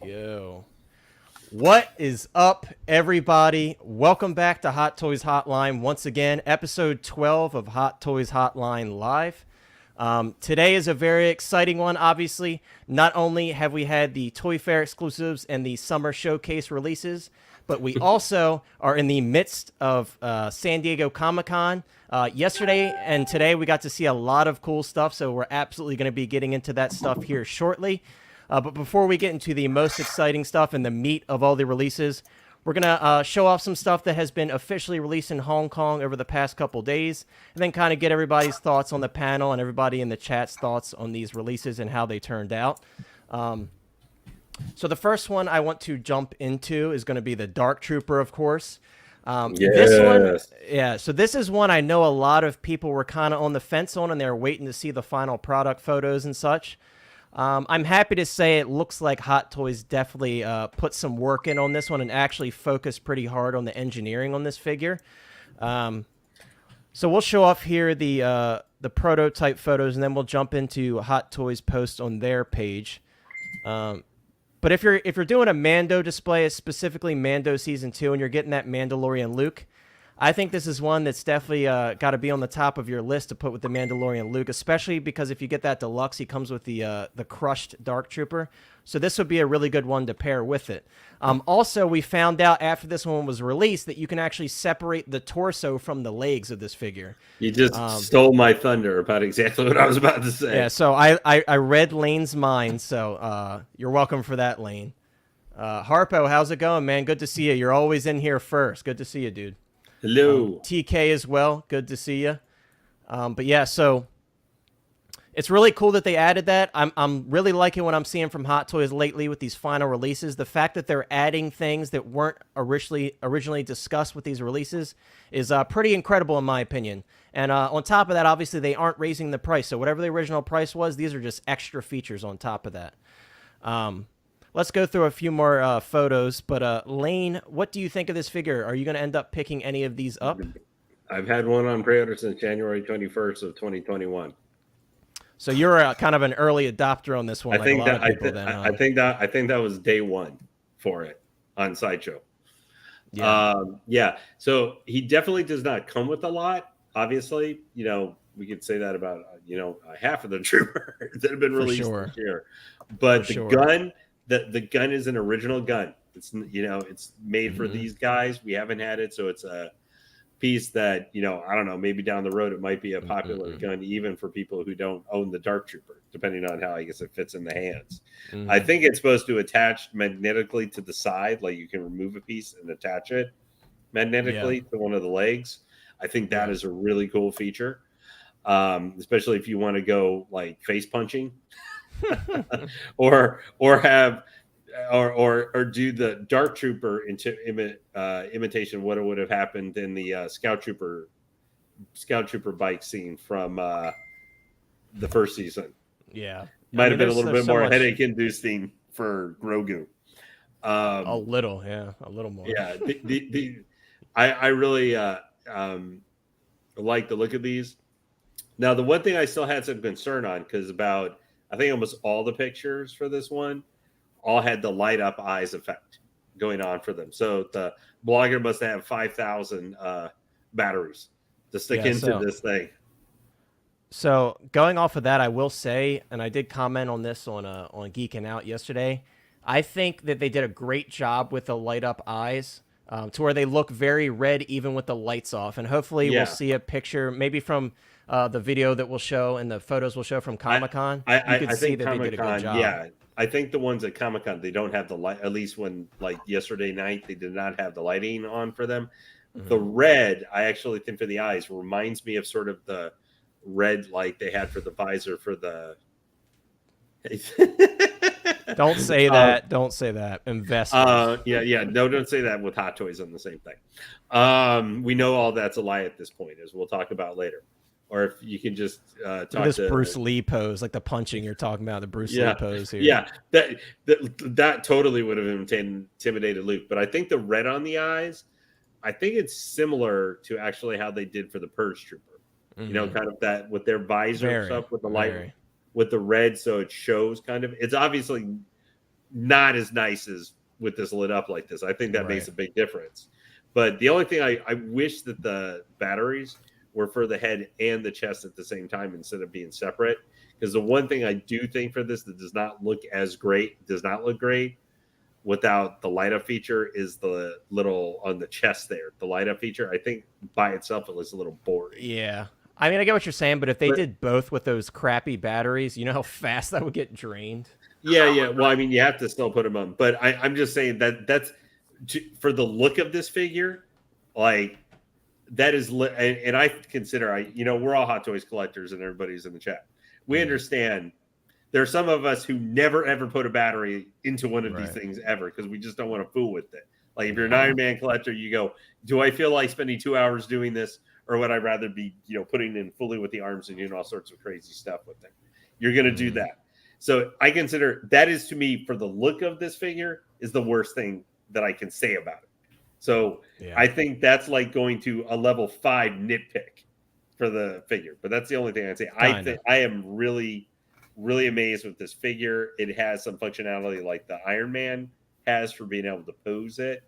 Yo. What is up, everybody? Welcome back to Hot Toys Hotline. Once again, episode 12 of Hot Toys Hotline Live. Today is a very exciting one, obviously. Not only have we had the Toy Fair exclusives and the summer showcase releases, but we also are in the midst of San Diego Comic-Con. Yesterday and today we got to see a lot of cool stuff, so we're absolutely going to be getting into that stuff here shortly. But before we get into the most exciting stuff and the meat of all the releases, we're going to show off some stuff that has been officially released in Hong Kong over the past couple days, and then kind of get everybody's thoughts on the panel and everybody in the chat's thoughts on these releases and how they turned out. So the first one I want to jump into is going to be the Dark Trooper, of course. This one, yeah, so this is one I know a lot of people were kind of on the fence on, and they were waiting to see the final product photos and such. I'm happy to say it looks like Hot Toys definitely put some work in on this one and actually focused pretty hard on the engineering on this figure. So we'll show off here the prototype photos, and then we'll jump into Hot Toys post on their page. But if you're doing a Mando display, specifically Mando Season 2, and you're getting that Mandalorian Luke, I think this is one that's definitely got to be on the top of your list to put with the Mandalorian Luke, especially because if you get that deluxe, he comes with the crushed Dark Trooper. So this would be a really good one to pair with it. Also, we found out after this one was released that you can actually separate the torso from the legs of this figure. You just stole my thunder about exactly what I was about to say. Yeah, so I read Lane's mind, so you're welcome for that, Lane. Harpo, how's it going, man? Good to see you. You're always in here first. Good to see you, dude. Hello. TK as well. Good to see you. But yeah, so it's really cool that they added that. I'm really liking what I'm seeing from Hot Toys lately with these final releases. The fact that they're adding things that weren't originally discussed with these releases is pretty incredible in my opinion. And on top of that, obviously they aren't raising the price. So whatever the original price was, these are just extra features on top of that. Let's go through a few more photos. But Lane, what do you think of this figure? Are you going to end up picking any of these up? I've had one on pre-order since January 21st of 2021. So you're kind of an early adopter on this one. I think that was day one for it on Sideshow. Yeah. So he definitely does not come with a lot. Obviously, we could say that about half of the troopers that have been released this year. But gun. The gun is an original gun. It's it's made for these guys. We haven't had it, so it's a piece that I don't know. Maybe down the road it might be a popular gun, even for people who don't own the Dark Trooper, depending on how I guess it fits in the hands. I think it's supposed to attach magnetically to the side, like you can remove a piece and attach it magnetically to one of the legs. I think that is a really cool feature, especially if you want to go like face punching. or do the Dark Trooper imitation what it would have happened in the Scout Trooper bike scene from the first season. Might have been a little bit more headache inducing for Grogu. A little more. Yeah, I really like the look of these. Now, the one thing I still had some concern on, because I think almost all the pictures for this one all had the light up eyes effect going on for them. So the blogger must have 5,000 batteries to stick into this thing. So going off of that, I will say, and I did comment on this on Geeking Out yesterday, I think that they did a great job with the light up eyes to where they look very red even with the lights off. And hopefully we'll see a picture maybe from the video that we'll show and the photos we'll show from Comic-Con. I think Comic-Con, they did a good job. Yeah, I think the ones at Comic-Con, they don't have the light, at least when, like, yesterday night, they did not have the lighting on for them. The red, I actually think for the eyes, reminds me of sort of the red light they had for the visor for the... Don't say that. Don't say that. Investors. Yeah. No, don't say that with Hot Toys on the same thing. We know all that's a lie at this point, as we'll talk about later. Or if you can just talk this Bruce Lee pose, like the punching you're talking about, the Bruce Lee pose here. Yeah, that totally would have intimidated Luke. But I think the red on the eyes, I think it's similar to actually how they did for the Purge Trooper. Kind of that with their visor stuff with the light with the red, so it shows kind of. It's obviously not as nice as with this lit up like this. I think that makes a big difference. But the only thing I wish that the batteries were for the head and the chest at the same time instead of being separate. Because the one thing I do think for this that does not look great without the light up feature is the little on the chest there. The light up feature, I think by itself it looks a little boring. Yeah. I mean, I get what you're saying, but if they did both with those crappy batteries, you know how fast that would get drained? Yeah. Well, I mean, you have to still put them on. But I'm just saying that's for the look of this figure, like that is, and I consider, we're all Hot Toys collectors and everybody's in the chat. We understand there are some of us who never, ever put a battery into one of these things ever because we just don't want to fool with it. Like if you're an Iron Man collector, you go, do I feel like spending 2 hours doing this or would I rather be, putting in fully with the arms and doing all sorts of crazy stuff with it? You're going to do that. So I consider that is to me for the look of this figure is the worst thing that I can say about it. So I think that's like going to a level 5 nitpick for the figure, but that's the only thing I'd say. I am really, really amazed with this figure. It has some functionality like the Iron Man has for being able to pose it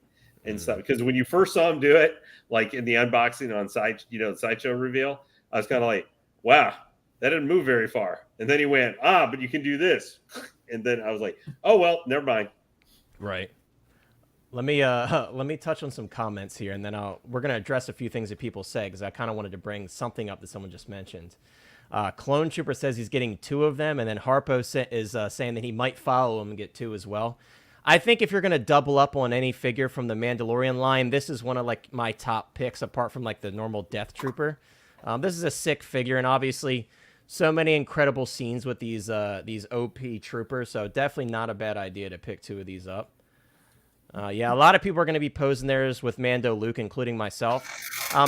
and stuff. Because when you first saw him do it, like in the unboxing on Sideshow reveal, I was kind of like, wow, that didn't move very far. And then he went, but you can do this. And then I was like, oh, well, never mind. Right. Let me touch on some comments here, and then we're going to address a few things that people say, because I kind of wanted to bring something up that someone just mentioned. Clone Trooper says he's getting 2 of them, and then Harpo is saying that he might follow him and get 2 as well. I think if you're going to double up on any figure from the Mandalorian line, this is one of like my top picks, apart from like the normal Death Trooper. This is a sick figure, and obviously so many incredible scenes with these OP troopers, so definitely not a bad idea to pick 2 of these up. Yeah, a lot of people are going to be posing theirs with Mando Luke, including myself.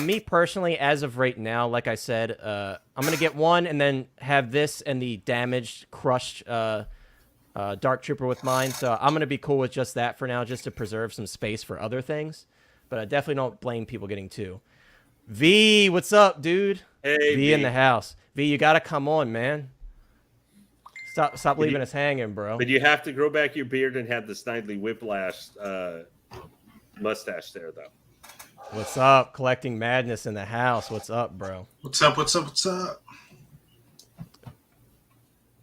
Me personally, as of right now, like I said, I'm going to get 1 and then have this and the damaged, crushed Dark Trooper with mine. So I'm going to be cool with just that for now, just to preserve some space for other things. But I definitely don't blame people getting 2. V, what's up, dude? Hey, V in the house. V, you got to come on, man. Stop leaving us hanging, bro. But you have to grow back your beard and have the Snidely Whiplash mustache there, though. What's up? Collecting Madness in the house. What's up, bro? What's up?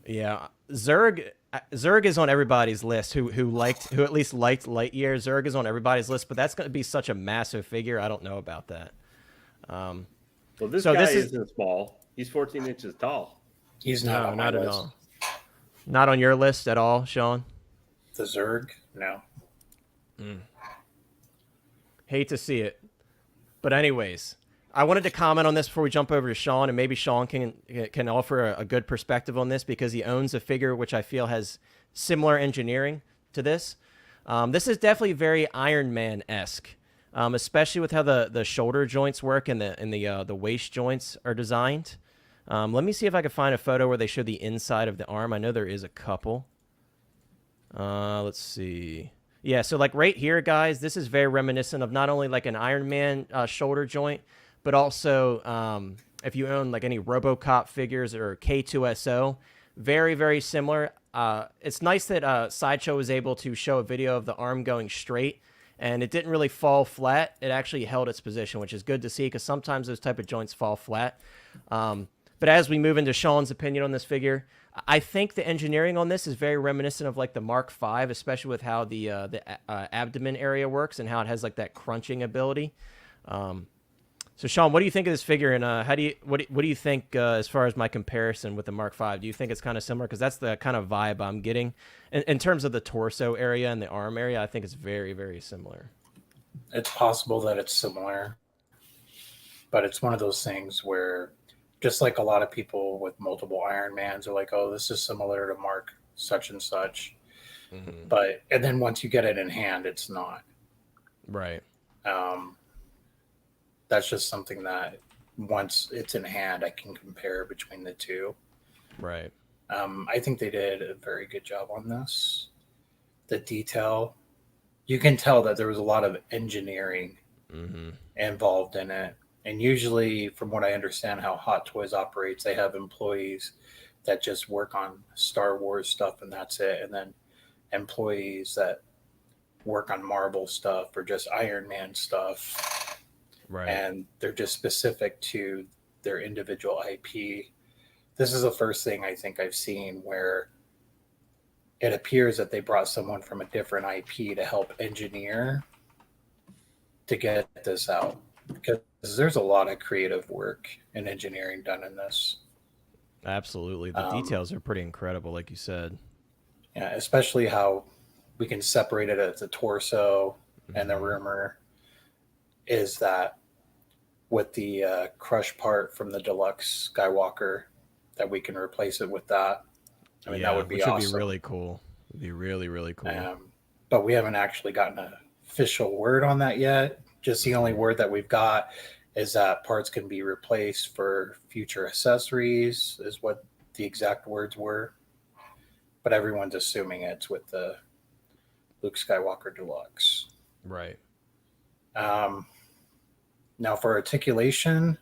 Yeah, Zerg is on everybody's list. Who at least liked Lightyear. Zerg is on everybody's list, but that's going to be such a massive figure. I don't know about that. Well, this guy isn't small. He's 14 inches tall. He's not not at all. Not on your list at all, Sean? The Zerg? No. Hate to see it. But anyways, I wanted to comment on this before we jump over to Sean, and maybe Sean can offer a good perspective on this because he owns a figure which I feel has similar engineering to this. This is definitely very Iron Man-esque, especially with how the shoulder joints work and the waist joints are designed. Let me see if I can find a photo where they show the inside of the arm. I know there is a couple. Let's see. Yeah, so like right here, guys, this is very reminiscent of not only like an Iron Man shoulder joint, but also if you own like any RoboCop figures or K2SO, very, very similar. It's nice that Sideshow was able to show a video of the arm going straight, and it didn't really fall flat. It actually held its position, which is good to see because sometimes those type of joints fall flat. But as we move into Sean's opinion on this figure, I think the engineering on this is very reminiscent of like the Mark V, especially with how the abdomen area works and how it has like that crunching ability. So Sean, what do you think of this figure, and what do you think as far as my comparison with the Mark V? Do you think it's kind of similar? Because that's the kind of vibe I'm getting in terms of the torso area and the arm area. I think it's very, very similar. It's possible that it's similar, but it's one of those things where, just like a lot of people with multiple Iron Mans are like, oh, this is similar to Mark such and such. Mm-hmm. And then once you get it in hand, it's not. Right. That's just something that once it's in hand, I can compare between the two. Right. I think they did a very good job on this. The detail, you can tell that there was a lot of engineering involved in it. And usually, from what I understand, how Hot Toys operates, they have employees that just work on Star Wars stuff, and that's it. And then employees that work on Marvel stuff or just Iron Man stuff. Right. And they're just specific to their individual IP. This is the first thing I think I've seen where it appears that they brought someone from a different IP to help engineer to get this out. Because there's a lot of creative work and engineering done in this. Absolutely. The details are pretty incredible, like you said. Yeah, especially how we can separate it as a torso. And the rumor is that with the crush part from the deluxe Skywalker, that we can replace it with that. I mean, that would be awesome. Which would be really cool. It would be really, really cool. But we haven't actually gotten an official word on that yet. Just the only word that we've got is that parts can be replaced for future accessories, is what the exact words were. But everyone's assuming it's with the Luke Skywalker Deluxe. Right. Now for articulation,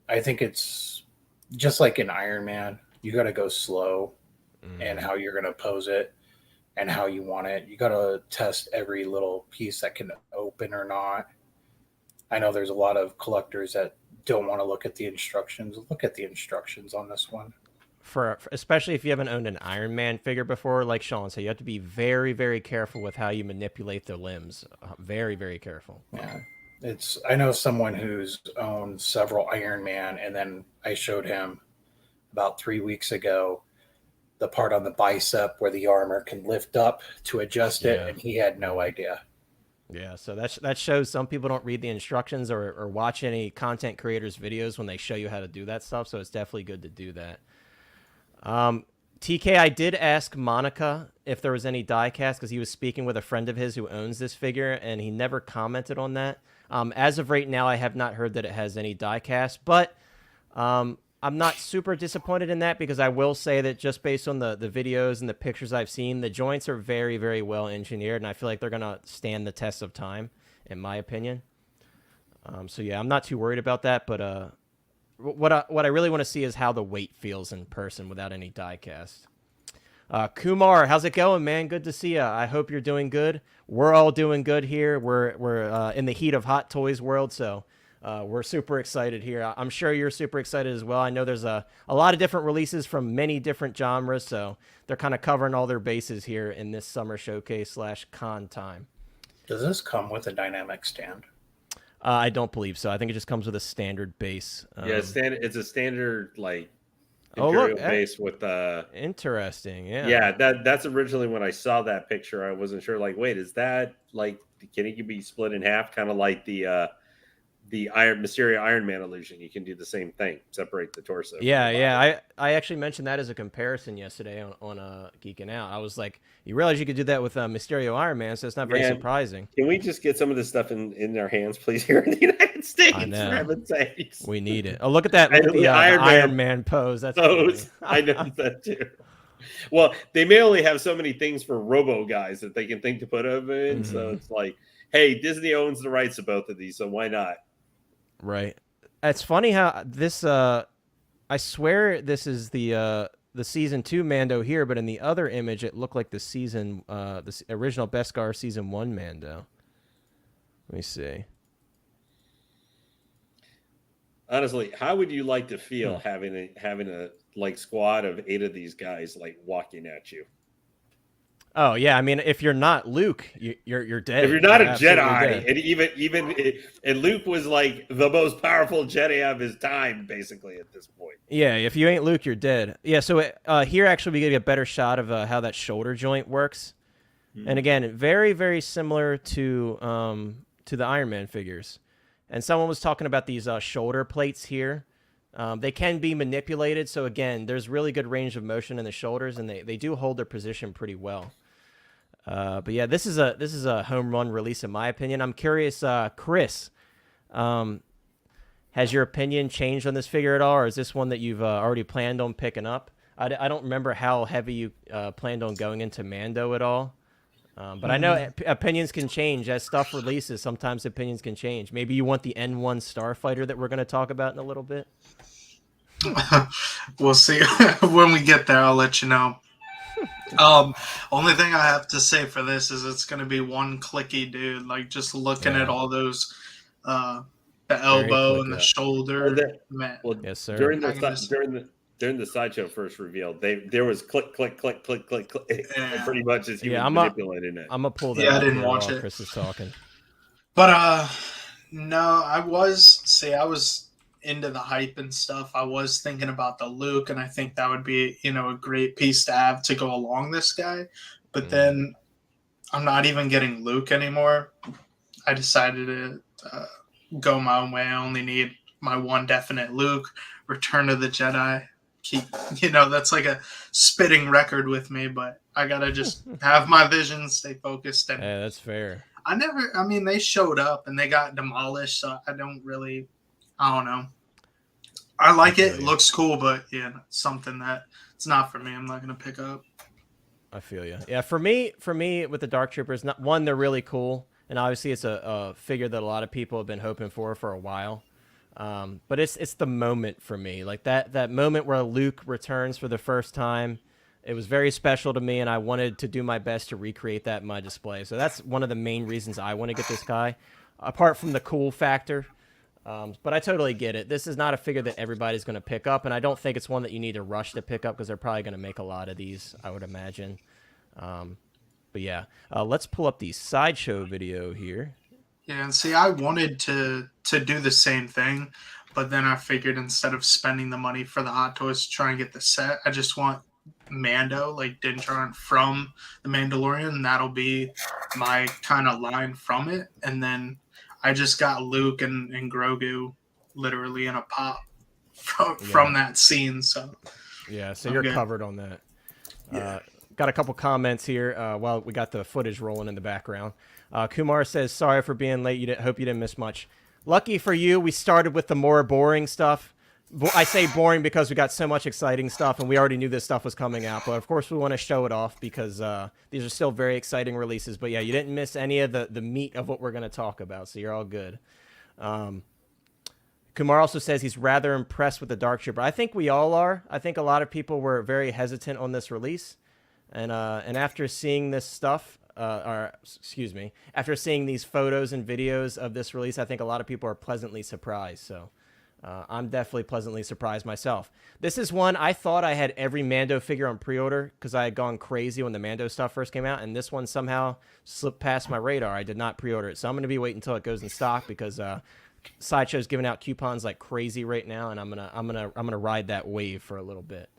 I think it's just like in Iron Man. You got to go slow and how you're going to pose it and how you want it. You got to test every little piece that can open or not. I know there's a lot of collectors that don't want to look at the instructions. Look at the instructions on this one. For especially if you haven't owned an Iron Man figure before, like Sean said, you have to be very, very careful with how you manipulate the limbs. Very, very careful. Yeah. I know someone who's owned several Iron Man, and then I showed him about 3 weeks ago the part on the bicep where the armor can lift up to adjust it, and he had no idea. Yeah, so that shows some people don't read the instructions or watch any content creators' videos when they show you how to do that stuff, so it's definitely good to do that. TK, I did ask Monica if there was any die cast because he was speaking with a friend of his who owns this figure, and he never commented on that. As of right now, I have not heard that it has any die cast, but I'm not super disappointed in that because I will say that just based on the videos and the pictures I've seen, the joints are very, very well engineered, and I feel like they're going to stand the test of time, in my opinion. So, yeah, I'm not too worried about that, but what I really want to see is how the weight feels in person without any die cast. Kumar, how's it going, man? Good to see you. I hope you're doing good. We're all doing good here. We're in the heat of Hot Toys world, so we're super excited here. I'm sure you're super excited as well. I know there's a lot of different releases from many different genres, so they're kind of covering all their bases here in this summer showcase / con time. Does this come with a dynamic stand? I don't believe so. I think it just comes with a standard base. It's a standard like Imperial base with interesting. Yeah, that's originally when I saw that picture. I wasn't sure. Like, wait, is that like can it be split in half? Kind of like the Mysterio Iron Man illusion. You can do the same thing. Separate the torso. Yeah. I actually mentioned that as a comparison yesterday on Geeking Out. I was like, you realize you could do that with Mysterio Iron Man, so it's not very surprising. Can we just get some of this stuff in their hands, please, here in the United States? I know. For heaven's sakes. We need it. Oh, look at that. Look at the Iron Man pose. That's pose. I noticed that too. Well, they may only have so many things for Robo guys that they can think to put them in. So it's like, hey, Disney owns the rights to both of these, so why not? Right. It's funny how this. I swear this is the season 2 Mando here, but in the other image it looked like the original Beskar season 1 Mando. Let me see. Honestly, how would you like to feel having a like squad of 8 of these guys like walking at you? Oh yeah, I mean, if you're not Luke, you're dead. If you're not a Jedi, and Luke was like the most powerful Jedi of his time, basically at this point. Yeah, if you ain't Luke, you're dead. Yeah, so here actually we get a better shot of how that shoulder joint works, and again, very very similar to the Iron Man figures. And someone was talking about these shoulder plates here. They can be manipulated, so again, there's really good range of motion in the shoulders, and they do hold their position pretty well. But yeah, this is a home run release in my opinion. I'm curious, Chris, has your opinion changed on this figure at all, or is this one that you've already planned on picking up? I don't remember how heavy you planned on going into Mando at all, but I know opinions can change as stuff releases. Sometimes opinions can change. Maybe you want the N1 Starfighter that we're going to talk about in a little bit. We'll see when we get there. I'll let you know. Only thing I have to say for this is it's going to be one clicky, dude. Like just looking at all those, the elbow and the shoulder, man. Well, yes, sir. During the sideshow first reveal, there was click, click, click, click, click, click, pretty much as he was manipulating it. I'm gonna pull that. Yeah, I didn't watch it. Chris is talking. But no, I was into the hype and stuff. I was thinking about the Luke, and I think that would be, a great piece to have to go along this guy. But then I'm not even getting Luke anymore. I decided to go my own way. I only need my one definite Luke. Return of the Jedi. That's like a spitting record with me, but I gotta just have my vision, stay focused. And yeah, that's fair. They showed up and they got demolished, so I don't know. I like it. It looks cool, but yeah, something that it's not for me. I'm not going to pick up. I feel you. Yeah, for me, with the Dark Troopers, they're really cool, and obviously it's a figure that a lot of people have been hoping for a while. But it's the moment for me, like that moment where Luke returns for the first time. It was very special to me, and I wanted to do my best to recreate that in my display. So that's one of the main reasons I want to get this guy, apart from the cool factor. But I totally get it. This is not a figure that everybody's going to pick up, and I don't think it's one that you need to rush to pick up because they're probably going to make a lot of these, I would imagine. But yeah, let's pull up the sideshow video here. Yeah, and see, I wanted to do the same thing, but then I figured instead of spending the money for the Hot Toys to try and get the set, I just want Mando, like Din Djarin from the Mandalorian, and that'll be my kind of line from it. And then I just got Luke and Grogu literally in a pop from that scene. So yeah, so you're covered on that. Yeah. Got a couple comments here while we got the footage rolling in the background. Kumar says, sorry for being late. Hope you didn't miss much. Lucky for you, we started with the more boring stuff. I say boring because we got so much exciting stuff, and we already knew this stuff was coming out. But, of course, we want to show it off because these are still very exciting releases. But, yeah, you didn't miss any of the meat of what we're going to talk about, so you're all good. Kumar also says he's rather impressed with the Dark Trooper. I think we all are. I think a lot of people were very hesitant on this release. And after seeing this stuff, after seeing these photos and videos of this release, I think a lot of people are pleasantly surprised. So I'm definitely pleasantly surprised myself. This is one I thought I had every Mando figure on pre-order because I had gone crazy when the Mando stuff first came out, and this one somehow slipped past my radar. I did not pre-order it, so I'm going to be waiting until it goes in stock because Sideshow's giving out coupons like crazy right now, and I'm gonna ride that wave for a little bit.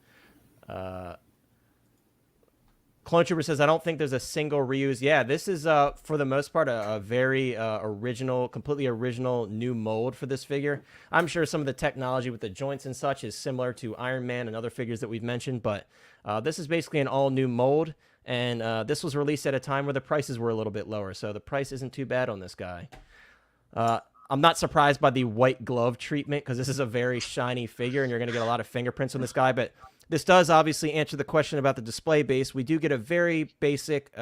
Clone Trooper says, I don't think there's a single reuse. Yeah, this is, for the most part, a very original, completely original new mold for this figure. I'm sure some of the technology with the joints and such is similar to Iron Man and other figures that we've mentioned, but this is basically an all-new mold, and this was released at a time where the prices were a little bit lower, so the price isn't too bad on this guy. I'm not surprised by the white glove treatment because this is a very shiny figure, and you're going to get a lot of fingerprints on this guy, but this does obviously answer the question about the display base. We do get a very basic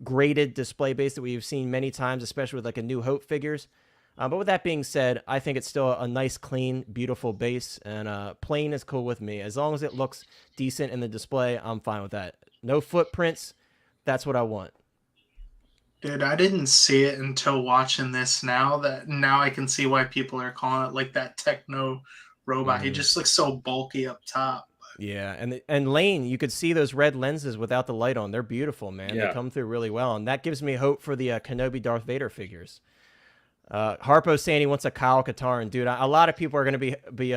graded display base that we've seen many times, especially with like a New Hope figures. But with that being said, I think it's still a nice, clean, beautiful base, and plain is cool with me. As long as it looks decent in the display, I'm fine with that. No footprints, that's what I want. Dude, I didn't see it until watching this now I can see why people are calling it like that techno robot. He just looks so bulky up top. Yeah, and Lane, you could see those red lenses without the light on. They're beautiful, man. Yeah. They come through really well, and that gives me hope for the Kenobi Darth Vader figures. Harpo's saying he wants a Kyle Katarn. Dude, a lot of people are going to be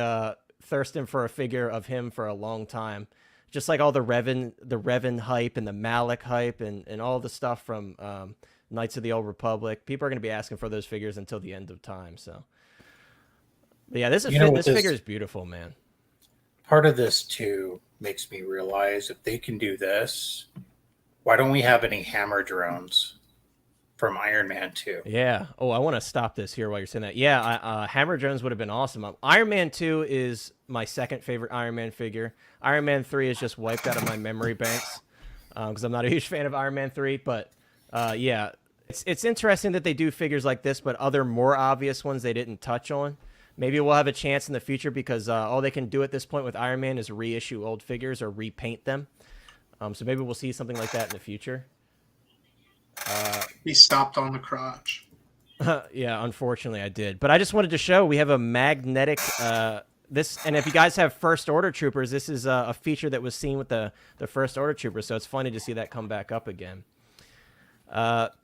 thirsting for a figure of him for a long time. Just like all the Revan hype and the Malik hype and all the stuff from Knights of the Old Republic. People are going to be asking for those figures until the end of time. So, but yeah, this figure is beautiful, man. Part of this, too, makes me realize if they can do this, why don't we have any hammer drones from Iron Man 2? Yeah. Oh, I want to stop this here while you're saying that. Yeah, hammer drones would have been awesome. Iron Man 2 is my second favorite Iron Man figure. Iron Man 3 is just wiped out of my memory banks because I'm not a huge fan of Iron Man 3. But, yeah, it's interesting that they do figures like this, but other more obvious ones they didn't touch on. Maybe we'll have a chance in the future because all they can do at this point with Iron Man is reissue old figures or repaint them. So maybe we'll see something like that in the future. He stopped on the crotch. Yeah, unfortunately I did. But I just wanted to show we have a magnetic this, and if you guys have First Order Troopers, this is a feature that was seen with the First Order Troopers, so it's funny to see that come back up again.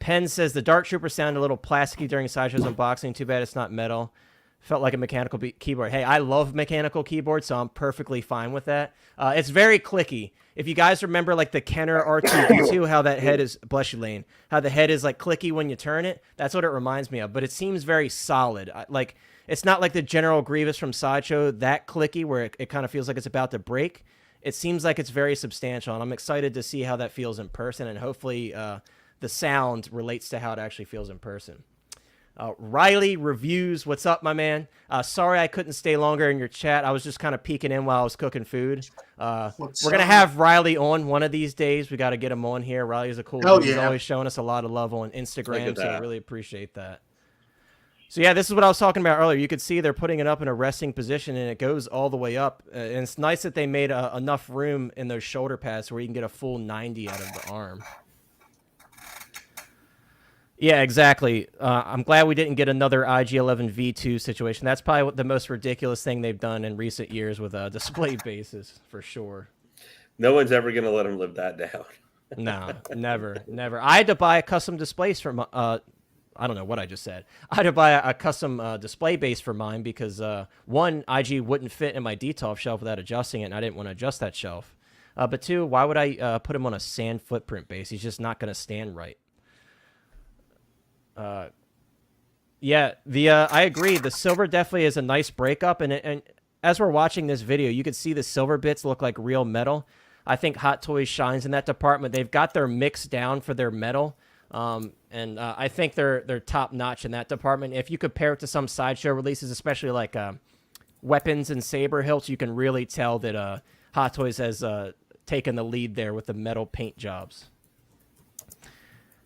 Penn says the Dark Trooper sounded a little plasticky during Sideshow's unboxing. Too bad it's not metal. Felt like a mechanical keyboard. Hey, I love mechanical keyboards, so I'm perfectly fine with that. It's very clicky. If you guys remember, like the Kenner R2D2, how that head is, bless you, Lane, how the head is like clicky when you turn it. That's what it reminds me of. But it seems very solid. Like it's not like the General Grievous from Sideshow, that clicky where it kind of feels like it's about to break. It seems like it's very substantial, and I'm excited to see how that feels in person, and hopefully the sound relates to how it actually feels in person. Riley Reviews, what's up, my man? Sorry I couldn't stay longer in your chat. I was just kind of peeking in while I was cooking food. We're going to have Riley on one of these days. We got to get him on here. Riley's a cool dude. He's always showing us a lot of love on Instagram, so I really appreciate that. So yeah, this is what I was talking about earlier. You could see they're putting it up in a resting position, and it goes all the way up. And it's nice that they made enough room in those shoulder pads where you can get a full 90 out of the arm. Yeah, exactly. I'm glad we didn't get another IG-11 V2 situation. That's probably the most ridiculous thing they've done in recent years with display bases, for sure. No one's ever going to let them live that down. No, never. I had to buy a custom displays from... I don't know what I just said. I had to buy a custom display base for mine because, one, IG wouldn't fit in my DTOF shelf without adjusting it, and I didn't want to adjust that shelf. But two, why would I put him on a sand footprint base? He's just not going to stand right. Yeah, I agree. The silver definitely is a nice breakup, and as we're watching this video, you can see the silver bits look like real metal. I think Hot Toys shines in that department. They've got their mix down for their metal. And I think they're top notch in that department. If you compare it to some Sideshow releases, especially like weapons and saber hilts, you can really tell that Hot Toys has taken the lead there with the metal paint jobs.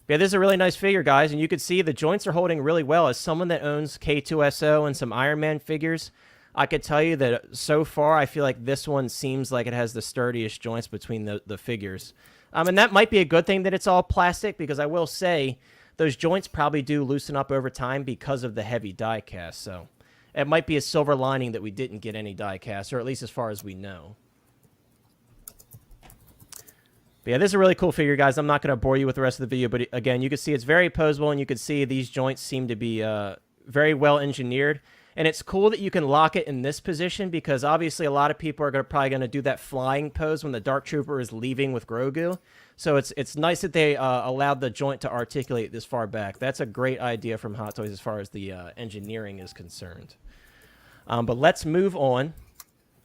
Yeah, this is a really nice figure, guys, and you can see the joints are holding really well. As someone that owns K2SO and some Iron Man figures, I could tell you that so far I feel like this one seems like it has the sturdiest joints between the figures. And that might be a good thing that it's all plastic, because I will say those joints probably do loosen up over time because of the heavy die cast. So it might be a silver lining that we didn't get any die cast, or at least as far as we know. But yeah, this is a really cool figure, guys. I'm not going to bore you with the rest of the video, but again, you can see it's very posable, and you can see these joints seem to be very well engineered. And it's cool that you can lock it in this position, because obviously a lot of people are probably going to do that flying pose when the Dark Trooper is leaving with Grogu. So it's nice that they allowed the joint to articulate this far back. That's a great idea from Hot Toys as far as the engineering is concerned. But let's move on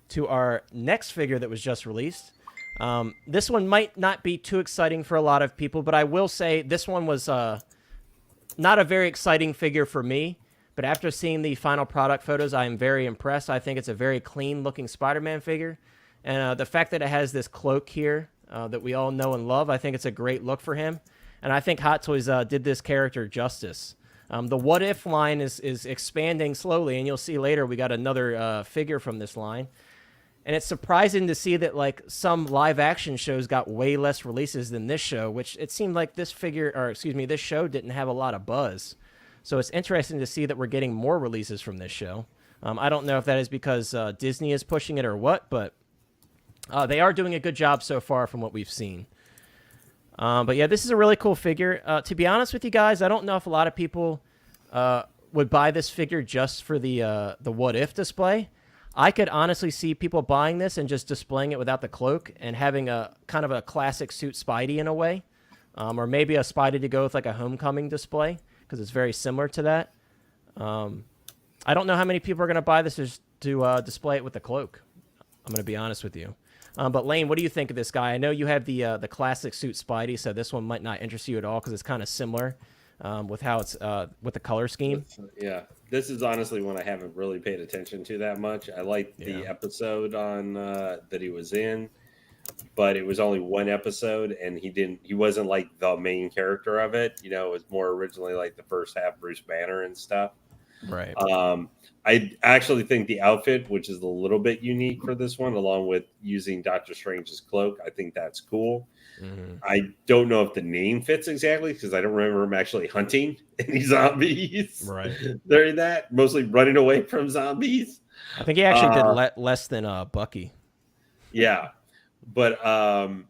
to our next figure that was just released. This one might not be too exciting for a lot of people, but I will say this one was not a very exciting figure for me. But after seeing the final product photos, I am very impressed. I think it's a very clean-looking Spider-Man figure. And the fact that it has this cloak here that we all know and love, I think it's a great look for him. And I think Hot Toys did this character justice. The What If line is expanding slowly, and you'll see later we got another figure from this line. And it's surprising to see that like some live-action shows got way less releases than this show, which it seemed like this show didn't have a lot of buzz. So it's interesting to see that we're getting more releases from this show. I don't know if that is because Disney is pushing it or what, but they are doing a good job so far from what we've seen. But yeah, this is a really cool figure. To be honest with you guys, I don't know if a lot of people would buy this figure just for the What If display. I could honestly see people buying this and just displaying it without the cloak and having a kind of a classic suit Spidey in a way. Or maybe a Spidey to go with like a homecoming display, because it's very similar to that. I don't know how many people are going to buy this just to display it with the cloak. I'm going to be honest with you. But Lane, what do you think of this guy? I know you have the classic suit Spidey, so this one might not interest you at all because it's kind of similar with how it's with the color scheme. Yeah, this is honestly one I haven't really paid attention to that much. I liked the episode on that he was in, but it was only one episode, and he wasn't like the main character of it. You know, it was more originally like the first half Bruce Banner and stuff. Right. I actually think the outfit, which is a little bit unique for this one, along with using Doctor Strange's cloak, I think that's cool. Mm-hmm. I don't know if the name fits exactly because I don't remember him actually hunting any zombies. Right. During that, mostly running away from zombies. I think he actually did less than Bucky. Yeah, but I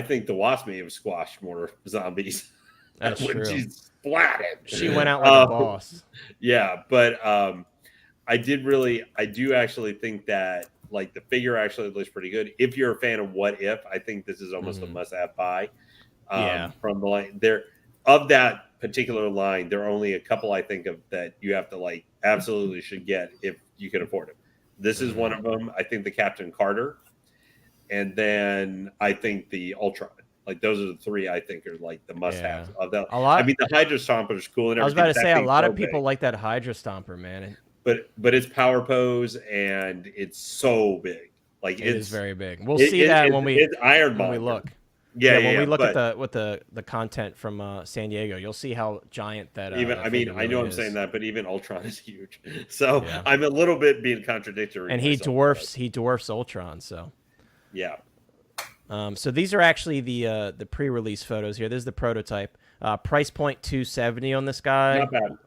think the Wasp may have squashed more zombies. That's when true. She splatted. She went out like a boss. Yeah, but I do actually think that like the figure actually looks pretty good. If you're a fan of What If, I think this is almost a must-have buy. From the line there of that particular line, there are only a couple I think of that you have to like absolutely should get if you can afford it. This is one of them. I think the Captain Carter, and then I think the Ultron. Like those are the three I think are like the must-haves of that. I mean, the Hydra Stomper is cool and everything. I was about to say a lot of people like that Hydra Stomper, man. But it's power pose and it's so big. Like it is very big. We'll see that when we look. When we look at the content from San Diego, you'll see how giant that. I know I'm saying that, but even Ultron is huge. So I'm a little bit being contradictory. And he dwarfs Ultron. So yeah. So these are actually the pre-release photos here. This is the prototype. Price point $270 on this guy. Not bad.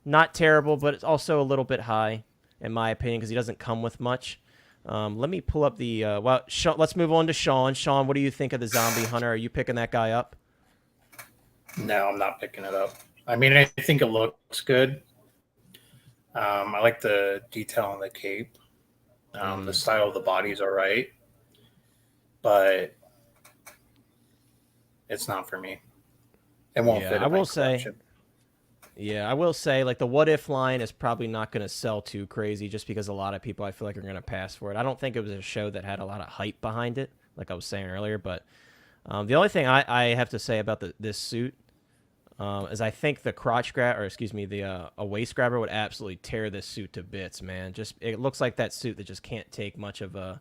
Not terrible, but it's also a little bit high, in my opinion, because he doesn't come with much. Let me pull up the... let's move on to Sean. Sean, what do you think of the Zombie Hunter? Are you picking that guy up? No, I'm not picking it up. I mean, I think it looks good. I like the detail on the cape. The style of the body's all right. But it's not for me. It won't fit in my collection. Yeah, I will say, like, the What If line is probably not going to sell too crazy just because a lot of people, I feel like, are going to pass for it. I don't think it was a show that had a lot of hype behind it, like I was saying earlier. But the only thing I have to say about this suit is I think the a waist grabber would absolutely tear this suit to bits, man. Just it looks like that suit that just can't take much of a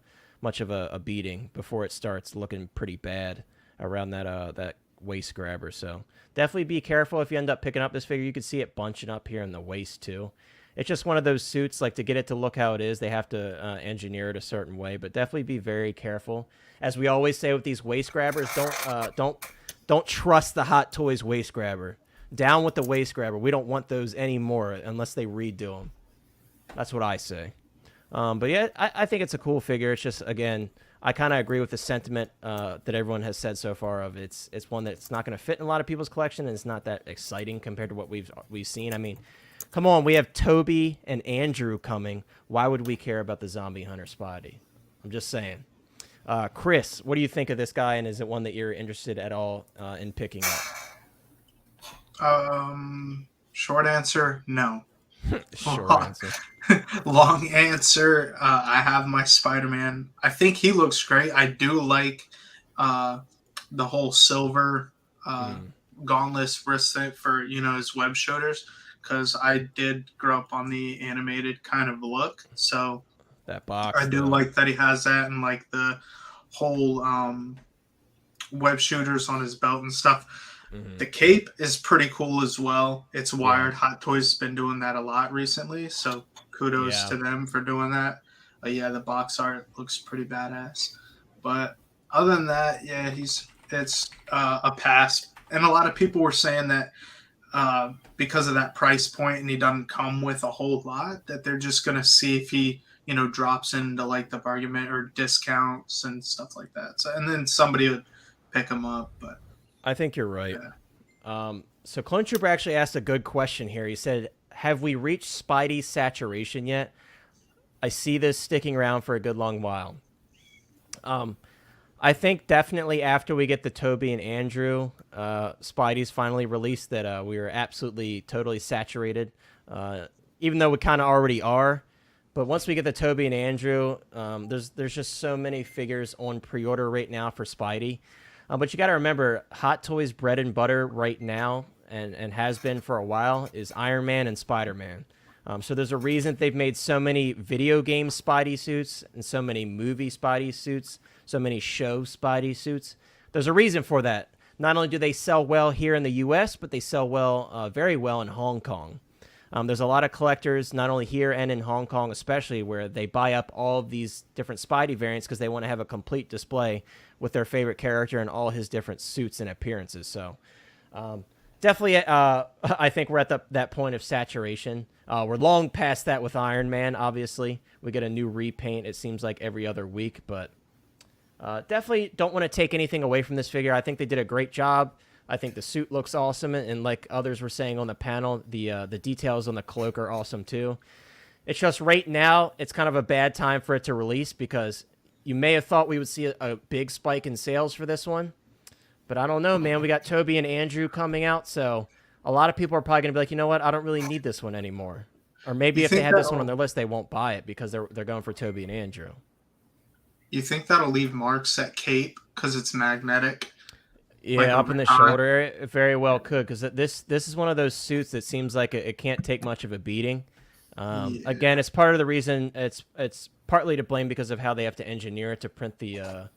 beating before it starts looking pretty bad around that waist grabber. So definitely be careful if you end up picking up this figure. You can see it bunching up here in the waist too. It's just one of those suits, like, to get it to look how it is, they have to engineer it a certain way. But definitely be very careful. As we always say with these waist grabbers, don't trust the Hot Toys waist grabber. Down with the waist grabber. We don't want those anymore unless they redo them. That's what I say. But yeah, I think it's a cool figure. It's just, again, I kind of agree with the sentiment that everyone has said so far of it's one that's not going to fit in a lot of people's collection, and it's not that exciting compared to what we've seen. I mean, come on, we have Toby and Andrew coming. Why would we care about the Zombie Hunter Spidey? I'm just saying. Chris, what do you think of this guy, and is it one that you're interested at all in picking up? Short answer, no. Short answer. Long answer, I have my Spider-Man. I think he looks great. I do like the whole silver gauntless wristlet for, his web shooters, because I did grow up on the animated kind of look. So that box, I do like that he has that, and like the whole web shooters on his belt and stuff. The cape is pretty cool as well. It's wired. Hot Toys has been doing that a lot recently, so kudos to them for doing that. The box art looks pretty badass. But other than that, it's a pass. And a lot of people were saying that because of that price point and he doesn't come with a whole lot, that they're just going to see if he drops into like the bargain or discounts and stuff like that. So, and then somebody would pick him up, but I think you're right. So Clone Trooper actually asked a good question here. He said, have we reached Spidey's saturation yet? I see this sticking around for a good long while. I think definitely after we get the Toby and Andrew, Spidey's finally released, that we are absolutely, totally saturated, even though we kind of already are. But once we get the Toby and Andrew, there's just so many figures on pre-order right now for Spidey. But you got to remember, Hot Toys' bread and butter right now, and has been for a while, is Iron Man and Spider-Man. So there's a reason they've made so many video game Spidey suits and so many movie Spidey suits, so many show Spidey suits. There's a reason for that. Not only do they sell well here in the U.S., but they sell well, very well in Hong Kong. There's a lot of collectors, not only here and in Hong Kong especially, where they buy up all of these different Spidey variants because they want to have a complete display with their favorite character and all his different suits and appearances. So definitely, I think we're at that point of saturation. We're long past that with Iron Man, obviously. We get a new repaint, it seems like, every other week. But definitely don't want to take anything away from this figure. I think they did a great job. I think the suit looks awesome, and like others were saying on the panel, the details on the cloak are awesome too. It's just right now, it's kind of a bad time for it to release because you may have thought we would see a big spike in sales for this one, but I don't know, man. We got Toby and Andrew coming out, so a lot of people are probably going to be like, you know what, I don't really need this one anymore. Or maybe if they had this one on their list, they won't buy it because they're going for Toby and Andrew. You think that'll leave marks at Cape because it's magnetic? Yeah, like up in the shoulder area, it very well could, because this is one of those suits that seems like it can't take much of a beating. Again, it's part of the reason. It's partly to blame because of how they have to engineer it to print the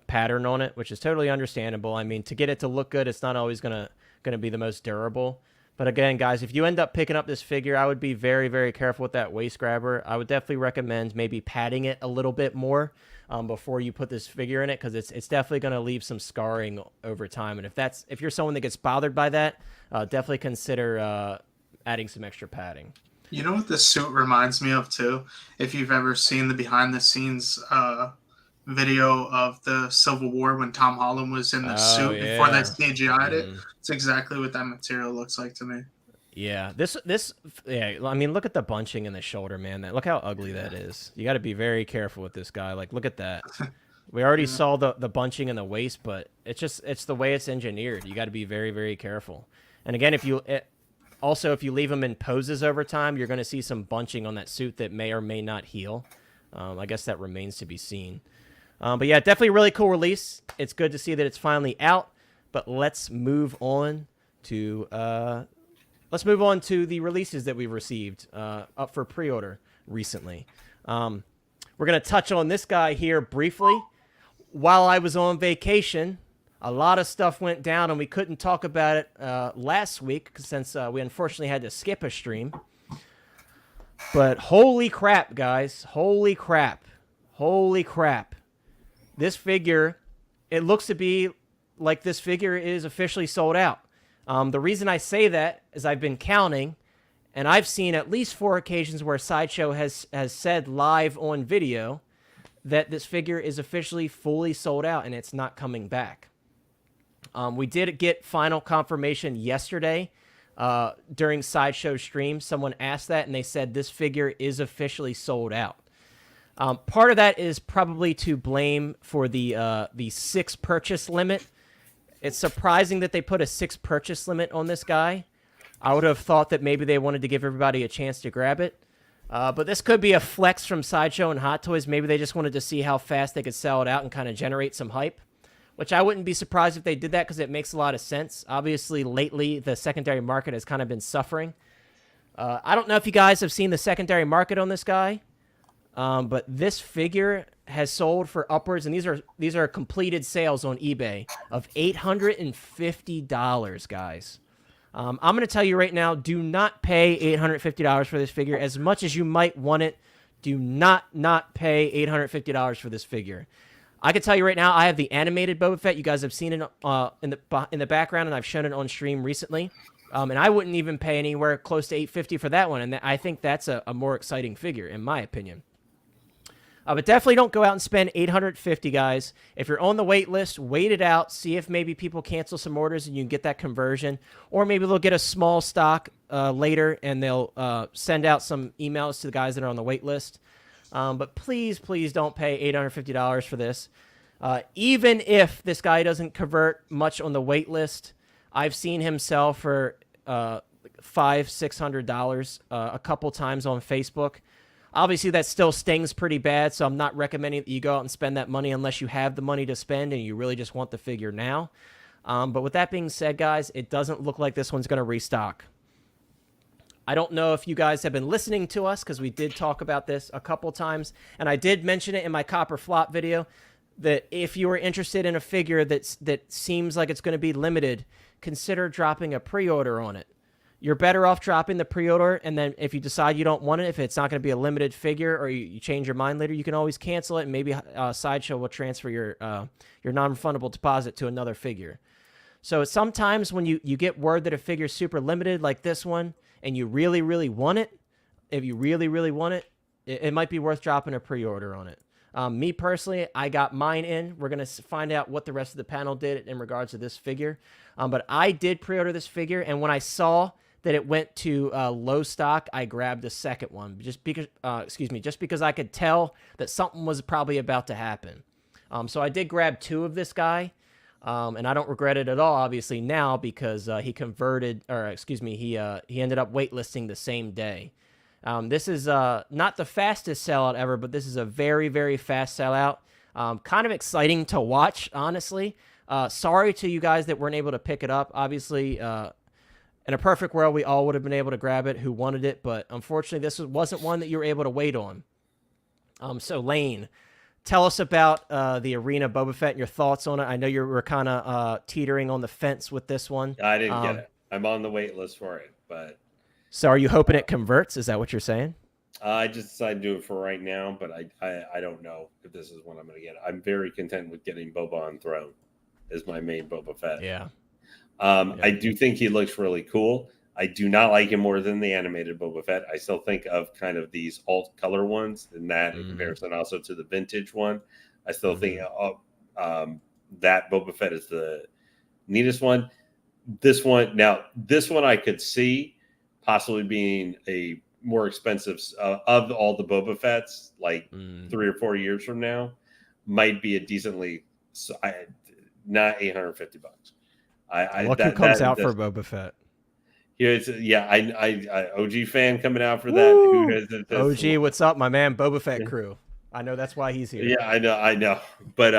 pattern on it, which is totally understandable. I mean, to get it to look good, it's not always gonna be the most durable. But again, guys, if you end up picking up this figure, I would be very, very careful with that waist grabber. I would definitely recommend maybe padding it a little bit more before you put this figure in it, because it's definitely going to leave some scarring over time. And if you're someone that gets bothered by that, definitely consider adding some extra padding. You know what this suit reminds me of too? If you've ever seen the behind-the-scenes video of the Civil War when Tom Holland was in the suit before they CGI'd it, it's exactly what that material looks like to me. Yeah, I mean, look at the bunching in the shoulder, man. Look how ugly that is. You got to be very careful with this guy. Like, look at that. We already saw the bunching in the waist, but it's the way it's engineered. You got to be very, very careful. And again, if you leave them in poses over time, you're going to see some bunching on that suit that may or may not heal. I guess that remains to be seen. But yeah, definitely a really cool release. It's good to see that it's finally out. But let's move on to the releases that we've received up for pre-order recently. We're going to touch on this guy here briefly. While I was on vacation, a lot of stuff went down, and we couldn't talk about it last week since we unfortunately had to skip a stream. But holy crap, guys. Holy crap. Holy crap. This figure, it looks to be like this figure is officially sold out. The reason I say that is I've been counting, and I've seen at least 4 occasions where Sideshow has said live on video that this figure is officially fully sold out and it's not coming back. We did get final confirmation yesterday during Sideshow stream. Someone asked that, and they said this figure is officially sold out. Part of that is probably to blame for the 6 purchase limit. It's surprising that they put a 6 purchase limit on this guy. I would have thought that maybe they wanted to give everybody a chance to grab it. But this could be a flex from Sideshow and Hot Toys. Maybe they just wanted to see how fast they could sell it out and kind of generate some hype, which I wouldn't be surprised if they did that because it makes a lot of sense. Obviously, lately, the secondary market has kind of been suffering. I don't know if you guys have seen the secondary market on this guy, but this figure has sold for upwards, and these are completed sales on eBay, of $850, guys. I'm going to tell you right now, do not pay $850 for this figure. As much as you might want it, do not pay $850 for this figure. I can tell you right now, I have the animated Boba Fett. You guys have seen it in the background, and I've shown it on stream recently. And I wouldn't even pay anywhere close to $850 for that one, and I think that's a more exciting figure, in my opinion. But definitely don't go out and spend $850, guys. If you're on the wait list, wait it out. See if maybe people cancel some orders and you can get that conversion. Or maybe they'll get a small stock later and they'll send out some emails to the guys that are on the wait list. But please don't pay $850 for this. Even if this guy doesn't convert much on the wait list, I've seen him sell for $500-$600 a couple times on Facebook. Obviously, that still stings pretty bad, so I'm not recommending that you go out and spend that money unless you have the money to spend and you really just want the figure now. But with that being said, guys, it doesn't look like this one's going to restock. I don't know if you guys have been listening to us, because we did talk about this a couple times, and I did mention it in my Copper Flop video, that if you are interested in a figure that seems like it's going to be limited, consider dropping a pre-order on it. you're better off dropping the pre-order, and then if you decide you don't want it, if it's not going to be a limited figure, or you change your mind later, you can always cancel it, and maybe Sideshow will transfer your non-refundable deposit to another figure. So sometimes when you get word that a figure is super limited like this one, and you really, really want it, if you really, really want it, it might be worth dropping a pre-order on it. Me personally, I got mine in. We're going to find out what the rest of the panel did in regards to this figure. But I did pre-order this figure, and when I saw that it went to low stock, I grabbed the second one just because I could tell that something was probably about to happen. So I did grab 2 of this guy, and I don't regret it at all, obviously, now, because he ended up waitlisting the same day. This is not the fastest sellout ever, but this is a very, very fast sellout. Kind of exciting to watch, honestly. Sorry to you guys that weren't able to pick it up. Obviously, in a perfect world, we all would have been able to grab it who wanted it, but unfortunately, this wasn't one that you were able to wait on. So, Lane, tell us about the Arena Boba Fett and your thoughts on it. I know you were kind of teetering on the fence with this one. I didn't get it. I'm on the wait list for it, but... So are you hoping it converts? Is that what you're saying? I just decided to do it for right now, but I don't know if this is what I'm going to get. I'm very content with getting Boba on Throne as my main Boba Fett. Yeah. I do think he looks really cool. I do not like him more than the animated Boba Fett. I still think of kind of these alt color ones in comparison also to the vintage one. I still think that Boba Fett is the neatest one. This one I could see possibly being a more expensive of all the Boba Fetts, like 3 or 4 years from now, might be a decently not $850. Look who comes out for Boba Fett. I OG fan coming out for that. OG, what's up, my man? Boba Fett crew. I know that's why he's here. Yeah, I know. But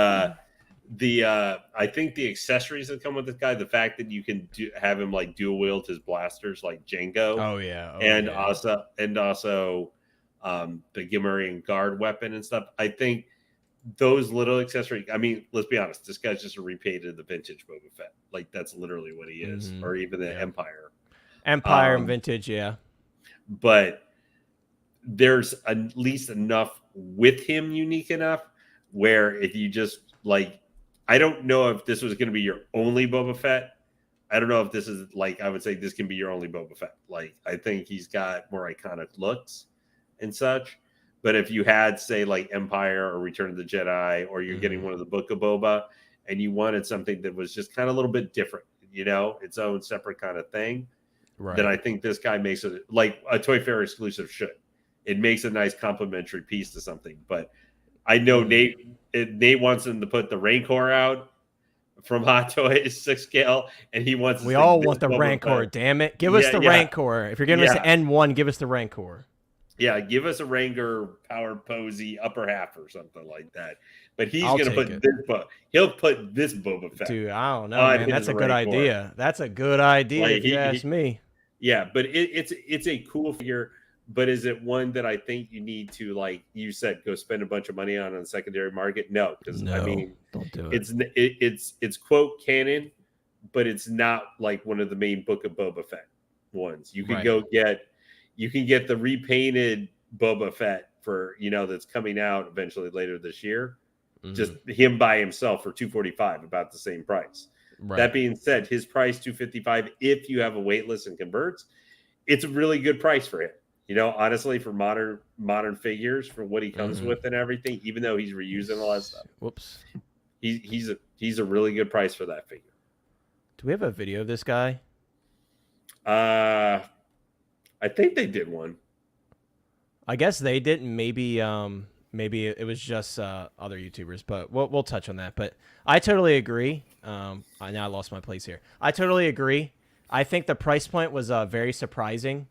I think the accessories that come with this guy, the fact that you can have him like dual wield his blasters like Django. Also the Gimarian guard weapon and stuff. I think those little accessories. I mean, let's be honest. This guy's just a repainted the vintage Boba Fett. Like that's literally what he is, or even the Empire and vintage. Yeah, but there's at least enough with him unique enough where if you just like. I don't know if this was going to be your only Boba Fett. I don't know if this is like, I would say this can be your only Boba Fett. Like, I think he's got more iconic looks and such. But if you had, say, like Empire or Return of the Jedi, or you're getting one of the Book of Boba, and you wanted something that was just kind of a little bit different, its own separate kind of thing, then I think this guy makes it like a Toy Fair exclusive should. It makes a nice complementary piece to something. But I know Nate wants him to put the Rancor out from Hot Toys 6 scale, and he wants. We all want the Rancor. Damn it! Give us the Rancor. If you're giving us the N1, give us the Rancor. Yeah, give us a Rancor powered posy upper half or something like that. But he's going to put this. He'll put this Boba Fett. Dude, I don't know, man. That's a good idea. That's a good idea, if you ask me. Yeah, but it's a cool figure. But is it one that I think you need to, like you said, go spend a bunch of money on the secondary market? No, because I mean, don't do it. It's quote canon, but it's not like one of the main Book of Boba Fett ones. You can get the repainted Boba Fett for that's coming out eventually later this year. Just him by himself for $245, about the same price. Right. That being said, his price $255 if you have a wait list and converts, it's a really good price for him. Honestly, for modern figures, for what he comes with and everything, even though he's reusing a lot of stuff. Whoops. He's a really good price for that figure. Do we have a video of this guy? I think they did one. I guess they didn't. Maybe it was just other YouTubers, but we'll touch on that. But I totally agree. Now I lost my place here. I totally agree. I think the price point was very surprising.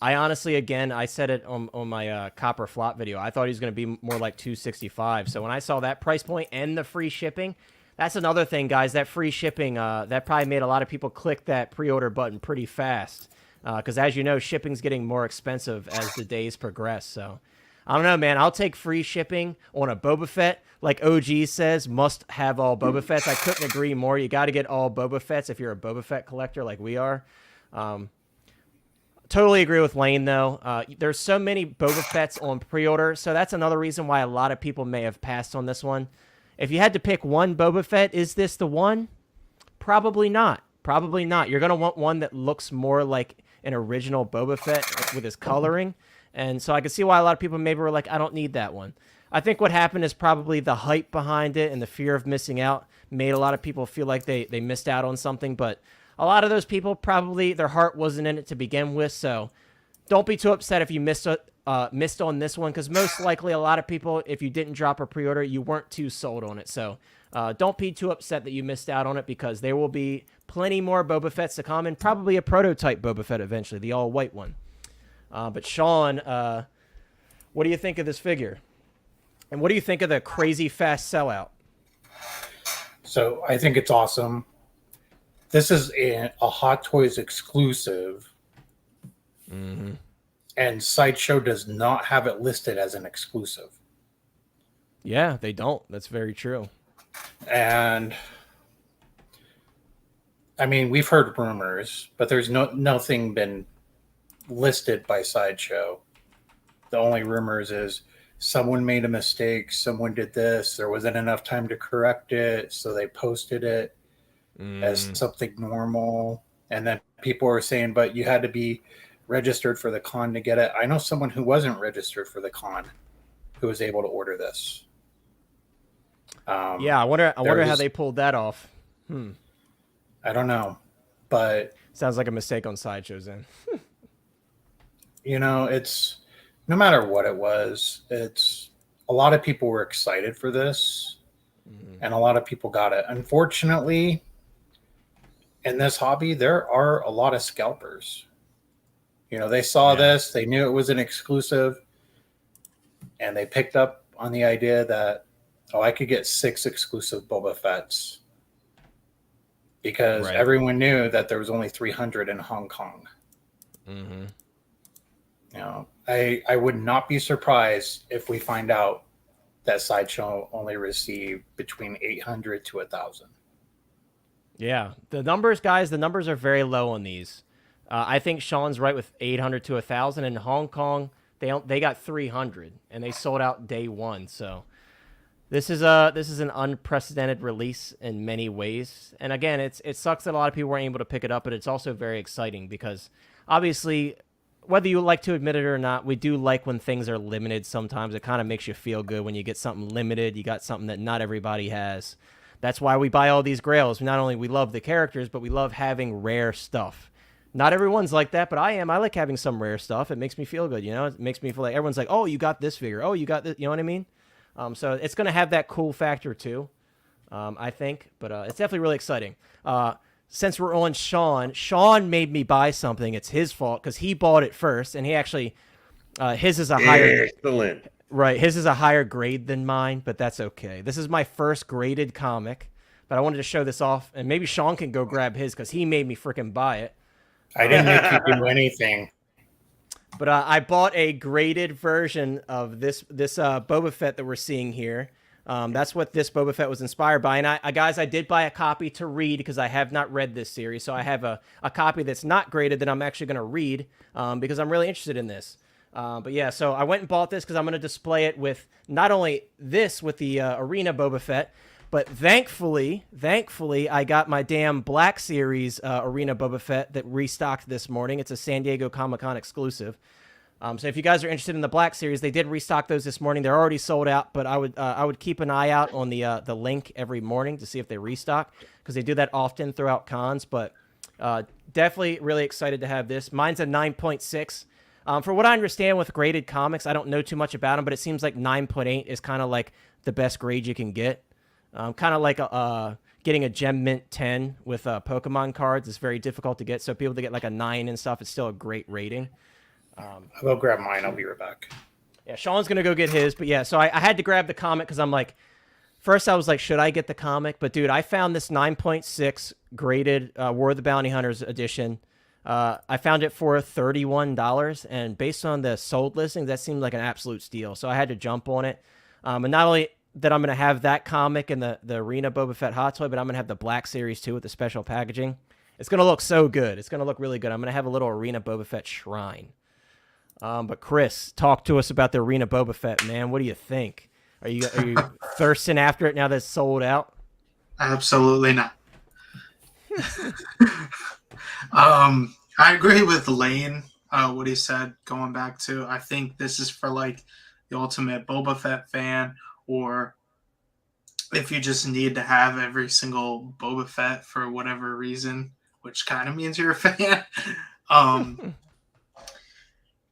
I honestly, again, I said it on my Copper Flop video. I thought he was going to be more like $265. So when I saw that price point and the free shipping, that's another thing, guys. That free shipping, that probably made a lot of people click that pre-order button pretty fast. Because as you know, shipping's getting more expensive as the days progress. So I don't know, man. I'll take free shipping on a Boba Fett. Like OG says, must have all Boba Fetts. I couldn't agree more. You got to get all Boba Fetts if you're a Boba Fett collector like we are. Totally agree with Lane, though. There's so many Boba Fett's on pre-order, so that's another reason why a lot of people may have passed on this one. If you had to pick one Boba Fett, is this the one? Probably not. Probably not. You're going to want one that looks more like an original Boba Fett with his coloring. And so I can see why a lot of people maybe were like, I don't need that one. I think what happened is probably the hype behind it and the fear of missing out made a lot of people feel like they missed out on something, but a lot of those people probably their heart wasn't in it to begin with, so don't be too upset if you missed on this one, because most likely a lot of people, if you didn't drop a pre-order, you weren't too sold on it. So don't be too upset that you missed out on it, because there will be plenty more Boba Fetts to come, and probably a prototype Boba Fett eventually, the all-white one. But Sean, what do you think of this figure? And what do you think of the crazy fast sellout? So I think it's awesome. This is a Hot Toys exclusive. Mm-hmm. And Sideshow does not have it listed as an exclusive. Yeah, they don't. That's very true. And I mean, we've heard rumors, but there's nothing been listed by Sideshow. The only rumors is someone made a mistake, someone did this, there wasn't enough time to correct it, so they posted it as something normal. And then people are saying, but you had to be registered for the con to get it. I know someone who wasn't registered for the con who was able to order this. Yeah, I wonder how they pulled that off. I don't know, but sounds like a mistake on Sideshow's end. You know, it's no matter what it was, it's a lot of people were excited for this, and a lot of people got it. Unfortunately, in this hobby, there are a lot of scalpers. You know, they saw this, they knew it was an exclusive, and they picked up on the idea that, oh, I could get 6 exclusive Boba Fetts, because everyone knew that there was only 300 in Hong Kong. Mm-hmm. You know, I would not be surprised if we find out that Sideshow only received between 800 to 1,000. Yeah, the numbers are very low on these. I think Sean's right with 800 to 1,000. In Hong Kong, they got 300, and they sold out day one. So this is an unprecedented release in many ways. And again, it sucks that a lot of people weren't able to pick it up, but it's also very exciting because obviously, whether you like to admit it or not, we do like when things are limited sometimes. It kind of makes you feel good when you get something limited. You got something that not everybody has. That's why we buy all these grails. Not only we love the characters, but we love having rare stuff. Not everyone's like that, but I am. I like having some rare stuff. It makes me feel good, you know? It makes me feel like everyone's like, oh, you got this figure. Oh, you got this. You know what I mean? So it's going to have that cool factor too, I think. But it's definitely really exciting. Since we're on Sean made me buy something. It's his fault because he bought it first, and he actually his is a higher excellent. Right, his is a higher grade than mine, but that's okay. This is my first graded comic, but I wanted to show this off, and maybe Sean can go grab his because he made me freaking buy it. I didn't make you do anything. But I bought a graded version of this Boba Fett that we're seeing here. That's what this Boba Fett was inspired by. And I did buy a copy to read because I have not read this series. So I have a copy that's not graded that I'm actually going to read because I'm really interested in this. But yeah, so I went and bought this because I'm going to display it with not only this with the Arena Boba Fett, but thankfully I got my damn Black Series Arena Boba Fett that restocked this morning. It's a San Diego Comic-Con exclusive. So if you guys are interested in the Black Series, they did restock those this morning. They're already sold out, but I would keep an eye out on the link every morning to see if they restock because they do that often throughout cons. But definitely really excited to have this. Mine's a 9.6. For what I understand with graded comics, I don't know too much about them, but it seems like 9.8 is kind of like the best grade you can get. Kind of like getting a Gem Mint 10 with Pokemon cards. It's very difficult to get, so people to get like a 9 and stuff, it's still a great rating. I'll go grab mine. I'll be right back. Yeah, Sean's going to go get his, but yeah, so I had to grab the comic because I'm like, first I was like, should I get the comic? But dude, I found this 9.6 graded War of the Bounty Hunters edition. I found it for $31, and based on the sold listings, that seemed like an absolute steal. So I had to jump on it. And not only that I'm going to have that comic and the Arena Boba Fett Hot Toy, but I'm going to have the Black Series too with the special packaging. It's gonna look so good. It's gonna look really good. I'm gonna have a little Arena Boba Fett shrine. But Chris, talk to us about the Arena Boba Fett, man. What do you think? Are you thirsting after it now that it's sold out? Absolutely not. I agree with Lane. What he said. Going back to, I think this is for like the ultimate Boba Fett fan, or if you just need to have every single Boba Fett for whatever reason, which kind of means you're a fan.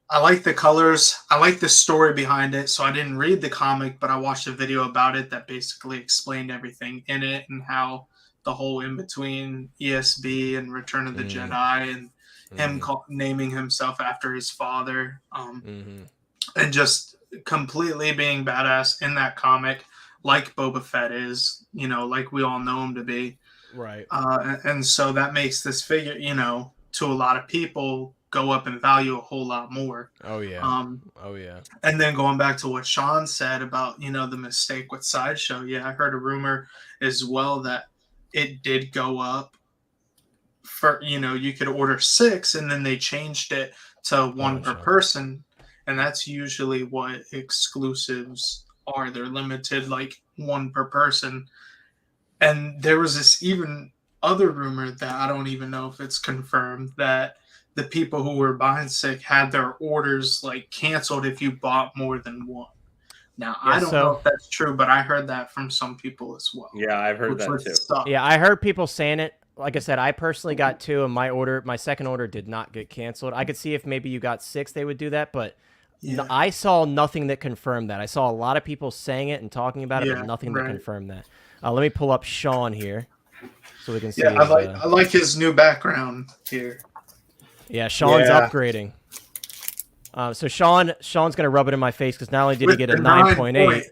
I like the colors. I like the story behind it. So I didn't read the comic, but I watched a video about it that basically explained everything in it and how the whole in between ESB and Return of the Jedi and him naming himself after his father, and just completely being badass in that comic, like Boba Fett is, like we all know him to be. Right. And so that makes this figure, to a lot of people go up in value a whole lot more. Oh yeah. Oh yeah. And then going back to what Sean said about, the mistake with Sideshow. Yeah, I heard a rumor as well that it did go up for, you could order 6 and then they changed it to 1 per person. And that's usually what exclusives are. They're limited like 1 per person. And there was this even other rumor that I don't even know if it's confirmed, that the people who were buying sick had their orders like canceled if you bought more than 1. Now, yeah, I don't know if that's true, but I heard that from some people as well. Yeah, I've heard that too. Suck. Yeah, I heard people saying it. Like I said, I personally got 2, and my second order did not get canceled. I could see if maybe you got 6, they would do that, but I saw nothing that confirmed that. I saw a lot of people saying it and talking about it, but nothing that confirmed that. Let me pull up Sean here so we can see. Yeah, I like his new background here. Yeah, Sean's upgrading. So Sean's going to rub it in my face because not only did he get a 9.8,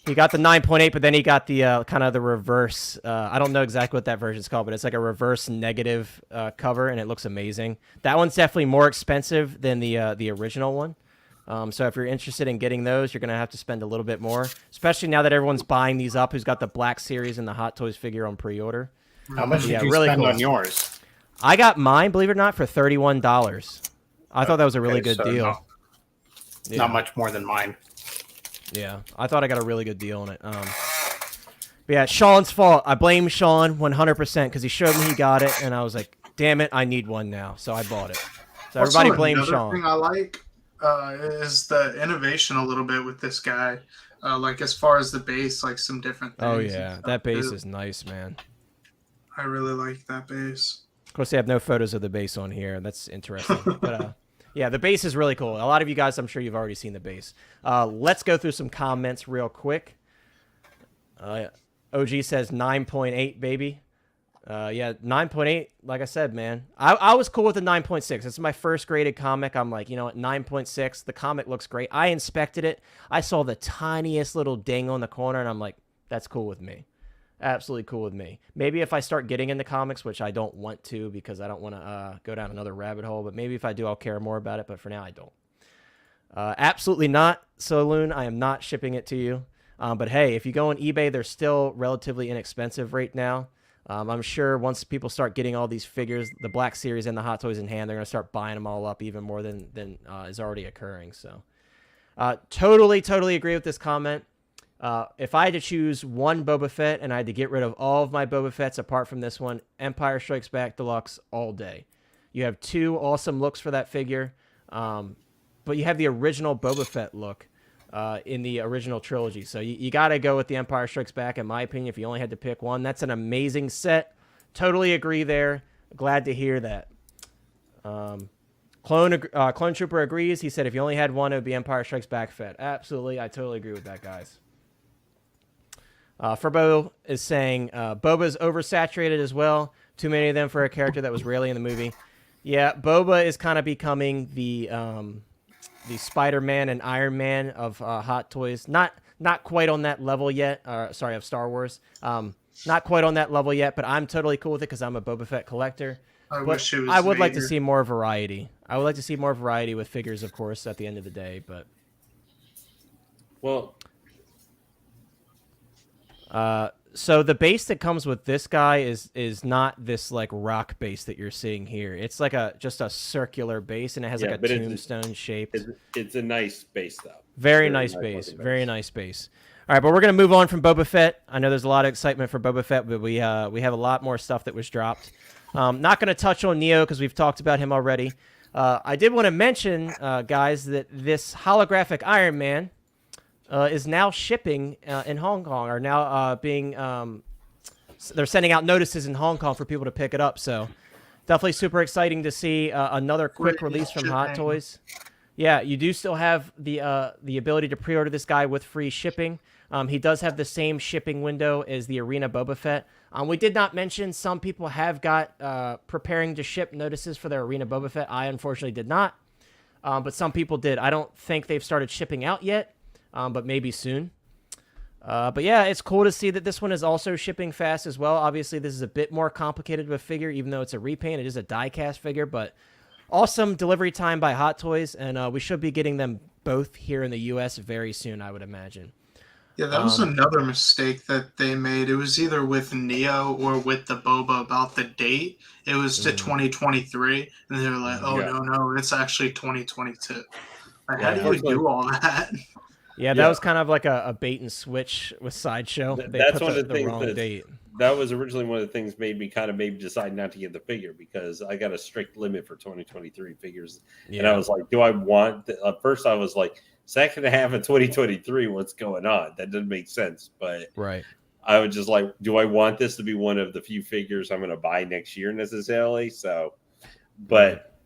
he got the 9.8, but then he got the kind of the reverse. I don't know exactly what that version's called, but it's like a reverse negative cover, and it looks amazing. That one's definitely more expensive than the original one. So if you're interested in getting those, you're going to have to spend a little bit more, especially now that everyone's buying these up who's got the Black Series and the Hot Toys figure on pre-order. How much did you spend on yours? I got mine, believe it or not, for $31. I thought that was a really good deal. Not much more than mine. Yeah, I thought I got a really good deal on it. But yeah, Sean's fault. I blame Sean 100% because he showed me he got it, and I was like, damn it, I need one now. So I bought it. So everybody blame Sean. Thing I like is the innovation a little bit with this guy. Like as far as the base, like some different things. Oh, yeah. That base is nice, man. I really like that base. Of course, they have no photos of the base on here. That's interesting. But yeah, the base is really cool. A lot of you guys, I'm sure you've already seen the base. Let's go through some comments real quick. OG says 9.8, baby. Yeah, 9.8, like I said, man. I was cool with the 9.6. It's my first graded comic. I'm like, you know what, 9.6. The comic looks great. I inspected it. I saw the tiniest little ding on the corner, and I'm like, that's cool with me. Absolutely cool with me. Maybe if I start getting into comics, which I don't want to because I don't want to go down another rabbit hole, but maybe if I do, I'll care more about it. But for now, I don't. Absolutely not, Saloon. I am not shipping it to you. But hey, if you go on eBay, they're still relatively inexpensive right now. I'm sure once people start getting all these figures, the Black Series and the Hot Toys in hand, they're going to start buying them all up even more than is already occurring. So totally agree with this comment. If I had to choose one Boba Fett and I had to get rid of all of my Boba Fetts apart from this one, Empire Strikes Back Deluxe all day. You have 2 awesome looks for that figure, but you have the original Boba Fett look in the original trilogy. So you got to go with the Empire Strikes Back, in my opinion, if you only had to pick one. That's an amazing set. Totally agree there. Glad to hear that. Clone Trooper agrees. He said if you only had one, it would be Empire Strikes Back Fett. Absolutely. I totally agree with that, guys. Furbo is saying Boba's oversaturated as well. Too many of them for a character that was rarely in the movie. Yeah, Boba is kind of becoming the Spider-Man and Iron Man of Hot Toys. Not quite on that level yet. Sorry, of Star Wars. Not quite on that level yet, but I'm totally cool with it because I'm a Boba Fett collector. I wish it was I would like to see more variety. I would like to see more variety with figures, of course, at the end of the day. But So the base that comes with this guy is not this like rock base that you're seeing here. It's like just a circular base, and it has like a tombstone shape. It's a nice base though. Very nice base. Very nice base. All right, but we're gonna move on from Boba Fett. I know there's a lot of excitement for Boba Fett, but we have a lot more stuff that was dropped. Not gonna touch on Neo because we've talked about him already. I did want to mention, guys, that this holographic Iron Man is now shipping in Hong Kong, or now being they're sending out notices in Hong Kong for people to pick it up. So definitely super exciting to see another quick release from Hot Toys. Yeah, you do still have the ability to pre-order this guy with free shipping. He does have the same shipping window as the Arena Boba Fett. We did not mention some people have got preparing to ship notices for their Arena Boba Fett. I unfortunately did not, but some people did. I don't think they've started shipping out yet. But maybe soon. But yeah, it's cool to see that this one is also shipping fast as well. Obviously, this is a bit more complicated of a figure, even though it's a repaint. It is a die-cast figure, but awesome delivery time by Hot Toys, and we should be getting them both here in the U.S. very soon, I would imagine. Yeah, that was another mistake that they made. It was either with Neo or with the Boba about the date. It was to 2023, and they were like, no, it's actually 2022. Like, how do you do all that? Yeah, that was kind of like a bait and switch with Sideshow. That's one of the things wrong date. That was originally one of the things made me maybe decide not to get the figure, because I got a strict limit for 2023 figures. Yeah. And I was like, do I want at first I was like, second half of 2023, what's going on? That doesn't make sense. But right. I was just like, do I want this to be one of the few figures I'm going to buy next year necessarily? So, but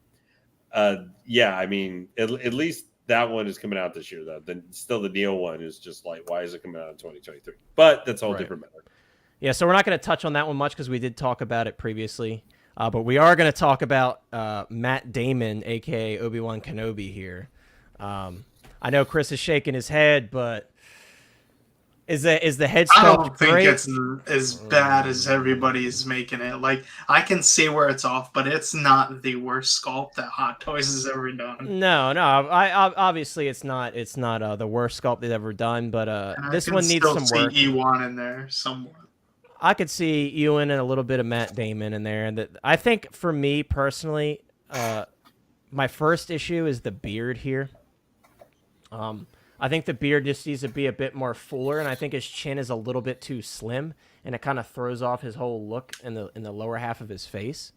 yeah, I mean, at least that one is coming out this year, though. Then still the Neo one is just like, why is it coming out in 2023? But that's a whole different matter. Yeah, so we're not going to touch on that one much because we did talk about it previously. But we are going to talk about Matt Damon, a.k.a. Obi-Wan Kenobi here. I know Chris is shaking his head, but is the head sculpt I don't think great? It's as bad as everybody's making it. Like, I can see where it's off, but it's not the worst sculpt that Hot Toys has ever done. No. I obviously it's not the worst sculpt they've ever done, but this one needs some work. I can still see Ewan in there somewhat. I could see Ewan and a little bit of Matt Damon in there, and I think for me personally, my first issue is the beard here. I think the beard just needs to be a bit more fuller, and I think his chin is a little bit too slim, and it kind of throws off his whole look in the lower half of his face.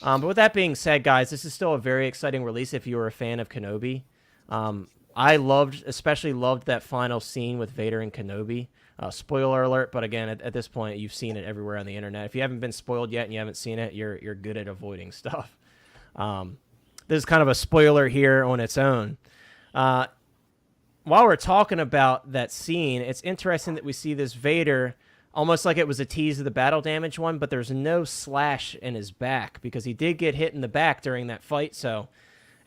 But with that being said, guys, this is still a very exciting release if you were a fan of Kenobi. I especially loved that final scene with Vader and Kenobi. Spoiler alert, but again, at this point, you've seen it everywhere on the internet. If you haven't been spoiled yet and you haven't seen it, you're good at avoiding stuff. This is kind of a spoiler here on its own. While we're talking about that scene, it's interesting that we see this Vader almost like it was a tease of the battle damage one, but there's no slash in his back because he did get hit in the back during that fight. So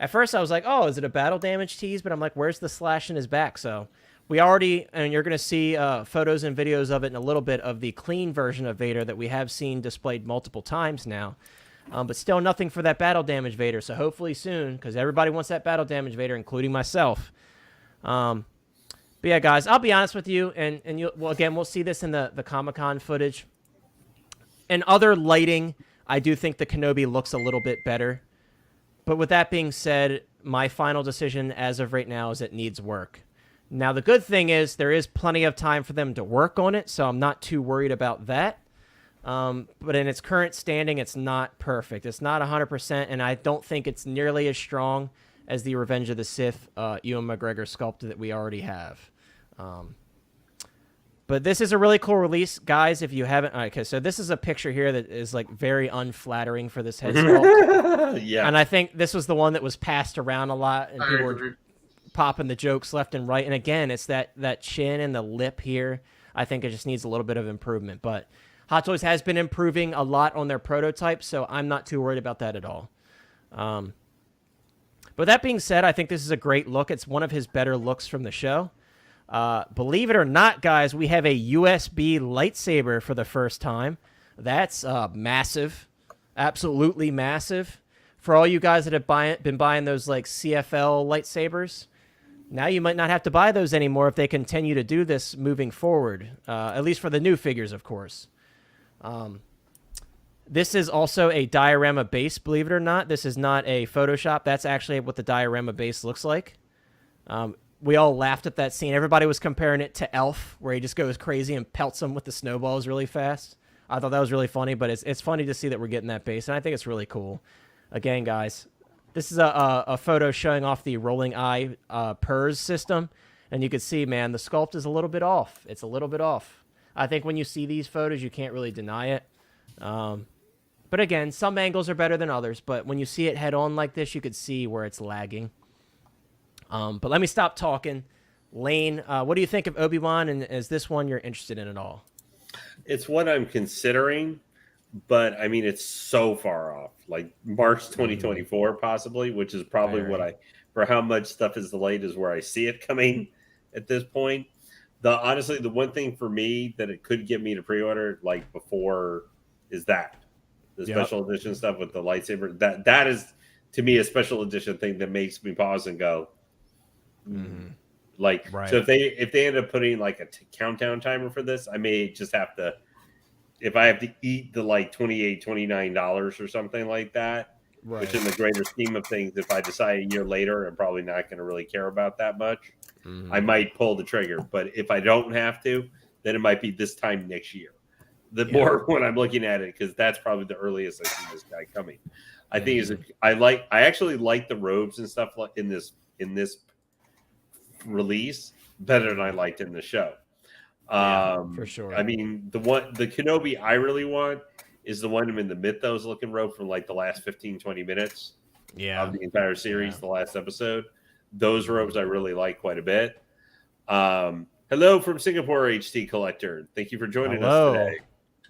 at first I was like, oh, is it a battle damage tease? But I'm like, where's the slash in his back? So we already, and you're going to see photos and videos of it in a little bit of the clean version of Vader that we have seen displayed multiple times now. But still nothing for that battle damage Vader. So hopefully soon, because everybody wants that battle damage Vader, including myself. But yeah, guys, I'll be honest with you, and we'll see this in the Comic-Con footage. In other lighting, I do think the Kenobi looks a little bit better. But with that being said, my final decision as of right now is it needs work. Now, the good thing is there is plenty of time for them to work on it, so I'm not too worried about that. But in its current standing, it's not perfect. It's not 100%, and I don't think it's nearly as strong as the Revenge of the Sith Ewan McGregor sculpt that we already have. But this is a really cool release, guys. If you haven't, okay, so this is a picture here that is like very unflattering for this head sculpt. Yeah, and I think this was the one that was passed around a lot, and people were popping the jokes left and right. And again, it's that chin and the lip here. I think it just needs a little bit of improvement. But Hot Toys has been improving a lot on their prototypes, so I'm not too worried about that at all. But that being said, I think this is a great look. It's one of his better looks from the show. Believe it or not, guys, we have a USB lightsaber for the first time. That's massive. Absolutely massive. For all you guys that have been buying those like CFL lightsabers, Now you might not have to buy those anymore if they continue to do this moving forward, at least for the new figures, of course. This is also a diorama base, believe it or not. This is not a Photoshop. That's actually what the diorama base looks like. We all laughed at that scene. Everybody was comparing it to Elf, where he just goes crazy and pelts them with the snowballs really fast. I thought that was really funny, but it's funny to see that we're getting that base, and I think it's really cool. Again, guys, this is a photo showing off the rolling eye PERS system, and you can see, man, the sculpt is a little bit off. It's a little bit off. I think when you see these photos, you can't really deny it. But again, some angles are better than others, but when you see it head on like this, you could see where it's lagging. But let me stop talking. Lane, what do you think of Obi-Wan, and is this one you're interested in at all? It's what I'm considering, but I mean, it's so far off. Like March 2024, possibly, which is probably for how much stuff is delayed, is where I see it coming at this point. Honestly, the one thing for me that it could get me to pre-order like before is the special edition stuff with the lightsaber. That is to me a special edition thing that makes me pause and go, like, so if they end up putting like a countdown timer for this, I may just have to, if I have to eat the like $29 or something like that, which in the greater scheme of things, if I decide a year later, I'm probably not going to really care about that much. I might pull the trigger, but if I don't have to, then it might be this time next year. The more when I'm looking at it, because that's probably the earliest I see this guy coming. I think I actually like the robes and stuff in this release better than I liked in the show. For sure. I mean, the Kenobi I really want is the one in the Mythos looking robe from like the last 15-20 minutes of the entire series, the last episode. Those robes I really like quite a bit. Hello from Singapore, HT Collector. Thank you for joining us today.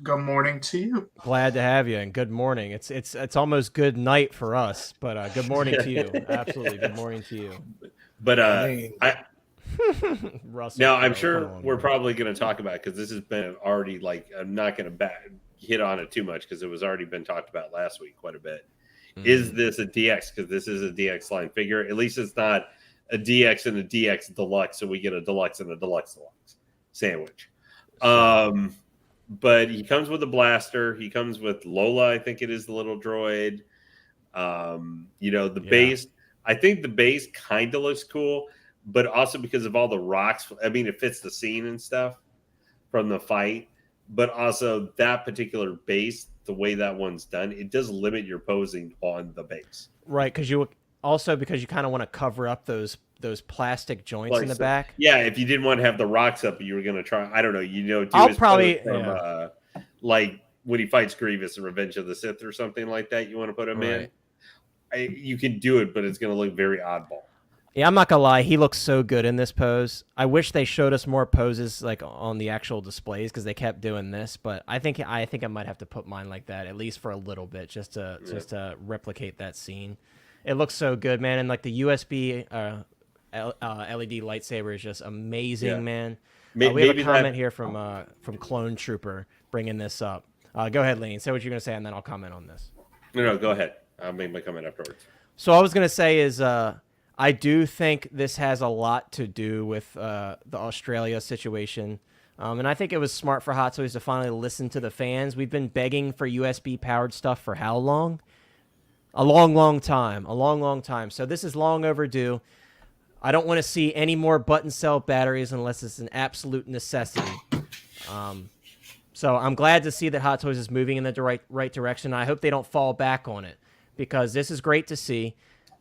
Good morning to you. Glad to have you, and good morning. It's almost good night for us, but good morning to you. Absolutely, good morning to you. But Russell, now I'm sure we're probably going to talk about, because this has been already like, I'm not going to hit on it too much because it was already been talked about last week quite a bit. Is this a DX? Because this is a DX line figure. At least it's not a DX and a DX deluxe, so we get a deluxe and a deluxe sandwich. But he comes with a blaster. He comes with Lola, I think it is, the little droid. Base. I think the base kind of looks cool, but also because of all the rocks. I mean, it fits the scene and stuff from the fight. But also that particular base, the way that one's done, it does limit your posing on the base. Right, because you kind of want to cover up those plastic joints in the back. Yeah, if you didn't want to have the rocks up, you were going to try. I don't know. I'll probably like when he fights Grievous in Revenge of the Sith or something like that. You want to put him in. You can do it, but it's going to look very oddball. Yeah, I'm not gonna lie. He looks so good in this pose. I wish they showed us more poses like on the actual displays, because they kept doing this. But I think I might have to put mine like that, at least for a little bit, just to replicate that scene. It looks so good, man. And like the USB LED lightsaber is just amazing, man. We have a comment here from Clone Trooper bringing this up. Go ahead, Lane. Say what you're gonna say, and then I'll comment on this. No, go ahead. I'll make my comment afterwards. So all I was gonna say is, I do think this has a lot to do with the Australia situation. And I think it was smart for Hot Toys to finally listen to the fans. We've been begging for USB-powered stuff for how long? A long time. So this is long overdue. I don't want to see any more button cell batteries unless it's an absolute necessity. So I'm glad to see that Hot Toys is moving in the right direction. I hope they don't fall back on it, because this is great to see.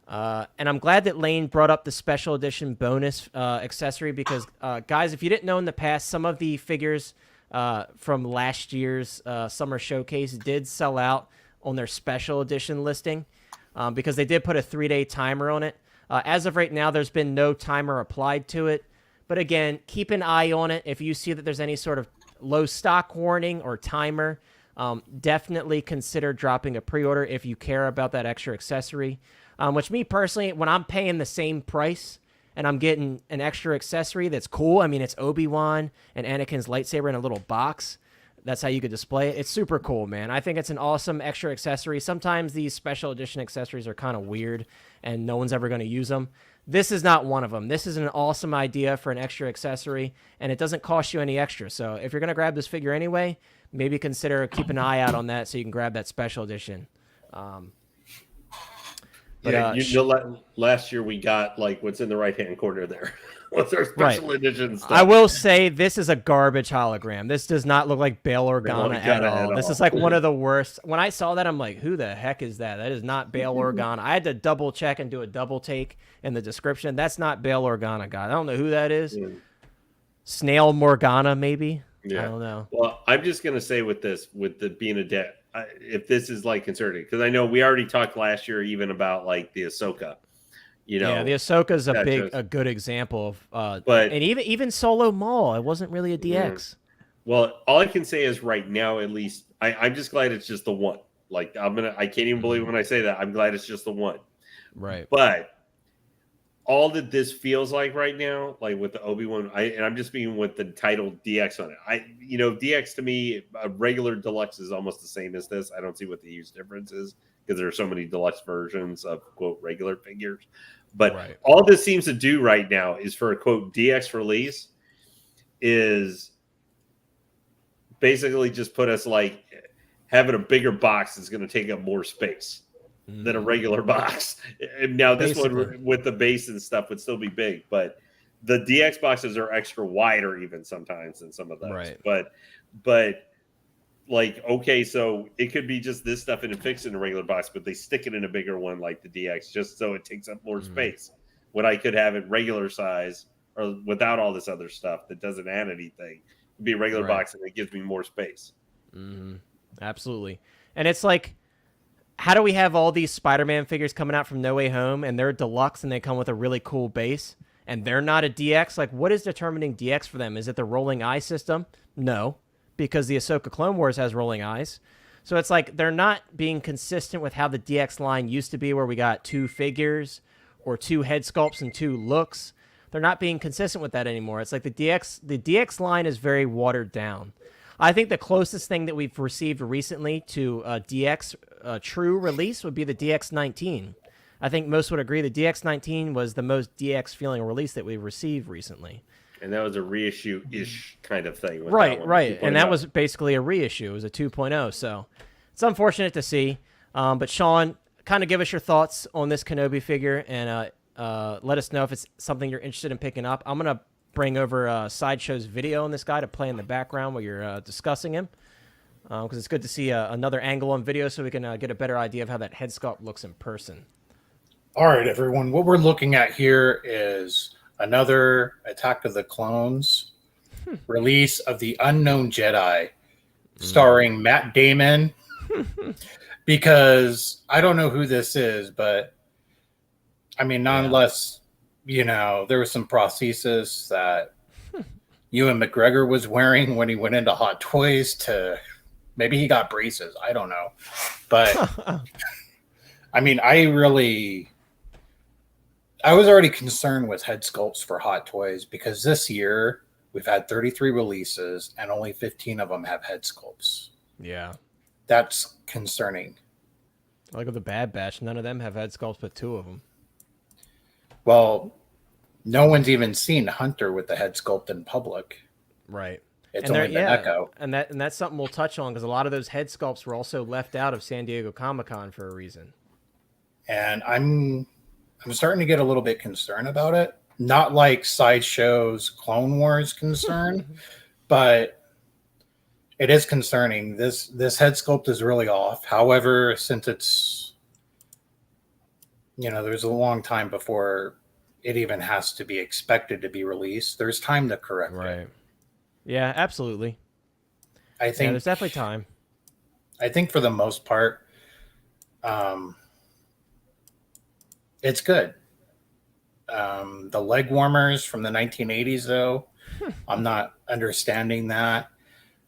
And I'm glad that Lane brought up the special edition bonus accessory, because, guys, if you didn't know in the past, some of the figures from last year's summer showcase did sell out on their special edition listing, because they did put a 3-day timer on it. As of right now, there's been no timer applied to it. But again, keep an eye on it. If you see that there's any sort of low stock warning or timer, definitely consider dropping a pre-order if you care about that extra accessory. Which, me personally, when I'm paying the same price and I'm getting an extra accessory that's cool, I mean, it's Obi-Wan and Anakin's lightsaber in a little box, That's how you could display it. It's super cool, man. I think it's an awesome extra accessory. Sometimes these special edition accessories are kind of weird and no one's ever going to use them. This is not one of them. This is an awesome idea for an extra accessory, and it doesn't cost you any extra. So if you're going to grab this figure anyway, maybe consider keeping an eye out on that so you can grab that special edition. Last year we got like what's in the right-hand corner there. What's our special edition stuff? I will say this is a garbage hologram. This does not look like Bail Organa at all. This is like one of the worst. When I saw that, I'm like, who the heck is that? That is not Bail Organa. I had to double check and do a double take in the description. That's not Bail Organa, guy. I don't know who that is. Snail Morgana, maybe? Yeah. I don't know. Well, I'm just going to say with the being a debt, if this is like concerning, because I know we already talked last year even about like the Ahsoka. You know, yeah, the Ahsoka's a good example of, and even Solo Maul, it wasn't really a DX. Well, all I can say is right now, at least, I'm just glad it's just the one. Like I can't even believe when I say that. I'm glad it's just the one. Right. But all that this feels like right now, like with the Obi-Wan, and I'm just being with the title DX on it. DX to me, a regular deluxe is almost the same as this. I don't see what the huge difference is because there are so many deluxe versions of quote regular figures. But all this seems to do right now is for a quote DX release is basically just put us like having a bigger box is going to take up more space than a regular box. And now this one with the base and stuff would still be big, but the DX boxes are extra wider even sometimes than some of those. Right. But like, okay, so it could be just this stuff and it fixed in a regular box, but they stick it in a bigger one like the DX just so it takes up more space. What I could have in regular size or without all this other stuff that doesn't add anything would be a regular box and it gives me more space. Absolutely. And it's like, how do we have all these Spider-Man figures coming out from No Way Home and they're deluxe and they come with a really cool base and they're not a DX? Like, what is determining DX for them? Is it the rolling eye system? No, because the Ahsoka Clone Wars has rolling eyes. So it's like they're not being consistent with how the DX line used to be where we got 2 figures or 2 head sculpts and 2 looks. They're not being consistent with that anymore. It's like the DX line is very watered down. I think the closest thing that we've received recently to a DX true release would be the DX19. I think most would agree the DX19 was the most DX feeling release that we've received recently. And that was a reissue-ish kind of thing. Right. And that was basically a reissue. It was a 2.0. So it's unfortunate to see. But Sean, kind of give us your thoughts on this Kenobi figure and let us know if it's something you're interested in picking up. I'm going to bring over Sideshow's video on this guy to play in the background while you're discussing him. Because it's good to see another angle on video so we can get a better idea of how that head sculpt looks in person. All right, everyone. What we're looking at here is another Attack of the Clones release of the Unknown Jedi starring Matt Damon. Because I don't know who this is, but I mean, unless, there was some prosthesis that Ewan McGregor was wearing when he went into Hot Toys to maybe he got braces. I don't know. But I mean, I was already concerned with head sculpts for Hot Toys because this year we've had 33 releases and only 15 of them have head sculpts. Yeah. That's concerning. Like with the Bad Batch, none of them have head sculpts but 2 of them. Well, no one's even seen Hunter with the head sculpt in public. Right. It's only the Echo. And that's something we'll touch on because a lot of those head sculpts were also left out of San Diego Comic-Con for a reason. And I'm starting to get a little bit concerned about it. Not like Sideshow's Clone Wars concern, but it is concerning. This head sculpt is really off. However, since it's there's a long time before it even has to be expected to be released. There's time to correct it. Yeah, absolutely. I think there's definitely time. I think for the most part, it's good. The leg warmers from the 1980s, though, I'm not understanding that.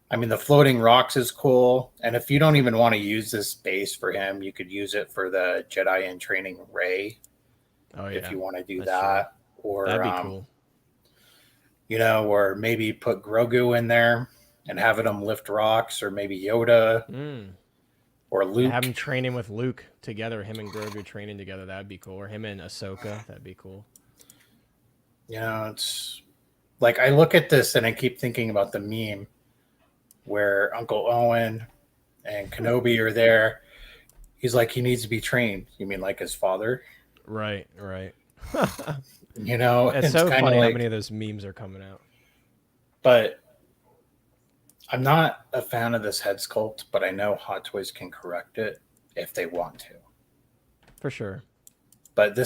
I mean, the floating rocks is cool. And if you don't even want to use this base for him, you could use it for the Jedi in Training Rey. Oh, yeah. If you want to do that. True. Or, that'd be cool. Or maybe put Grogu in there. and having them lift rocks, or maybe Yoda or Luke. Have him training with Luke together, him and Grogu training together. That'd be cool. Or him and Ahsoka. That'd be cool. You know, it's like I look at this and I keep thinking about the meme where Uncle Owen and Kenobi are there. He's like, he needs to be trained. You mean like his father? Right. You know, it's so funny how many of those memes are coming out. But I'm not a fan of this head sculpt, but I know Hot Toys can correct it if they want to. For sure. But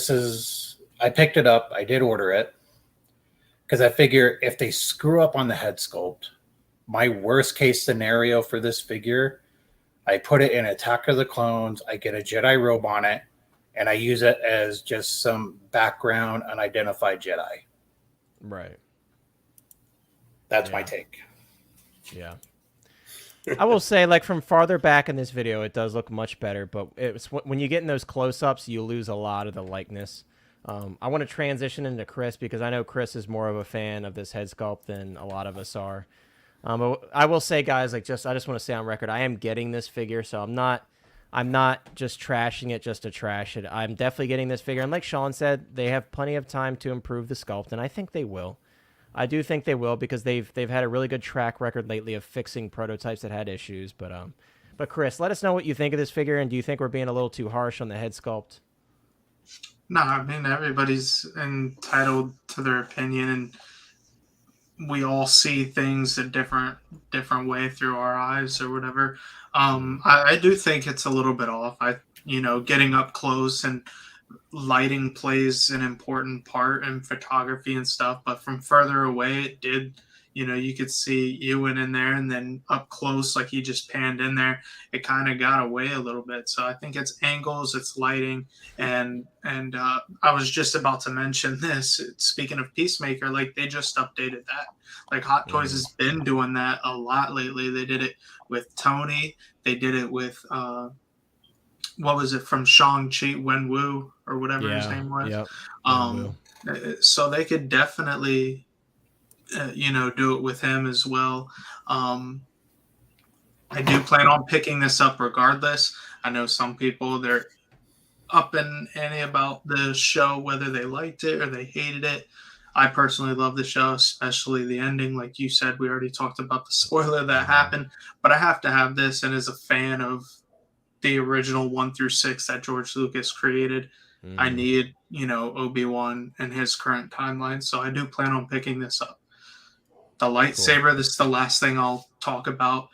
I picked it up. I did order it because I figure if they screw up on the head sculpt, my worst case scenario for this figure, I put it in Attack of the Clones, I get a Jedi robe on it, and I use it as just some background unidentified Jedi. Right. That's my take. Yeah. I will say, like, from farther back in this video, it does look much better, but it's when you get in those close-ups, you lose a lot of the likeness. I want to transition into Chris because I know Chris is more of a fan of this head sculpt than a lot of us are. But I will say, guys, like, I just want to say on record, I am getting this figure, so I'm not just trashing it just to trash it. I'm definitely getting this figure, and like Sean said, they have plenty of time to improve the sculpt, and I think they will. I do think they will because they've had a really good track record lately of fixing prototypes that had issues. But Chris, let us know what you think of this figure, and do you think we're being a little too harsh on the head sculpt? No, I mean, everybody's entitled to their opinion, and we all see things a different way through our eyes or whatever. I do think it's a little bit off. Getting up close and lighting plays an important part in photography and stuff, but from further away it did, you could see Ewan in there, and then up close, like he just panned in there, it kind of got away a little bit. So I think it's angles, it's lighting, and I was just about to mention this, speaking of Peacemaker, like they just updated that. Like Hot Toys has been doing that a lot lately. They did it with Tony, they did it with what was it from Shang-Chi, Wenwu or whatever his name was. Yep. So they could definitely do it with him as well. I do plan on picking this up regardless. I know some people, they're up in ante about the show, whether they liked it or they hated it. I personally love the show, especially the ending. Like you said, we already talked about the spoiler that happened, but I have to have this. And as a fan of the original 1 through 6 that George Lucas created, I need, Obi-Wan and his current timeline. So I do plan on picking this up. The lightsaber, this is the last thing I'll talk about.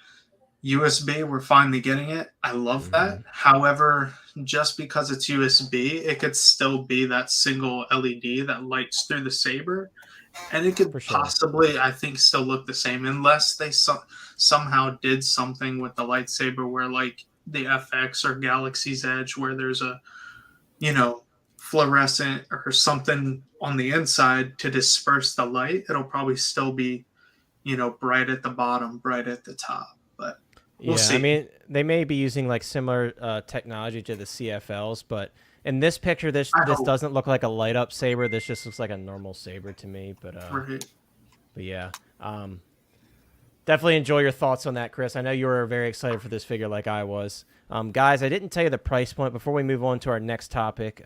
USB, we're finally getting it. I love that. However, just because it's USB, it could still be that single LED that lights through the saber. And it could possibly, I think, still look the same unless they somehow did something with the lightsaber where, like, the FX or Galaxy's Edge, where there's a, fluorescent or something on the inside to disperse the light. It'll probably still be, bright at the bottom, bright at the top. But we'll see. I mean, they may be using like similar technology to the CFLs, but in this picture, this doesn't look like a light up saber. This just looks like a normal saber to me. But yeah. Definitely enjoy your thoughts on that, Chris. I know you were very excited for this figure like I was. Guys, I didn't tell you the price point before we move on to our next topic.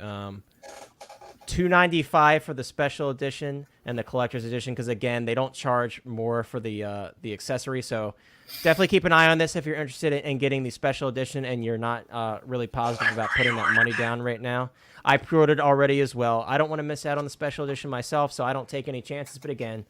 $295 for the special edition and the collector's edition, because again, they don't charge more for the accessory. So definitely keep an eye on this if you're interested in getting the special edition and you're not really positive about putting that money down right now. I pre-ordered already as well. I don't want to miss out on the special edition myself, so I don't take any chances. But again,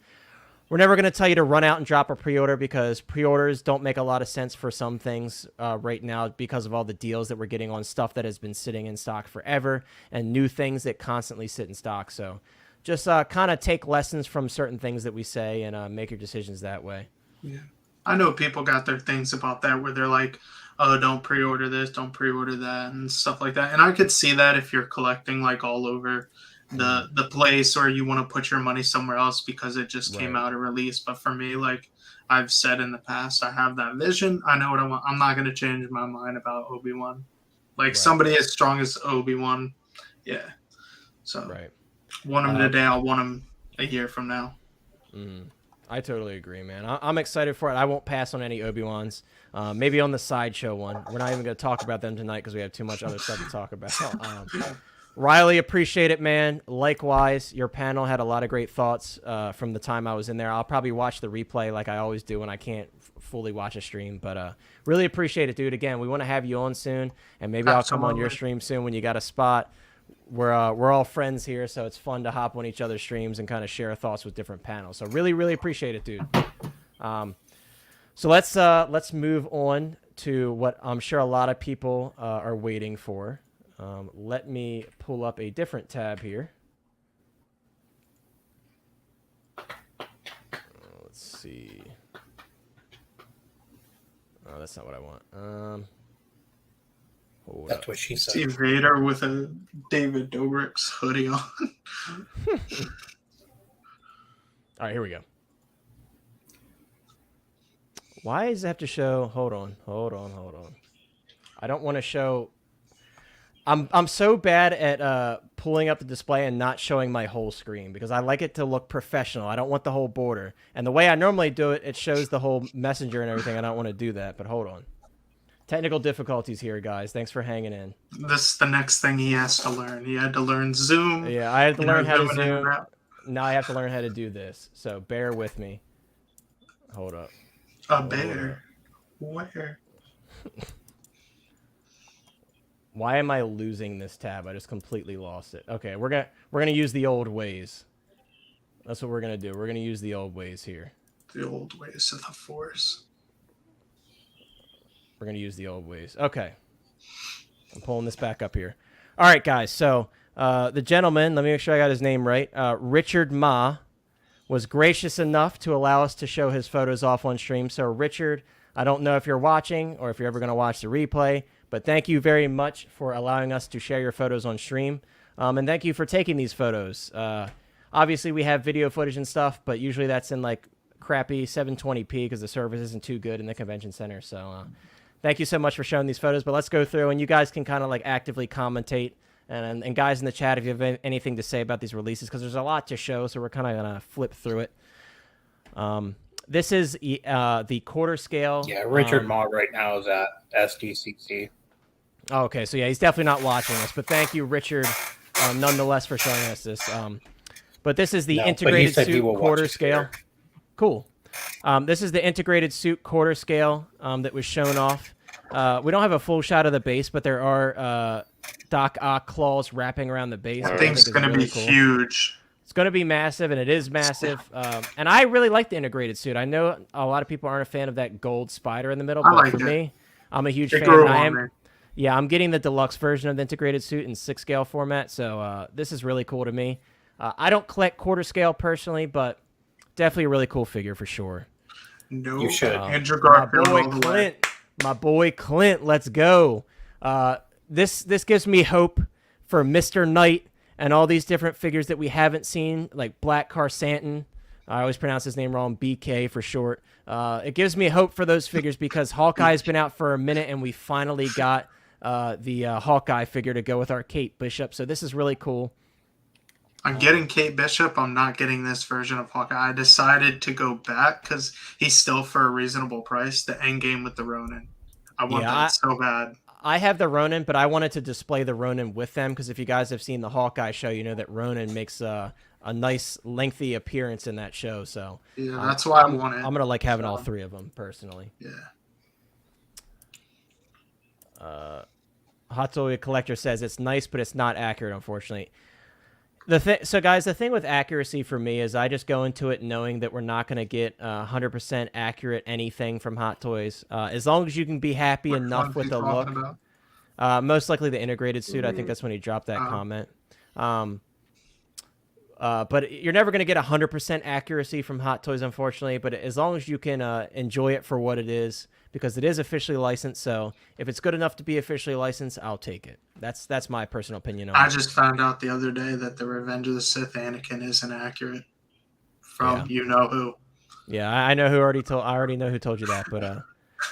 we're never going to tell you to run out and drop a pre-order because pre-orders don't make a lot of sense for some things right now because of all the deals that we're getting on stuff that has been sitting in stock forever and new things that constantly sit in stock. So just kind of take lessons from certain things that we say and make your decisions that way. Yeah. I know people got their things about that where they're like, oh, don't pre-order this, don't pre-order that, and stuff like that. And I could see that if you're collecting like all over the place, or you want to put your money somewhere else because it just came out of release. But for me, like I've said in the past, I have that vision. I know what I want. I'm not going to change my mind about Obi-Wan. Like somebody as strong as Obi-Wan. Yeah. So want him today. I'll want him a year from now. I totally agree, man. I'm excited for it. I won't pass on any Obi-Wans. Maybe on the sideshow one. We're not even going to talk about them tonight because we have too much other stuff to talk about. Riley, appreciate it, man. Likewise, your panel had a lot of great thoughts from the time I was in there. I'll probably watch the replay like I always do when I can't fully watch a stream. But really appreciate it, dude. Again, we want to have you on soon, and maybe I'll come on your stream soon when you got a spot. We're all friends here, so it's fun to hop on each other's streams and kind of share thoughts with different panels. So really, really appreciate it, dude. So let's move on to what I'm sure a lot of people are waiting for. Let me pull up a different tab here. Let's see. Oh, that's not what I want. That's what she said. See Vader with a David Dobrik's hoodie on. All right, here we go. Why does it have to show? Hold on. I don't want to show. I'm so bad at pulling up the display and not showing my whole screen because I like it to look professional. I don't want the whole border. And the way I normally do it, it shows the whole messenger and everything. I don't want to do that, but hold on. Technical difficulties here, guys. Thanks for hanging in. This is the next thing he has to learn. He had to learn Zoom. Yeah, I had to learn how to Zoom. Now I have to learn how to do this. So bear with me. Hold up. A bear? Where? Why am I losing this tab? I just completely lost it. Okay, we're gonna use the old ways. That's what we're gonna do. We're gonna use the old ways here. The old ways of the Force. We're gonna use the old ways. Okay, I'm pulling this back up here. All right, guys. So the gentleman, let me make sure I got his name right. Richard Ma was gracious enough to allow us to show his photos off on stream. So Richard, I don't know if you're watching or if you're ever gonna watch the replay. But thank you very much for allowing us to share your photos on stream. And thank you for taking these photos. Obviously, we have video footage and stuff, but usually that's in like crappy 720p because the service isn't too good in the convention center. So thank you so much for showing these photos. But let's go through, and you guys can kind of like actively commentate. And guys in the chat, if you have anything to say about these releases, because there's a lot to show, so we're kind of going to flip through it. This is the quarter scale. Yeah, Richard Ma right now is at SDCC. Oh, okay, so yeah, he's definitely not watching this, but thank you, Richard, nonetheless, for showing us this. But this is the integrated suit quarter scale. Cool. This is the integrated suit quarter scale that was shown off. We don't have a full shot of the base, but there are Doc Ock claws wrapping around the base. I think it's going to be huge. It's going to be massive, and it is massive. And I really like the integrated suit. I know a lot of people aren't a fan of that gold spider in the middle, but for me, I'm a huge fan. Yeah, I'm getting the deluxe version of the integrated suit in 6-scale format, so this is really cool to me. I don't collect quarter scale personally, but definitely a really cool figure for sure. No, you should. Andrew Garfield, my boy Clint, let's go. This gives me hope for Mr. Knight and all these different figures that we haven't seen, like Black Carsantin. I always pronounce his name wrong, BK for short. It gives me hope for those figures because Hawkeye's been out for a minute, and we finally got the Hawkeye figure to go with our Kate Bishop. So this is really cool. I'm getting Kate Bishop. I'm not getting this version of Hawkeye. I decided to go back because he's still for a reasonable price. The Endgame with the Ronin. I want that so bad. I have the Ronin, but I wanted to display the Ronin with them because if you guys have seen the Hawkeye show, you know that Ronin makes a nice lengthy appearance in that show. So yeah, that's why I want it. I'm gonna like having all three of them personally. Yeah. Hot Toy Collector says it's nice, but it's not accurate, unfortunately. So guys, the thing with accuracy for me is I just go into it knowing that we're not going to get 100% accurate anything from Hot Toys. As long as you can be happy enough with the look. Most likely the integrated suit. I think that's when he dropped that comment. But you're never going to get 100% accuracy from Hot Toys, unfortunately. But as long as you can enjoy it for what it is, because it is officially licensed. So if it's good enough to be officially licensed, I'll take it. That's my personal opinion on it. I just found out the other day that the Revenge of the Sith Anakin isn't accurate from you know who. Yeah, I know who already told. I already know who told you that, but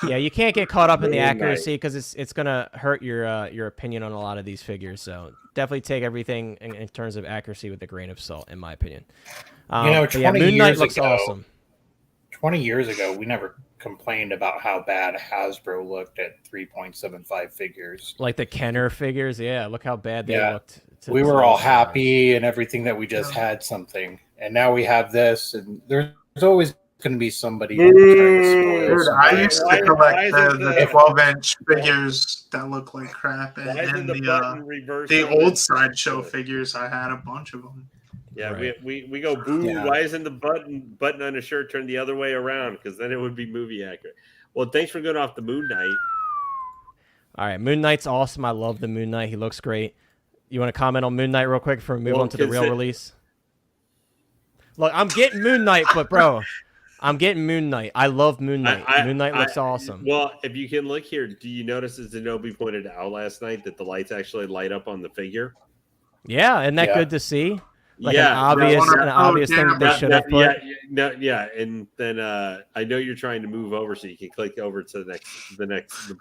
yeah, you can't get caught up in the accuracy because it's gonna hurt your opinion on a lot of these figures. So definitely take everything in terms of accuracy with a grain of salt, in my opinion. You know, 20 Moon Knight years looks ago, awesome. 20 years ago, we never complained about how bad Hasbro looked at 3.75 figures. Like the Kenner figures, yeah. Look how bad they looked. We were all happy and everything that we just had something, and now we have this, and there's always going to be somebody trying to spoil. Dude, I used to collect the 12-inch figures that look like crap, and the old Sideshow figures. I had a bunch of them. Yeah, right. we go boo. Yeah. Why isn't the button on a shirt turned the other way around? Because then it would be movie accurate. Well, thanks for going off the Moon Knight. All right, Moon Knight's awesome. I love the Moon Knight. He looks great. You want to comment on Moon Knight real quick before we move on to the real release? Look, I'm getting Moon Knight, but bro, I'm getting Moon Knight. I love Moon Knight. Moon Knight looks awesome. Well, if you can look here, do you notice as Zenobi pointed out last night that the lights actually light up on the figure? Yeah, isn't that good to see? Like an obvious thing that they should have put. Yeah, and then I know you're trying to move over so you can click over to the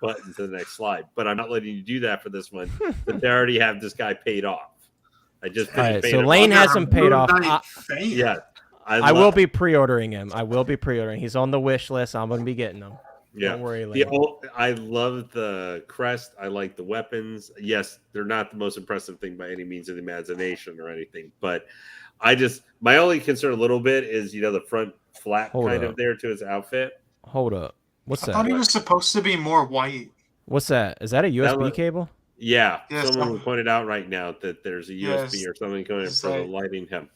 button to the next slide, but I'm not letting you do that for this one. But they already have this guy paid off. I just so Lane has him paid off. Yeah, I will be pre-ordering him. He's on the wish list. I'm going to be getting him. Yeah. Don't worry, Lane. I love the crest. I like the weapons. Yes, they're not the most impressive thing by any means of the imagination or anything, but my only concern a little bit is, the front flap of there to his outfit. Hold up. What's that? I thought he was supposed to be more white. What's that? Is that a USB cable? Yeah. Someone pointed out right now that there's a USB or something going for the lighting him.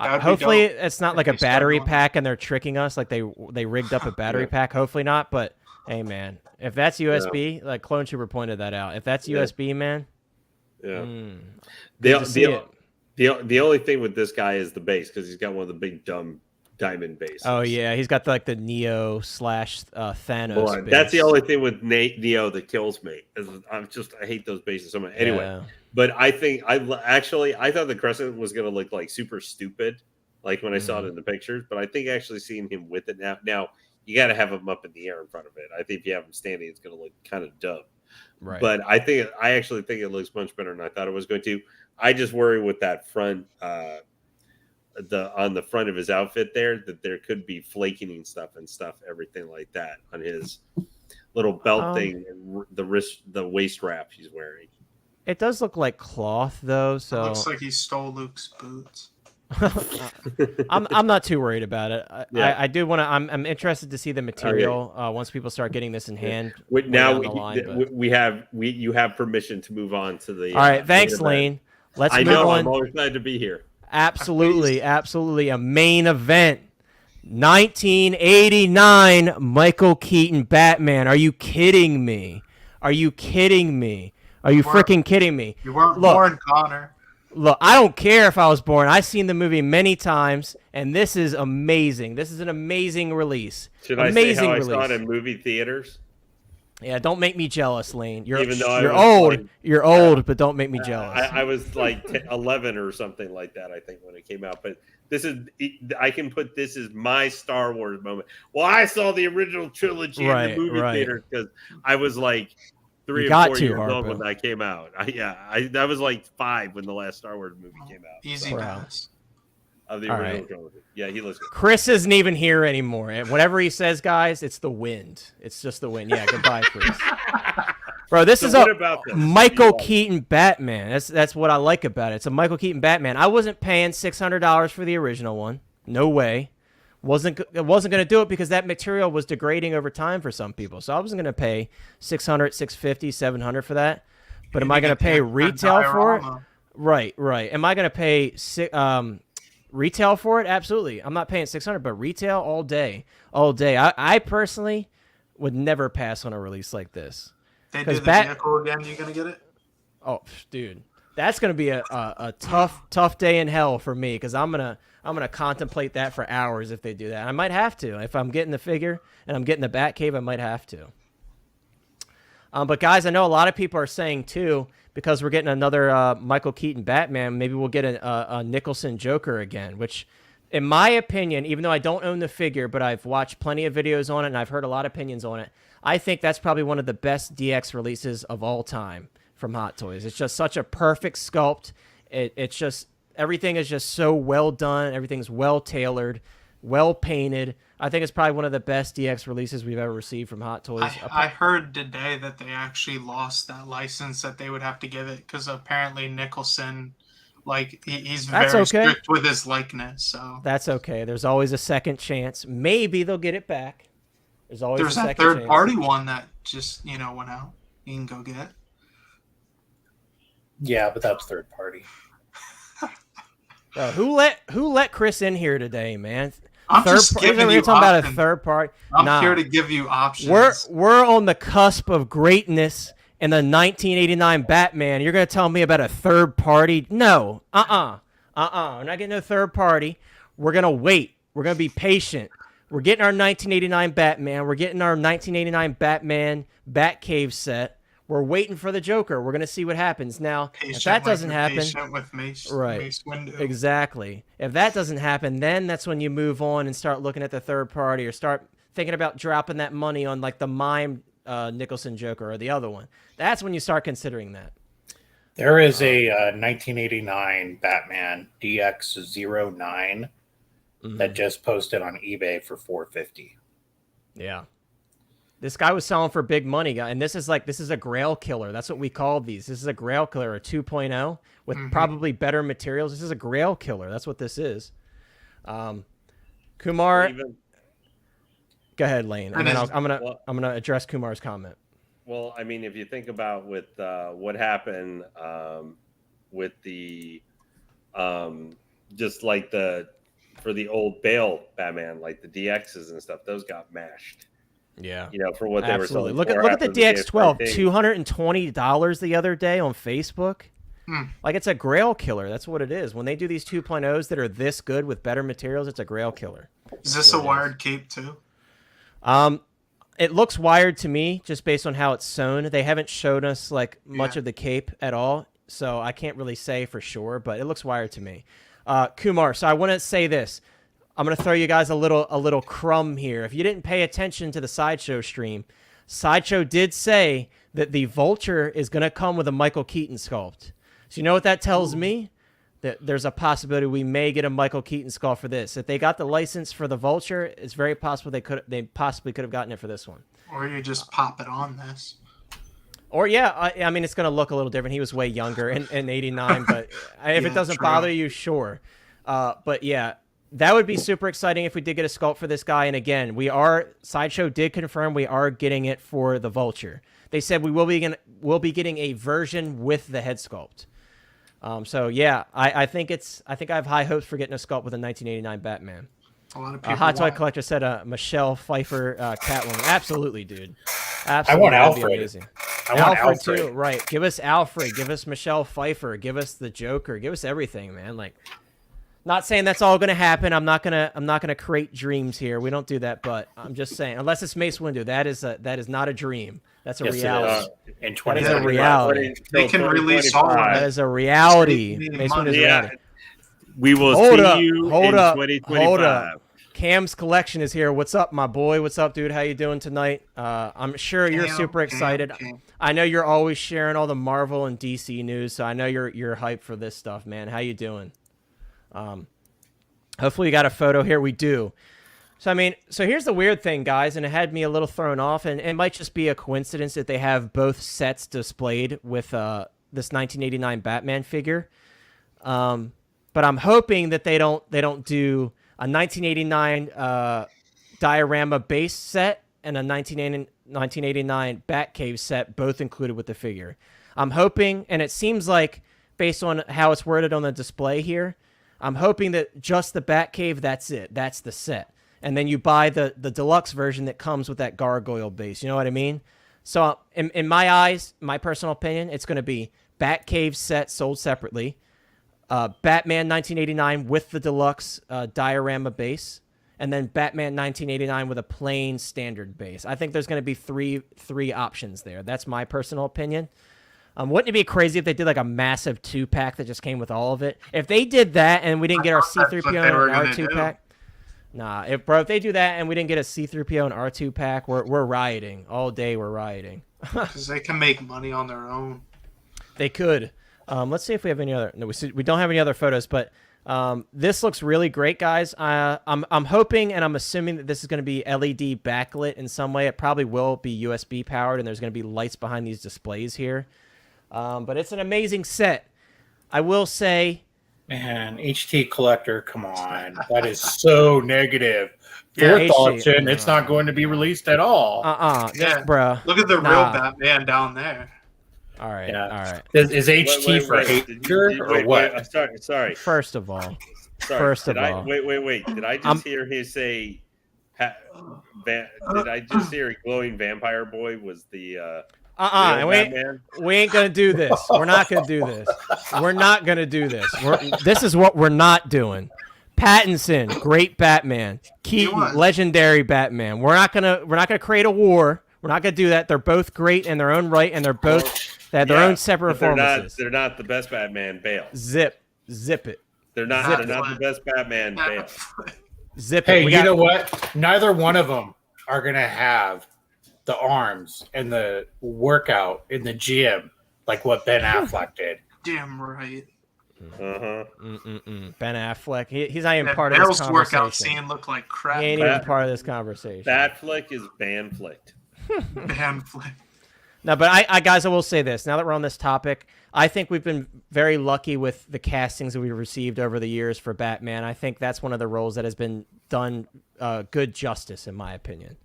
Hopefully it's not like a battery pack and they're tricking us, like they rigged up a battery pack. Hopefully not, but hey man, if that's USB, like Clone Trooper pointed that out. If that's USB, man. Yeah. The only thing with this guy is the base, because he's got one of the big dumb diamond bases. Oh yeah, he's got like the Neo / Thanos base. That's the only thing with Neo that kills me. I hate those bases so much. Anyway, but I thought the Crescent was going to look like super stupid, like when I saw it in the pictures. But I think actually seeing him with it now you got to have him up in the air in front of it. I think if you have him standing, it's going to look kind of dumb. Right. But I actually think it looks much better than I thought it was going to. I just worry with that front. On the front of his outfit there, that there could be flaking stuff, everything like that on his little belt thing and the waist wrap he's wearing. It does look like cloth though, so it looks like he stole Luke's boots. I'm not too worried about it. I do want to. I'm interested to see the material once people start getting this in hand. You have permission to move on to the. All right, thanks, Lane. Let's move on. I'm always glad to be here. Absolutely. A main event. 1989 Michael Keaton Batman. Are you kidding me? Are you freaking kidding me? You weren't born, Connor. Look, I don't care if I was born. I've seen the movie many times, and this is amazing. This is an amazing release. Should I say how I saw it in movie theaters? Yeah, don't make me jealous, Lane. You're old. You're old, but don't make me jealous. I was like 11 or something like that, I think, when it came out. But I can put this as my Star Wars moment. Well, I saw the original trilogy in the movie theater because I was like 3 or 4 years old when that came out. I was like 5 when the last Star Wars movie came out. Easy pass. Of the original trilogy. Yeah, he looks good. Chris isn't even here anymore. And whatever he says, guys, it's the wind. It's just the wind. Yeah, goodbye, Chris. Bro, this is a Michael Keaton Batman. That's what I like about it. It's a Michael Keaton Batman. I wasn't paying $600 for the original one. No way. Wasn't going to do it because that material was degrading over time for some people. So I wasn't going to pay $600, $650, $700 for that. But am I going to pay retail for it? Right. Am I going to pay retail for it? Absolutely. I'm not paying $600, but retail all day. I personally would never pass on a release like this. They do the vehicle again. You gonna get it? Oh, dude, that's gonna be a tough day in hell for me because I'm gonna contemplate that for hours if they do that. I might have to if I'm getting the figure and I'm getting the Batcave. I might have to. But guys, I know a lot of people are saying too, because we're getting another Michael Keaton Batman, maybe we'll get a Nicholson Joker again, which in my opinion, even though I don't own the figure, but I've watched plenty of videos on it and I've heard a lot of opinions on it, I think that's probably one of the best DX releases of all time from Hot Toys. It's just such a perfect sculpt. It's just, everything is just so well done. Everything's well tailored. well painted. I think it's probably one of the best DX releases we've ever received from Hot Toys. I heard today that they actually lost that license that they would have to give it because apparently Nicholson, like he's very strict with his likeness. So that's okay. There's always a second chance. Maybe they'll get it back. There's always a second third party one that just went out. You can go get. Yeah, but that's third party. Who let Chris in here today, man? I'm just giving you talking about a third party. I'm here to give you options. We're on the cusp of greatness in the 1989 Batman. You're gonna tell me about a third party? No. We're not getting a third party. We're gonna wait. We're gonna be patient. We're getting our 1989 Batman. We're getting our 1989 Batman Batcave set. We're waiting for the Joker. We're going to see what happens. Now, if that doesn't happen, with Mace, right, Mace Windu. Exactly. If that doesn't happen, then that's when you move on and start looking at the third party or start thinking about dropping that money on like the mime Nicholson Joker or the other one. That's when you start considering that. There is a 1989 Batman DX09 that just posted on eBay for $450. Yeah. This guy was selling for big money, guy, and this is a Grail killer. That's what we call these. This is a Grail killer, a 2.0 with probably better materials. This is a Grail killer. That's what this is. Kumar, go ahead, Lane, and then I'm gonna address Kumar's comment. Well, I mean, if you think about with what happened with the just like for the old Bale Batman, like the DXs and stuff, those got mashed. Yeah, for what they were selling. Look at the DX12, $220 the other day on Facebook. Like it's a Grail killer. That's what it is. When they do these 2.0s that are this good with better materials, it's a Grail killer. Is this a wired cape too? It looks wired to me just based on how it's sewn. They haven't showed us like much of the cape at all, so I can't really say for sure. But it looks wired to me. Kumar, so I want to say this. I'm going to throw you guys a little crumb here. If you didn't pay attention to the Sideshow stream, Sideshow did say that the Vulture is going to come with a Michael Keaton sculpt. So you know what that tells me? That there's a possibility we may get a Michael Keaton sculpt for this. If they got the license for the Vulture, it's very possible they possibly could have gotten it for this one. Or you just pop it on this. Or yeah, I mean it's going to look a little different. He was way younger in '89, but if it doesn't bother you, sure. But yeah. That would be super exciting if we did get a sculpt for this guy. And again, Sideshow did confirm we are getting it for the Vulture. They said we'll be getting a version with the head sculpt. So yeah, I think I have high hopes for getting a sculpt with a 1989 Batman. A lot of people. Hot Toy Collector said Michelle Pfeiffer Catwoman. Absolutely, dude. Absolutely. I want Alfred. Alfred too. Right. Give us Alfred. Give us Michelle Pfeiffer. Give us the Joker. Give us everything, man. Like. Not saying that's all going to happen. I'm not gonna create dreams here. We don't do that, but I'm just saying, unless it's Mace Windu, that is not a dream. That's a reality. In that is a reality. They can release all of that. Is a reality. Mace Windu is a reality. We will see you in 2025. Hold up. Cam's collection is here. What's up, my boy? What's up, dude? How you doing tonight? I'm sure you're super excited. I know you're always sharing all the Marvel and DC news, so I know you're hyped for this stuff, man. How you doing? Hopefully you got a photo here. We do. So here's the weird thing, guys, and it had me a little thrown off, and it might just be a coincidence that they have both sets displayed with this 1989 Batman figure. But I'm hoping that they don't do a 1989 diorama base set and a 1989 Batcave set, both included with the figure. I'm hoping, and it seems like based on how it's worded on the display here, I'm hoping that just the Batcave, that's it. That's the set. And then you buy the deluxe version that comes with that gargoyle base. You know what I mean? So in my eyes, my personal opinion, it's going to be Batcave set sold separately, Batman 1989 with the deluxe diorama base, and then Batman 1989 with a plain standard base. I think there's going to be three options there. That's my personal opinion. Wouldn't it be crazy if they did like a massive 2-pack that just came with all of it? If they did that and we didn't get our C-3PO and R2-pack, if they do that and we didn't get a C-3PO and R2-pack, we're rioting all day. We're rioting because they can make money on their own. They could. Let's see if we have any other. No, we don't have any other photos. But This looks really great, guys. I'm hoping and I'm assuming that this is going to be LED backlit in some way. It probably will be USB powered, and there's going to be lights behind these displays here. But it's an amazing set. I will say, man, HT Collector, come on, that is so negative. Yeah, Fourth option, it's not going to be released at all. Yeah, bro. Look at the real Batman down there. All right, all right. Is HT for hater or what? Sorry. First of all, wait. Did I just hear him say? Did I just hear glowing vampire boy was the? We ain't gonna do this. We're not gonna do this. We're not gonna do this. This is what we're not doing. Pattinson, great Batman. Keaton, legendary Batman. We're not gonna create a war. We're not gonna do that. They're both great in their own right, and they have their own separate performances. They're not the best Batman. Bale. Zip it. They're not the best Batman. Bale. Zip it. Hey, you know what? Neither one of them are gonna have the arms and the workout in the gym like what Ben Affleck did. Damn right. Ben Affleck. He's not even part of this conversation. Workout scene looked like crap. He ain't even part of this conversation. Batfleck is Banflicked. Banflick. No, but I guys, I will say this. Now that we're on this topic, I think we've been very lucky with the castings that we've received over the years for Batman. I think that's one of the roles that has been done good justice, in my opinion.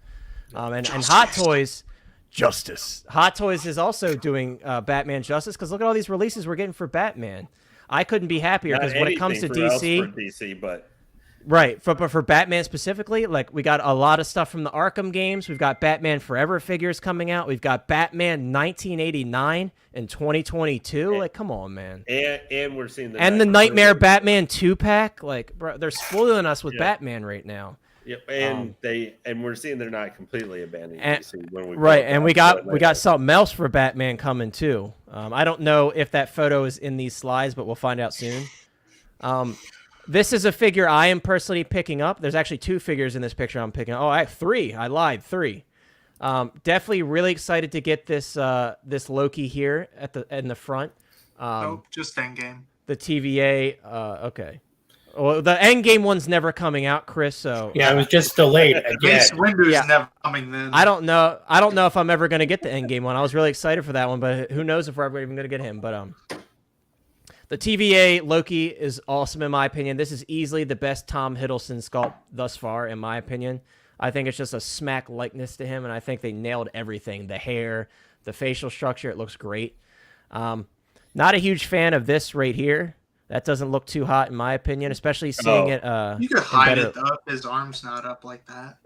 And Hot Toys, justice. Hot Toys is also doing Batman justice, because look at all these releases we're getting for Batman. I couldn't be happier, because when it comes to DC, but right, but for Batman specifically, like, we got a lot of stuff from the Arkham games. We've got Batman Forever figures coming out. We've got Batman 1989 and 2022. Like, come on, man. And we're seeing the Nightmare Batman 2-pack. Like, bro, they're spoiling us with Batman right now. Yep, and we're seeing they're not completely abandoning DC when we got something else for Batman coming too. I don't know if that photo is in these slides, but we'll find out soon. This is a figure I am personally picking up. There's actually 2 figures in this picture I'm picking up. Oh, I have 3. I lied, 3. Definitely really excited to get this this Loki here in the front. Just Endgame. The TVA. Okay. Well, the Endgame one's never coming out, Chris. So yeah, it was just delayed again. Mace Windu's never coming then. I don't know if I'm ever going to get the Endgame one. I was really excited for that one, but who knows if we're ever even going to get him. But the TVA Loki is awesome in my opinion. This is easily the best Tom Hiddleston sculpt thus far, in my opinion. I think it's just a smack likeness to him, and I think they nailed everything. The hair, the facial structure, it looks great. Not a huge fan of this right here. That doesn't look too hot in my opinion, especially seeing it. You could hide it up. His arm's not up like that.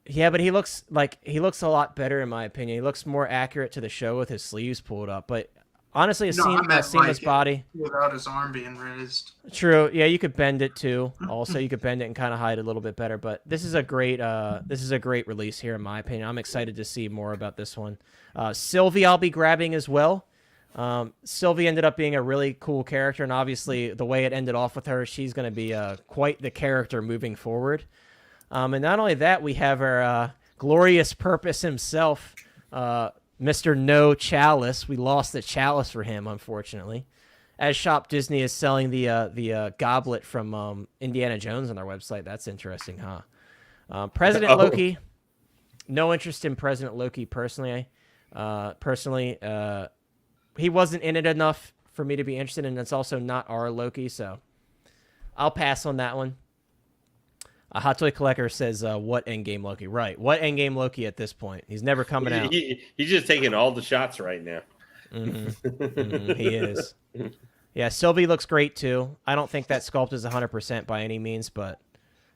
Yeah, but he looks a lot better in my opinion. He looks more accurate to the show with his sleeves pulled up. But honestly, a seamless body without his arm being raised. True. Yeah, you could bend it too. Also, you could bend it and kind of hide it a little bit better. But this is a great release here in my opinion. I'm excited to see more about this one. Sylvie, I'll be grabbing as well. Sylvie ended up being a really cool character, and obviously the way it ended off with her, she's going to be quite the character moving forward. And not only that, we have our glorious purpose himself, Mr. No Chalice. We lost the chalice for him, unfortunately. As Shop Disney is selling the goblet from Indiana Jones on their website. That's interesting, huh? President Loki. No interest in President Loki personally. He wasn't in it enough for me to be interested, and it's also not our Loki, so I'll pass on that one. A Hot Toy Collector says, what Endgame Loki? Right. What Endgame Loki at this point? He's never coming out. He's just taking all the shots right now. He is. Yeah, Sylvie looks great, too. I don't think that sculpt is 100% by any means, but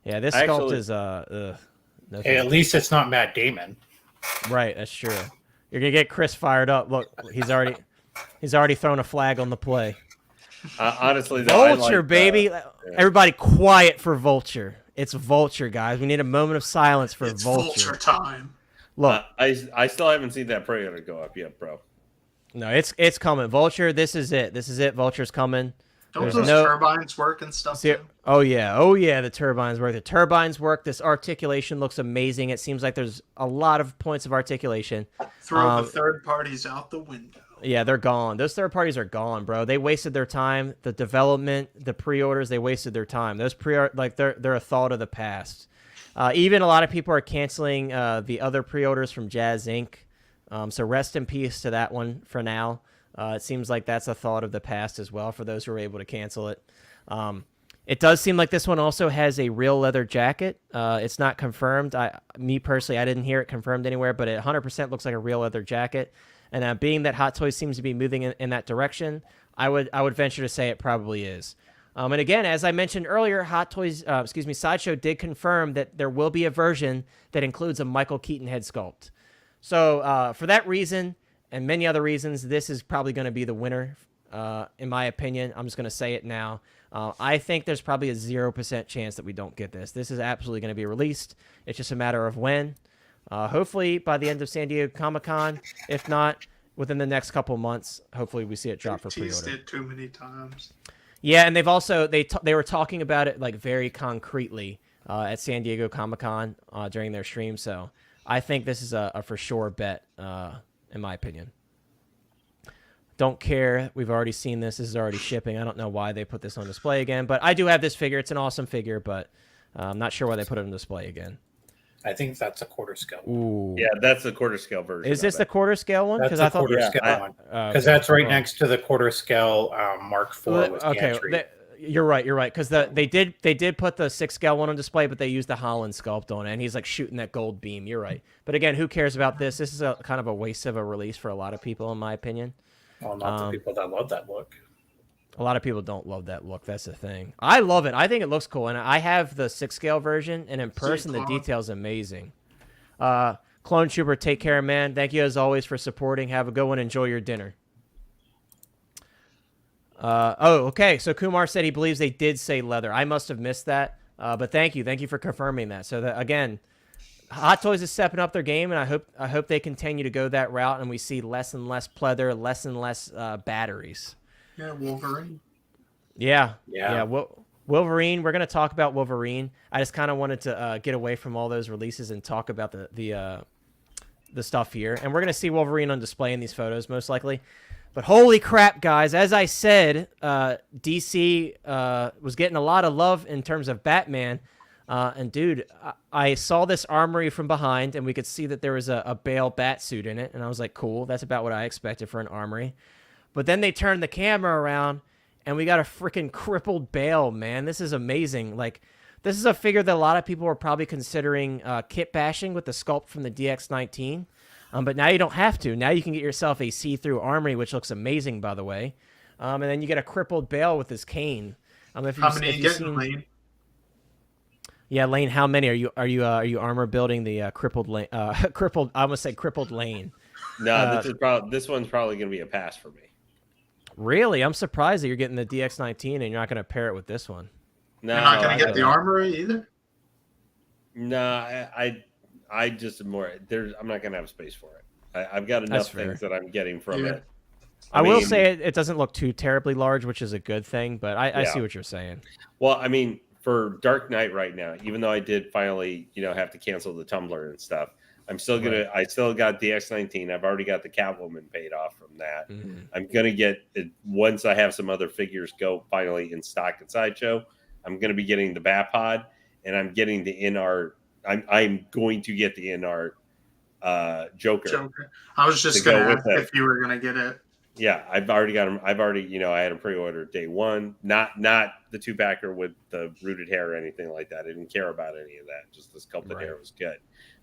yeah, this sculpt is... no, hey, at least it's not Matt Damon. Right, that's true. You're going to get Chris fired up. Look, he's already thrown a flag on the play. Honestly, Vulture, baby. Everybody quiet for Vulture. It's Vulture, guys. We need a moment of silence for Vulture. Vulture time. Look, I still haven't seen that trailer go up yet, bro. No, it's coming. Vulture, this is it. This is it. Vulture's coming. Don't those turbines work and stuff too? Oh yeah, the turbines work. The turbines work. This articulation looks amazing. It seems like there's a lot of points of articulation. Throw the third parties out the window. Yeah, they're gone. Those third parties are gone, bro. They wasted their time. The development, the pre-orders, they wasted their time. Those they're a thought of the past. Even a lot of people are canceling the other pre-orders from Jazz Inc. So rest in peace to that one for now. It seems like that's a thought of the past as well for those who are able to cancel it. It does seem like this one also has a real leather jacket. It's not confirmed. Me personally, I didn't hear it confirmed anywhere, but it 100% looks like a real leather jacket. And being that Hot Toys seems to be moving in that direction, I would venture to say it probably is. And again, as I mentioned earlier, Sideshow did confirm that there will be a version that includes a Michael Keaton head sculpt. So for that reason and many other reasons, this is probably going to be the winner, in my opinion. I'm just going to say it now. I think there's probably a 0% chance that we don't get this. This is absolutely going to be released. It's just a matter of when. Hopefully by the end of San Diego Comic-Con. If not, within the next couple months, hopefully we see it drop for pre-order. Teased it too many times. Yeah, and they've also they were talking about it like very concretely at San Diego Comic-Con during their stream. So I think this is a for sure bet, in my opinion. Don't care. We've already seen this. This is already shipping. I don't know why they put this on display again, but I do have this figure. It's an awesome figure, but I'm not sure why they put it on display again. I think that's a quarter scale. Ooh. Yeah, that's the quarter scale version. Is this the quarter scale one? That's a quarter scale one. Because that's right next to the quarter scale Mark IV with gantry. You're right. Because they did put the 6 scale one on display, but they used the Holland sculpt on it, and he's like shooting that gold beam. You're right. But again, who cares about this? This is a kind of a waste of a release for a lot of people, in my opinion. Well, not the people that love that look. A lot of people don't love that look. That's the thing. I love it. I think it looks cool, and I have the 6 scale version, and in person, the detail's amazing. Clone Trooper, take care, man. Thank you as always for supporting. Have a good one. Enjoy your dinner. Okay. So Kumar said he believes they did say leather. I must have missed that. But thank you. Thank you for confirming that. So that, again, Hot Toys is stepping up their game, and I hope they continue to go that route, and we see less and less pleather, less and less batteries. Yeah, Wolverine. Yeah. Wolverine. We're gonna talk about Wolverine. I just kind of wanted to get away from all those releases and talk about the stuff here, and we're gonna see Wolverine on display in these photos most likely. But holy crap, guys! As I said, DC was getting a lot of love in terms of Batman. And dude, I saw this armory from behind, and we could see that there was a Bale bat suit in it, and I was like, cool, that's about what I expected for an armory. But then they turned the camera around, and we got a freaking crippled Bale, man. This is amazing. Like, this is a figure that a lot of people were probably considering kit bashing with the sculpt from the DX19. But now you don't have to. Now you can get yourself a see-through armory, which looks amazing, by the way. And then you get a crippled Bale with his cane. How many are you getting, Lane? Yeah, Lane. How many are you armor building the crippled lane? Crippled. I almost said crippled Lane. No, this one's probably going to be a pass for me. Really, I'm surprised that you're getting the DX19 and you're not going to pair it with this one. No, you're not going to get the armory either. No, I just more. I'm not going to have space for it. I've got enough things that I'm getting from it. I will say it doesn't look too terribly large, which is a good thing. But I see what you're saying. Well, I mean, for Dark Knight right now, even though I did finally, have to cancel the Tumblr and stuff, I'm still gonna. I still got the X19. I've already got the Catwoman paid off from that. Mm-hmm. I'm gonna get it once I have some other figures go finally in stock at Sideshow. I'm gonna be getting the Batpod, and I'm getting the in-art. I'm going to get the in-art Joker. I was just gonna ask if you were gonna get it. Yeah, I've already got him. I've already, I had him pre-ordered day one. Not the 2-packer with the rooted hair or anything like that. I didn't care about any of that. Just the sculpted hair was good.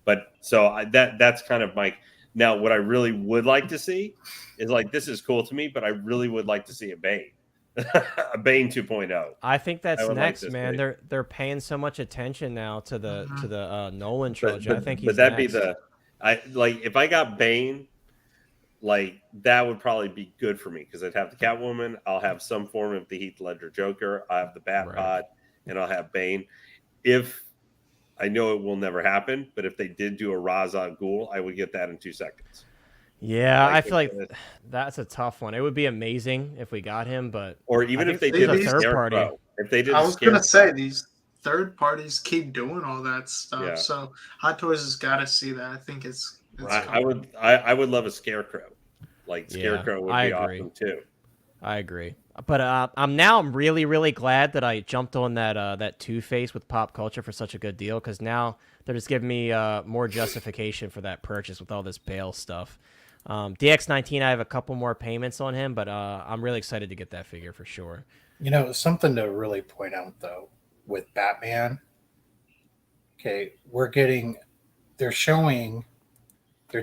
But so that's kind of my. Now, what I really would like to see is this is cool to me, but I really would like to see a Bane, a Bane 2.0. I think that's next, man. They're paying so much attention now to the Nolan trilogy. I think he's but that'd next. Be if I got Bane. That would probably be good for me because I'd have the Catwoman. I'll have some form of the Heath Ledger Joker. I have the Batpod, and I'll have Bane. If I know it will never happen, but if they did do a Ra's al Ghul, I would get that in 2 seconds. Yeah, I feel like that's a tough one. It would be amazing if we got him, but or even if they did a third party. If they did, I was gonna say these third parties keep doing all that stuff. So Hot Toys has got to see that. I think it's I would love a Scarecrow. Like Scarecrow would be awesome too. I agree. But I'm really, really glad that I jumped on that Two-Face with Pop Culture for such a good deal, because now they're just giving me more justification for that purchase with all this Bale stuff. DX19, I have a couple more payments on him, but I'm really excited to get that figure for sure. You know, something to really point out though with Batman. Okay, they're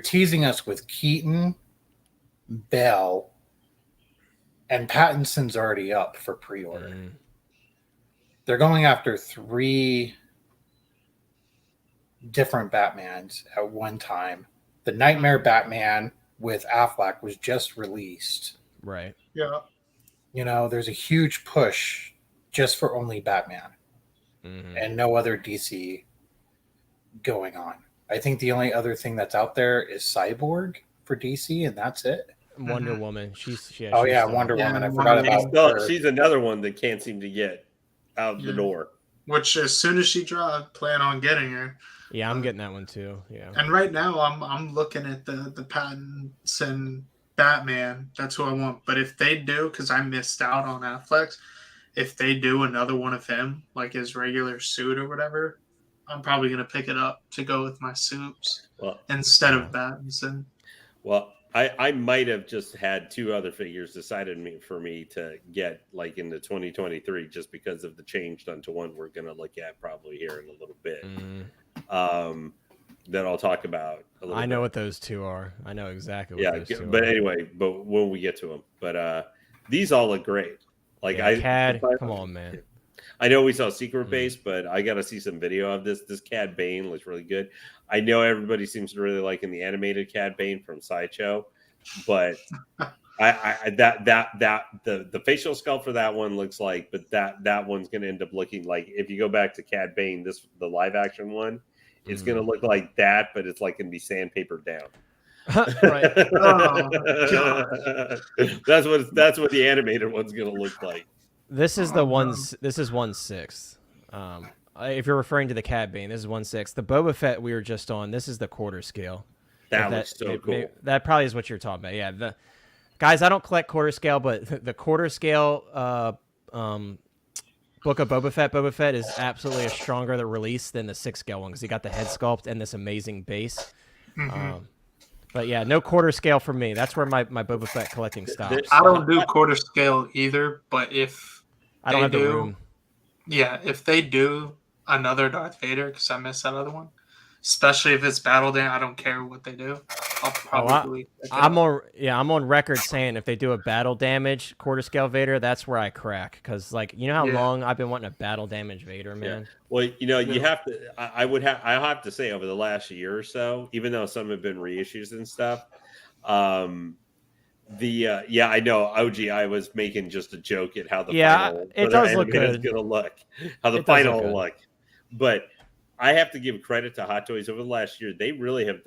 teasing us with Keaton, Bell, and Pattinson's already up for pre-order. They're going after 3 different Batmans at one time. The Nightmare Batman with Affleck was just released. Right. Yeah. You know, there's a huge push just for only Batman and no other DC going on. I think the only other thing that's out there is Cyborg for DC, and that's it. Wonder Woman. Wonder Woman. I forgot about her. She's another one that can't seem to get out the door. Which, as soon as she drops, plan on getting her. Yeah, I'm getting that one too. Yeah. And right now, I'm looking at the Pattinson Batman. That's who I want. But if they do, because I missed out on Affleck, if they do another one of him, like his regular suit or whatever, I'm probably gonna pick it up to go with my suits instead of Pattinson. Well, I might have just had 2 other figures decided for me to get like into 2023 just because of the change done to one we're going to look at probably here in a little bit. That I'll talk about a little bit. I know what those 2 are. I know exactly what those 2 but are. Anyway, but when we get to them. But these all look great. Like CAD, come on, man. I know we saw Secret Base, but I got to see some video of this. This Cad Bane looks really good. I know everybody seems to really like in the animated Cad Bane from Sideshow, but the facial sculpt for that one looks like, but that one's going to end up looking like, if you go back to Cad Bane, the live action one, it's going to look like that, but it's like going to be sandpapered down. Right. That's what the animated one's going to look like. This is the ones. This is 1/6. If you're referring to the Cad Bane, this is 1/6. The Boba Fett we were just on. This is the quarter scale. That looks so cool. That probably is what you're talking about. Yeah. Guys, I don't collect quarter scale, but the quarter scale book of Boba Fett is absolutely a stronger release than the 6 scale one because he got the head sculpt and this amazing base. But yeah, no quarter scale for me. That's where my Boba Fett collecting stops. I don't do quarter scale either, but if I don't have the room. Yeah, if they do another Darth Vader, because I missed that other one, especially if it's Battle Day, I don't care what they do. I'll probably. I'm on record saying if they do a battle damage quarter scale Vader, that's where I crack. Because you know how long I've been wanting a battle damage Vader, man. Yeah. Well, you have to. I'll have to say over the last year or so, even though some have been reissues and stuff. I know OG. I was making just a joke at how the final it does look good. Is going to look, how the final will look, but. I have to give credit to Hot Toys over the last year. They really have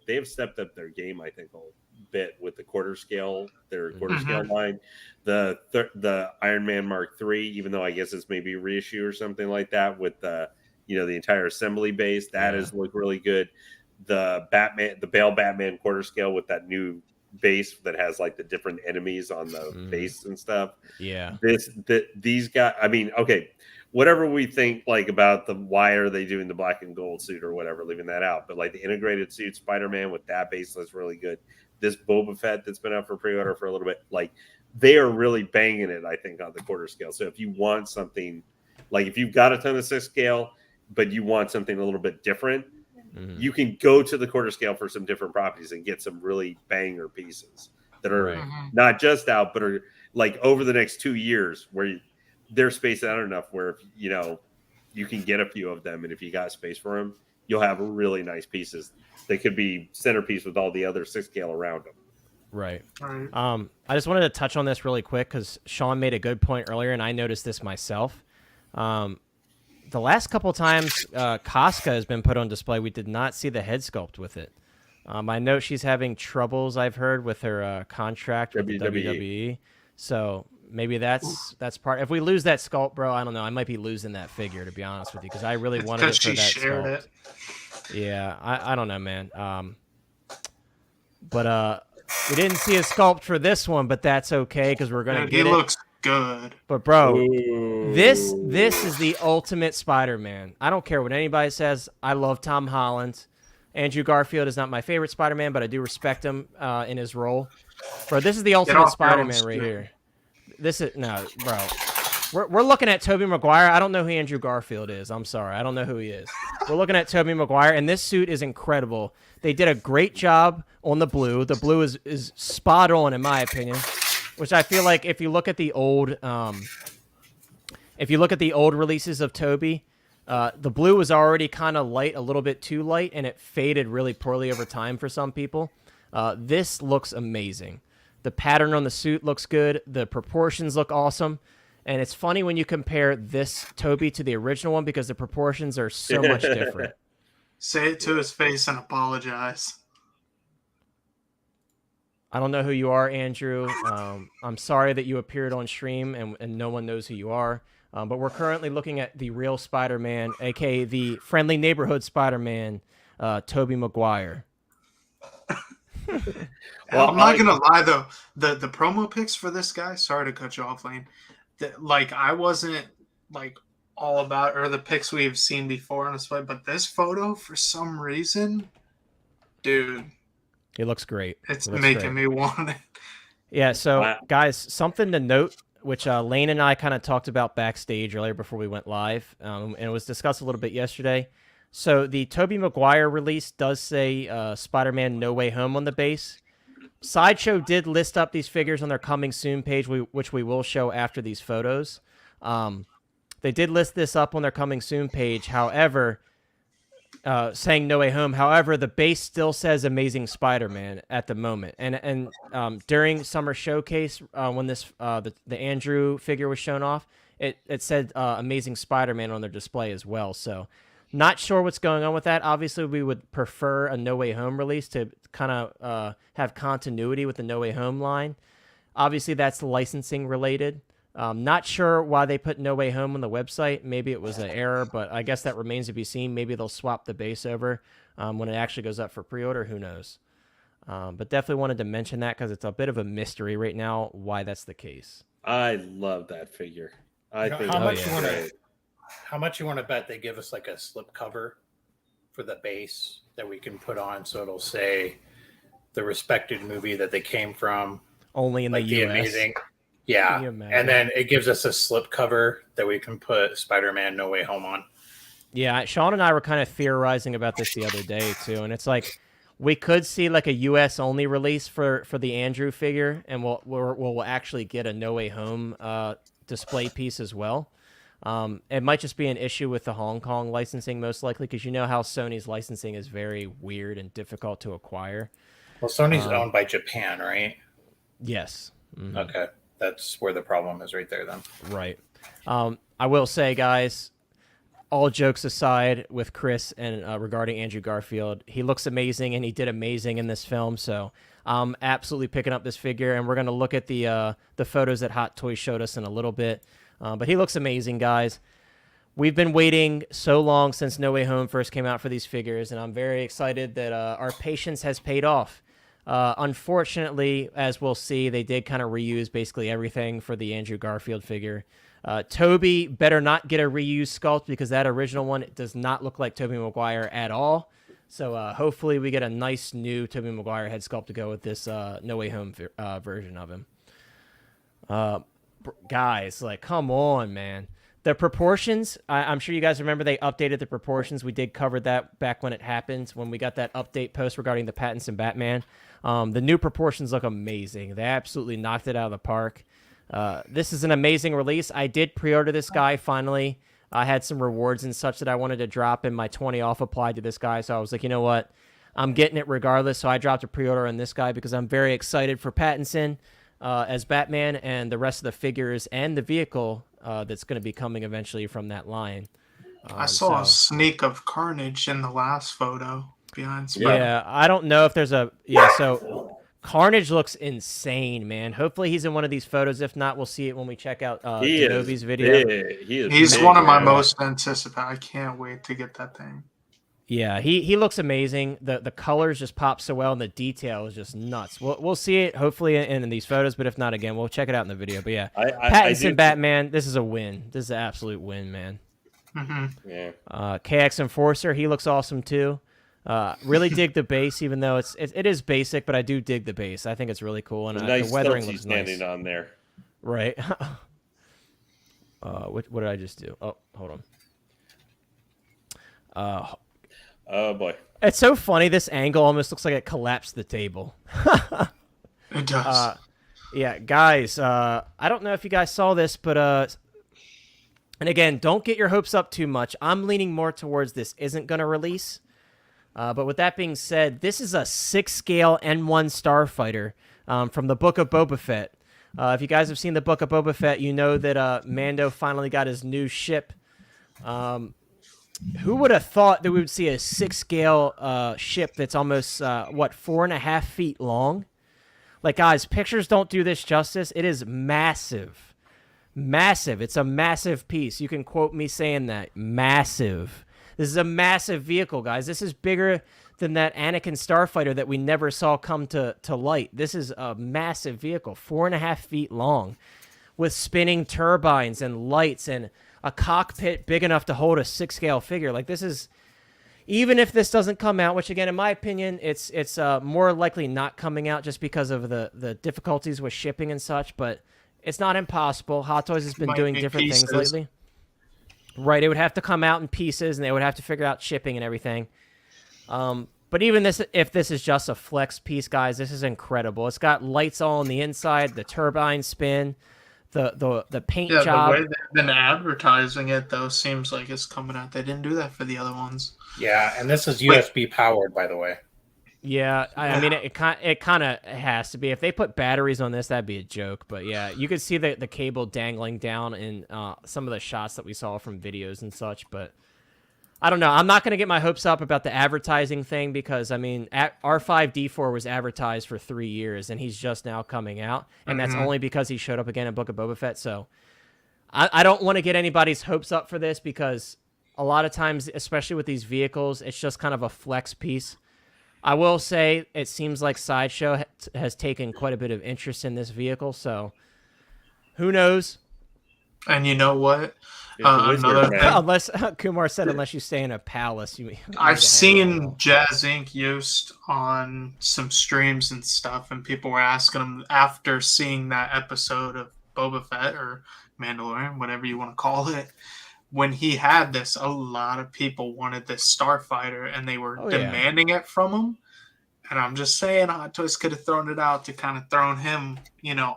they have stepped up their game, I think, a bit with the quarter scale, their quarter scale line. The Iron Man Mark III, even though I guess it's maybe a reissue or something like that with the entire assembly base, that has looked really good. The Bale Batman quarter scale with that new base that has like the different enemies on the base and stuff. Yeah. These guys, I mean, okay. Whatever we think about why are they doing the black and gold suit or whatever, leaving that out. But the integrated suit Spider-Man with that base looks really good. This Boba Fett that's been out for pre-order for a little bit, they are really banging it, I think, on the quarter scale. So if you want something, if you've got a ton of 6 scale, but you want something a little bit different, you can go to the quarter scale for some different properties and get some really banger pieces that are not just out, but are over the next 2 years where they're spaced out enough where you can get a few of them, and if you got space for them, you'll have really nice pieces. They could be centerpiece with all the other 6 scale around them. Right. I just wanted to touch on this really quick because Sean made a good point earlier, and I noticed this myself. The last couple times Casca has been put on display, we did not see the head sculpt with it. I know she's having troubles, I've heard, with her contract with the WWE. So maybe that's part. If we lose that sculpt, bro, I don't know. I might be losing that figure, to be honest with you, because I really wanted it for that sculpt. Yeah, I don't know, man. But We didn't see a sculpt for this one, but that's okay because we're gonna get it. He looks good. But bro, this is the ultimate Spider-Man. I don't care what anybody says. I love Tom Holland. Andrew Garfield is not my favorite Spider-Man, but I do respect him in his role. Bro, this is the ultimate Spider-Man right here. This is bro. We're looking at Tobey Maguire. I don't know who Andrew Garfield is. I'm sorry. I don't know who he is. We're looking at Tobey Maguire, and this suit is incredible. They did a great job on the blue. The blue is spot on, in my opinion, which I feel like if you look at the old releases of Tobey, the blue was already kind of light, a little bit too light, and it faded really poorly over time for some people. This looks amazing. The pattern on the suit looks good. The proportions look awesome. And it's funny when you compare this Tobey to the original one because the proportions are so much different. Say it to his face and apologize. I don't know who you are, Andrew. I'm sorry that you appeared on stream and no one knows who you are. But we're currently looking at the real Spider-Man, a.k.a. the friendly neighborhood Spider-Man, Tobey Maguire. Well, I'm not going to lie, though. The promo pics for this guy, sorry to cut you off, Lane. I wasn't all about or the pics we've seen before on display, but this photo for some reason, dude, it looks great. It's making me want it. Yeah, so guys, something to note, which Lane and I kind of talked about backstage earlier before we went live, and it was discussed a little bit yesterday. So the Tobey Maguire release does say Spider-Man No Way Home on the base. Sideshow did list up these figures on their coming soon page, which we will show after these photos. They did list this up on their coming soon page, however, saying No Way Home. However, the base still says Amazing Spider-Man at the moment. And during Summer Showcase, when this the Andrew figure was shown off, it said Amazing Spider-Man on their display as well. So not sure what's going on with that. Obviously, we would prefer a No Way Home release to kind of have continuity with the No Way Home line. Obviously, that's licensing related. Not sure why they put No Way Home on the website. Maybe it was an error, but I guess that remains to be seen. Maybe they'll swap the base over when it actually goes up for pre-order. Who knows? But definitely wanted to mention that because it's a bit of a mystery right now why that's the case. I love that figure. I think how much you want to bet they give us like a slip cover for the base that we can put on so it'll say the respected movie that they came from. Only in the US. Amazing. Yeah. And then it gives us a slip cover that we can put Spider-Man No Way Home on. Yeah, Sean and I were kind of theorizing about this the other day too, and it's like we could see like a US only release for the Andrew figure, and we'll actually get a No Way Home display piece as well. It might just be an issue with the Hong Kong licensing, most likely, because you know how Sony's licensing is very weird and difficult to acquire. Well, Sony's owned by Japan, right? Yes. Mm-hmm. Okay. That's where the problem is right there, then. Right. I will say, guys, all jokes aside with Chris and regarding Andrew Garfield, he looks amazing, and he did amazing in this film, so I'm absolutely picking up this figure, and we're going to look at the photos that Hot Toys showed us in a little bit. But he looks amazing, guys. We've been waiting so long since No Way Home first came out for these figures, and I'm very excited that our patience has paid off. Unfortunately, as we'll see, they did kind of reuse basically everything for the Andrew Garfield figure. Tobey better not get a reused sculpt because that original one does not look like Tobey Maguire at all. So hopefully we get a nice new Tobey Maguire head sculpt to go with this No Way Home version of him. Guys, like, come on, man. The proportions, I'm sure you guys remember they updated the proportions. We did cover that back when it happened, when we got that update post regarding the Pattinson Batman. The new proportions look amazing. They absolutely knocked it out of the park. This is an amazing release. I did pre-order this guy finally. I had some rewards and such that I wanted to drop, and my 20 off applied to this guy. So I was like, you know what? I'm getting it regardless. So I dropped a pre-order on this guy because I'm very excited for Pattinson as Batman and the rest of the figures and the vehicle that's going to be coming eventually from that line. I saw a sneak of Carnage in the last photo behind Spider. Yeah, I don't know if there's a... Yeah, so Carnage looks insane, man. Hopefully he's in one of these photos. If not, we'll see it when we check out Kenobi's video. He's one of my most anticipated. I can't wait to get that thing. Yeah, he looks amazing. The colors just pop so well, and the detail is just nuts. We'll see it hopefully in these photos, but if not, again, we'll check it out in the video. But yeah, Pattinson Batman, this is a win. This is an absolute win, man. Mm-hmm. Yeah. KX Enforcer, he looks awesome too. Really dig the base, even though it is basic, but I do dig the base. I think it's really cool, and nice the weathering looks standing nice. on there. Right. What did I just do? Oh, hold on. Oh boy, it's so funny. This angle almost looks like it collapsed the table. It does. Yeah, guys. I don't know if you guys saw this, but and again, don't get your hopes up too much. I'm leaning more towards this isn't going to release. But with that being said, this is a 6-scale N1 Starfighter from the Book of Boba Fett. If you guys have seen the Book of Boba Fett, you know that Mando finally got his new ship. Who would have thought that we would see a 6-scale ship that's almost, 4.5 feet long? Like, guys, pictures don't do this justice. It is massive. Massive. It's a massive piece. You can quote me saying that. Massive. This is a massive vehicle, guys. This is bigger than that Anakin Starfighter that we never saw come to light. This is a massive vehicle, 4.5 feet long, with spinning turbines and lights and a cockpit big enough to hold a 6-scale figure. Like, this is, even if this doesn't come out, which again, in my opinion, it's more likely not coming out just because of the difficulties with shipping and such, but it's not impossible. Hot Toys has been doing different things lately. Right, it would have to come out in pieces, and they would have to figure out shipping and everything. But even if this is just a flex piece, guys, this is incredible. It's got lights all on the inside, the turbine spin, the paint job. The way they've been advertising it, though, seems like it's coming out. They didn't do that for the other ones. Yeah, and this is USB powered, by the way. Yeah, I mean, it kind of has to be. If they put batteries on this, that'd be a joke. But yeah, you could see the cable dangling down in some of the shots that we saw from videos and such. But I don't know. I'm not going to get my hopes up about the advertising thing because, I mean, R5-D4 was advertised for 3 years, and he's just now coming out. And that's only because he showed up again in Book of Boba Fett. So I don't want to get anybody's hopes up for this because a lot of times, especially with these vehicles, it's just kind of a flex piece. I will say it seems like Sideshow has taken quite a bit of interest in this vehicle, so who knows? And you know what? Another thing, unless Kumar said, unless you stay in a palace, I've seen Jazz Inc. used on some streams and stuff, and people were asking him after seeing that episode of Boba Fett or Mandalorian, whatever you want to call it. When he had this, a lot of people wanted this Starfighter, and they were demanding it from him. And I'm just saying, Hot Toys could have thrown it out to kind of thrown him,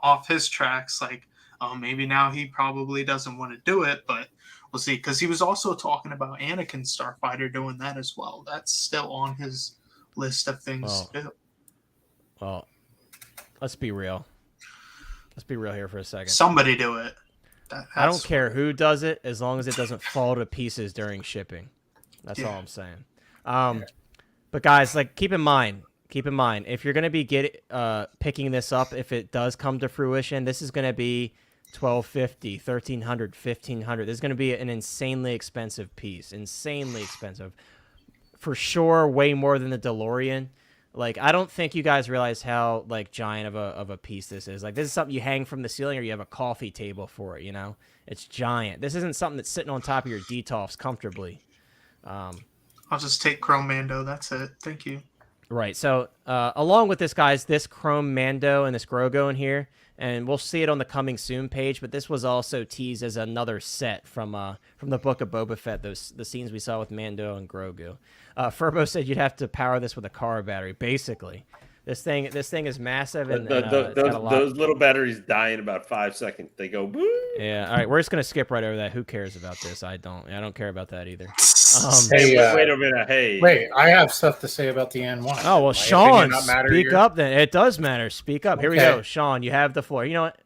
off his tracks. Like, oh, maybe now he probably doesn't want to do it, but we'll see. Because he was also talking about Anakin Starfighter doing that as well. That's still on his list of things to do. Well, let's be real. Let's be real here for a second. Somebody do it. I don't care who does it as long as it doesn't fall to pieces during shipping. That's all I'm saying. But guys, like keep in mind, if you're going to be picking this up, if it does come to fruition, this is going to be $1,250, $1,300, $1,500. This is going to be an insanely expensive piece. Insanely expensive. For sure, way more than the DeLorean. Like, I don't think you guys realize how, like, giant of a piece this is. Like, this is something you hang from the ceiling or you have a coffee table for it, It's giant. This isn't something that's sitting on top of your DTOFs comfortably. I'll just take Chrome Mando. That's it. Thank you. Right. So, along with this, guys, this Chrome Mando and this Grogu in here, and we'll see it on the coming soon page, but this was also teased as another set from the Book of Boba Fett, the scenes we saw with Mando and Grogu. Furbo said you'd have to power this with a car battery. Basically, this thing is massive, and those little batteries die in about 5 seconds. They go boo. Yeah. All right, we're just gonna skip right over that. Who cares about this? I don't care about that either. Wait a minute. Hey, wait, I have stuff to say about the N1. Oh well, Sean, speak up. Then it does matter. Speak up. Here we go, Sean. You have the floor. You know what,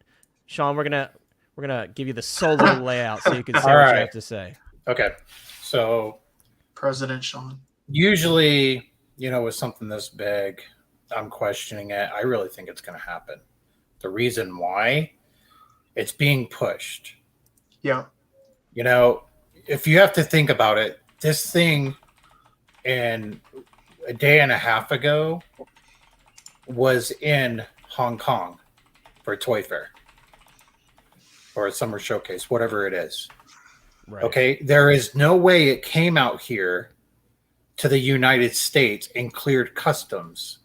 Sean? We're gonna give you the solo layout so you can say what you have to say. Okay, so President Sean. Usually, with something this big, I'm questioning it. I really think it's going to happen. The reason why, it's being pushed. Yeah. If you have to think about it, this thing and a day and a half ago was in Hong Kong for a Toy Fair or a summer showcase, whatever it is. Right. Okay, there is no way it came out here to the United States and cleared customs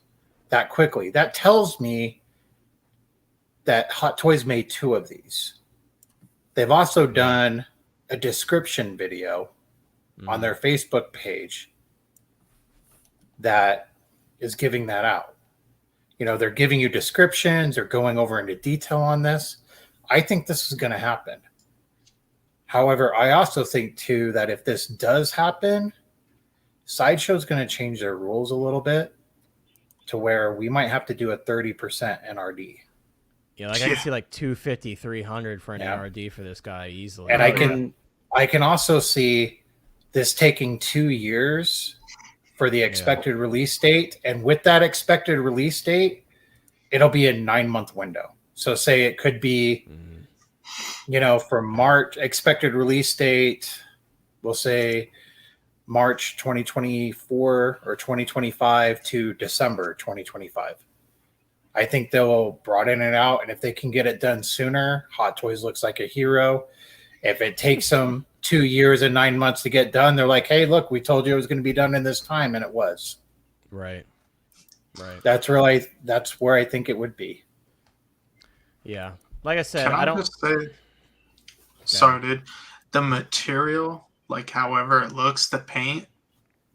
that quickly. That tells me that Hot Toys made 2 of these. They've also done a description video on their Facebook page that is giving that out. You know, they're giving you descriptions, they're going over into detail on this. I think this is going to happen. However, I also think too that if this does happen, Sideshow's going to change their rules a little bit to where we might have to do a 30% NRD. Yeah, like I can see like 250, 300 for an NRD for this guy easily. And I can also see this taking 2 years for the expected release date. And with that expected release date, it'll be a 9-month window. So say it could be, you know, for March expected release date, we'll say March 2024 or 2025 to December 2025. I think they'll broaden it out. And if they can get it done sooner, Hot Toys looks like a hero. If it takes them 2 years and 9 months to get done, they're like, hey, look, we told you it was going to be done in this time, and it was. Right. That's where I think it would be. Yeah. Like I said, I don't just say, sorry, dude. The material, like however it looks, the paint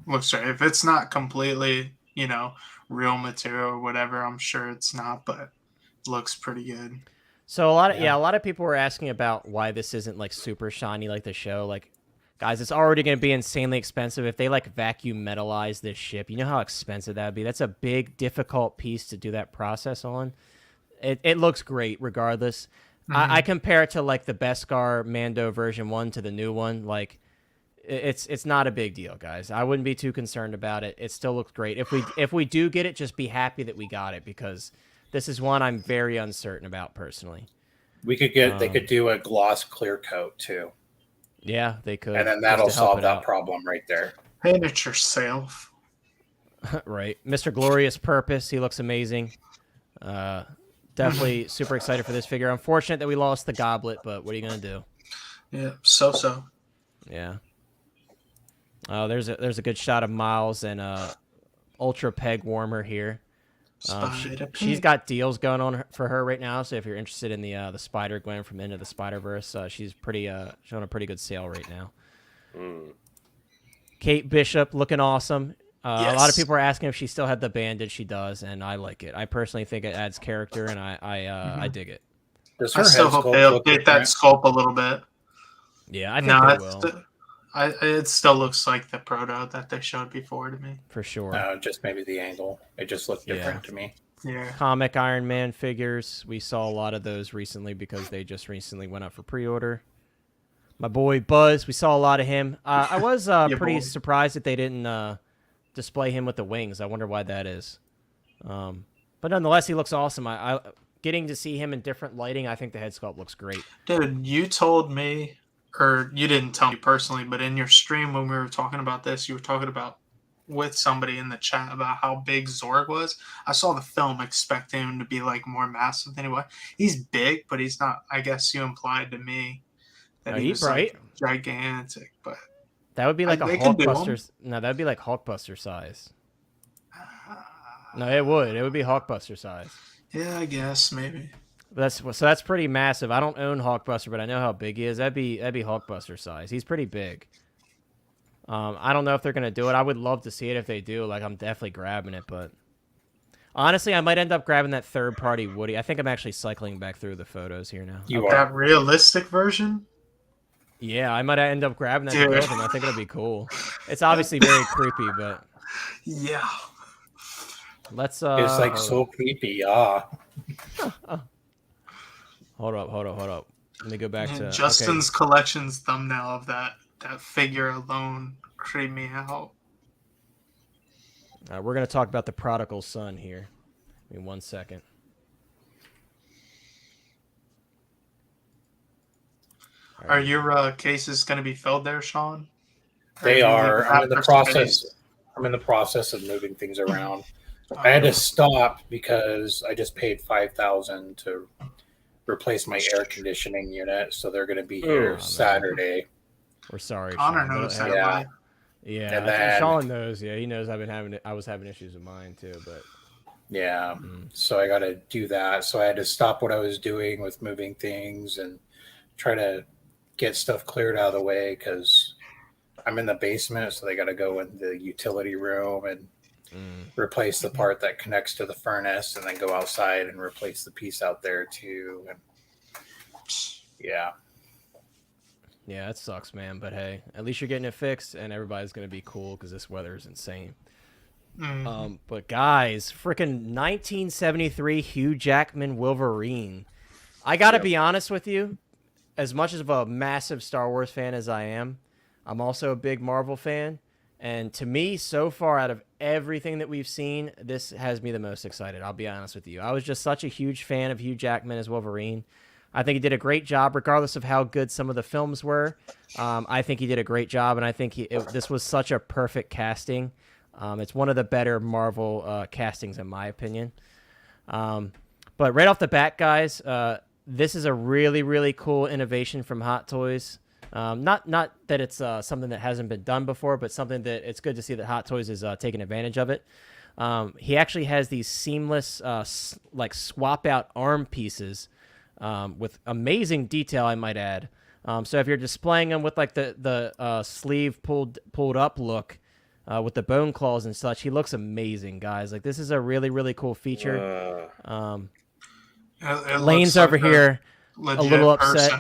looks right. If it's not completely, you know, real material or whatever, I'm sure it's not, but it looks pretty good. So a lot of people were asking about why this isn't like super shiny like the show. Like, guys, it's already going to be insanely expensive if they like vacuum metalize this ship. You know how expensive that would be? That's a big, difficult piece to do that process on. It looks great regardless. I compare it to like the Beskar Mando version 1 to the new one. Like, it's not a big deal, guys. I wouldn't be too concerned about it. It still looks great. If we do get it, just be happy that we got it, because this is one I'm very uncertain about personally. We could get they could do a gloss clear coat too. Yeah, they could. And then that'll solve that problem right there. Paint it yourself. Right. Mr. Glorious Purpose, he looks amazing. Definitely super excited for this figure. Unfortunate that we lost the goblet, but what are you going to do? Yeah, so. Yeah. Oh, there's a good shot of Miles and Ultra Peg Warmer here. She's got deals going on for her right now, so if you're interested in the Spider-Gwen from Into the Spider-Verse, she's showing a pretty good sale right now. Kate Bishop looking awesome. Yes. A lot of people are asking if she still had the bandage. She does, and I like it. I personally think it adds character, and I dig it. I still hope they update that sculpt a little bit. Yeah, I think they will. It still looks like the proto that they showed before to me. For sure. No, just maybe the angle. It just looked different to me. Yeah. Comic Iron Man figures. We saw a lot of those recently because they just recently went up for pre-order. My boy Buzz, we saw a lot of him. I was pretty surprised that they didn't display him with the wings. I wonder why that is. But nonetheless, he looks awesome. I getting to see him in different lighting, I think the head sculpt looks great. Dude, you told me, or you didn't tell me personally, but in your stream when we were talking about this, you were talking about with somebody in the chat about how big Zorg was. I saw the film expecting him to be like more massive than he was. He's big, but he's not. I guess you implied to me that he was like gigantic, but that would be like a Hulkbuster. No, that would be like Hulkbuster size. No, it would. It would be Hulkbuster size. Yeah, I guess maybe. That's pretty massive. I don't own Hulkbuster, but I know how big he is. That'd be Hulkbuster size. He's pretty big. I don't know if they're gonna do it. I would love to see it if they do. Like, I'm definitely grabbing it, but honestly, I might end up grabbing that third-party Woody. I think I'm actually cycling back through the photos here now. That realistic version? Yeah, I might end up grabbing that to build him. I think it'll be cool. It's obviously very creepy, but yeah. Let's. It's like so creepy, yeah. Hold up. Let me go back to Justin's collections thumbnail of that figure alone creeped me out. We're gonna talk about the prodigal son here. Give me 1 second. Are your cases going to be filled there, Sean? They are. I'm in the process. I'm in the process of moving things around. I had to stop because I just paid $5,000 to replace my air conditioning unit, so they're going to be here Saturday. We're sorry, Connor Sean. knows that. Yeah. Yeah, And then, Sean knows. Yeah, he knows I was having issues with mine too, but yeah. So I got to do that. So I had to stop what I was doing with moving things and try to get stuff cleared out of the way because I'm in the basement, so they got to go in the utility room and replace the part that connects to the furnace, and then go outside and replace the piece out there too. And yeah. Yeah, it sucks, man. But hey, at least you're getting it fixed, and everybody's gonna be cool because this weather is insane. But guys, freaking 1973 Hugh Jackman Wolverine. I gotta be honest with you. As much of a massive Star Wars fan as I am, I'm also a big Marvel fan. And to me, so far, out of everything that we've seen, this has me the most excited. I'll be honest with you. I was just such a huge fan of Hugh Jackman as Wolverine. I think he did a great job, regardless of how good some of the films were. I think he did a great job, and I think this was such a perfect casting. It's one of the better Marvel castings, in my opinion. But right off the bat, guys, this is a really, really cool innovation from Hot Toys. Not that it's something that hasn't been done before, but something that it's good to see that Hot Toys is taking advantage of it. He actually has these seamless, like swap-out arm pieces. With amazing detail, I might add. So if you're displaying them with like the sleeve pulled up look, with the bone claws and such, he looks amazing, guys. Like this is a really, really cool feature. Lane's over here a little upset.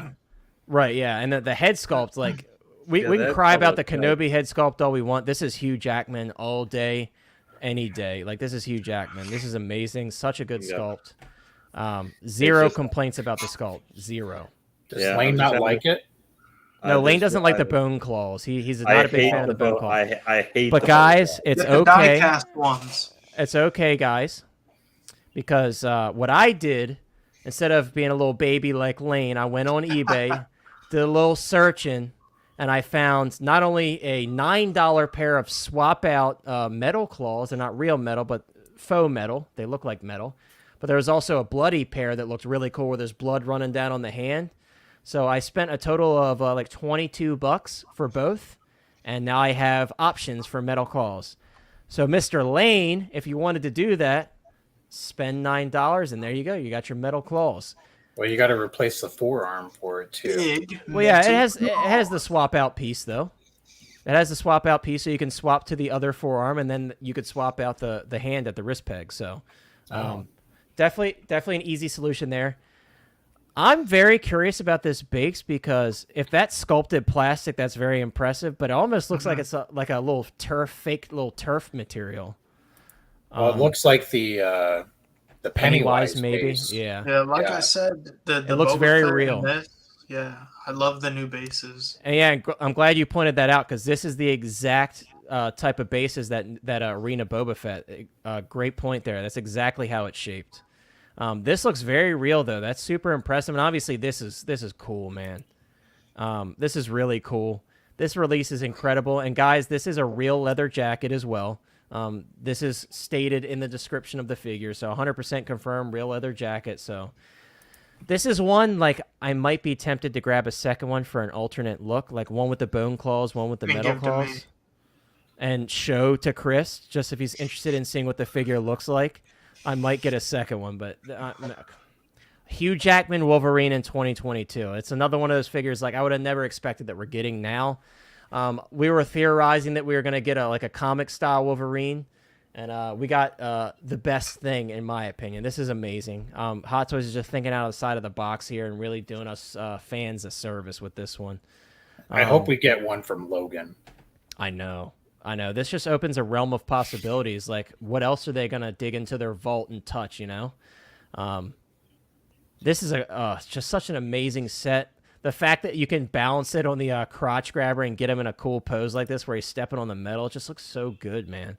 Right, yeah, and the head sculpt, like we can cry about the Kenobi head sculpt all we want. This is Hugh Jackman all day, any day. Like this is Hugh Jackman. This is amazing. Such a good sculpt. Zero complaints about the sculpt. Zero. Does Lane not like it? No, Lane doesn't like the bone claws. He's not a big fan of the bone claws. I hate. But guys, it's okay. Die-cast ones. It's okay, guys, because what I did instead of being a little baby like Lane, I went on eBay, did a little searching, and I found not only a $9 pair of swap out metal claws. They're not real metal, but faux metal. They look like metal. But there was also a bloody pair that looked really cool where there's blood running down on the hand. So I spent a total of like $22 for both. And now I have options for metal claws. So Mr. Lane, if you wanted to do that, spend $9 and there you go. You got your metal claws. Well, you got to replace the forearm for it too. Well, yeah, it has the swap out piece though. It has the swap out piece so you can swap to the other forearm and then you could swap out the hand at the wrist peg. So definitely an easy solution there. I'm very curious about this base because if that's sculpted plastic, that's very impressive. But it almost looks like it's like a little fake turf material. Well, it looks like the Pennywise maybe. base. Yeah. Yeah, like I said, it looks Boba very Fett real. Yeah, I love the new bases. And yeah, I'm glad you pointed that out because this is the exact type of bases that Arena Boba Fett. Great point there. That's exactly how it's shaped. This looks very real though. That's super impressive, and obviously this is cool, man. This is really cool. This release is incredible, and guys, this is a real leather jacket as well. This is stated in the description of the figure, so 100% confirmed real leather jacket. So this is one like I might be tempted to grab a second one for an alternate look, like one with the bone claws, one with the metal claws, and show to Chris just if he's interested in seeing what the figure looks like. I might get a second one, but no. Hugh Jackman Wolverine in 2022. It's another one of those figures like I would have never expected that we're getting now. We were theorizing that we were going to get a comic style Wolverine, and we got the best thing in my opinion. This is amazing. Hot Toys is just thinking out of the side of the box here and really doing us fans a service with this one. I hope we get one from Logan. I know. This just opens a realm of possibilities. Like, what else are they going to dig into their vault and touch, you know? This is just such an amazing set. The fact that you can balance it on the crotch grabber and get him in a cool pose like this where he's stepping on the metal, it just looks so good, man.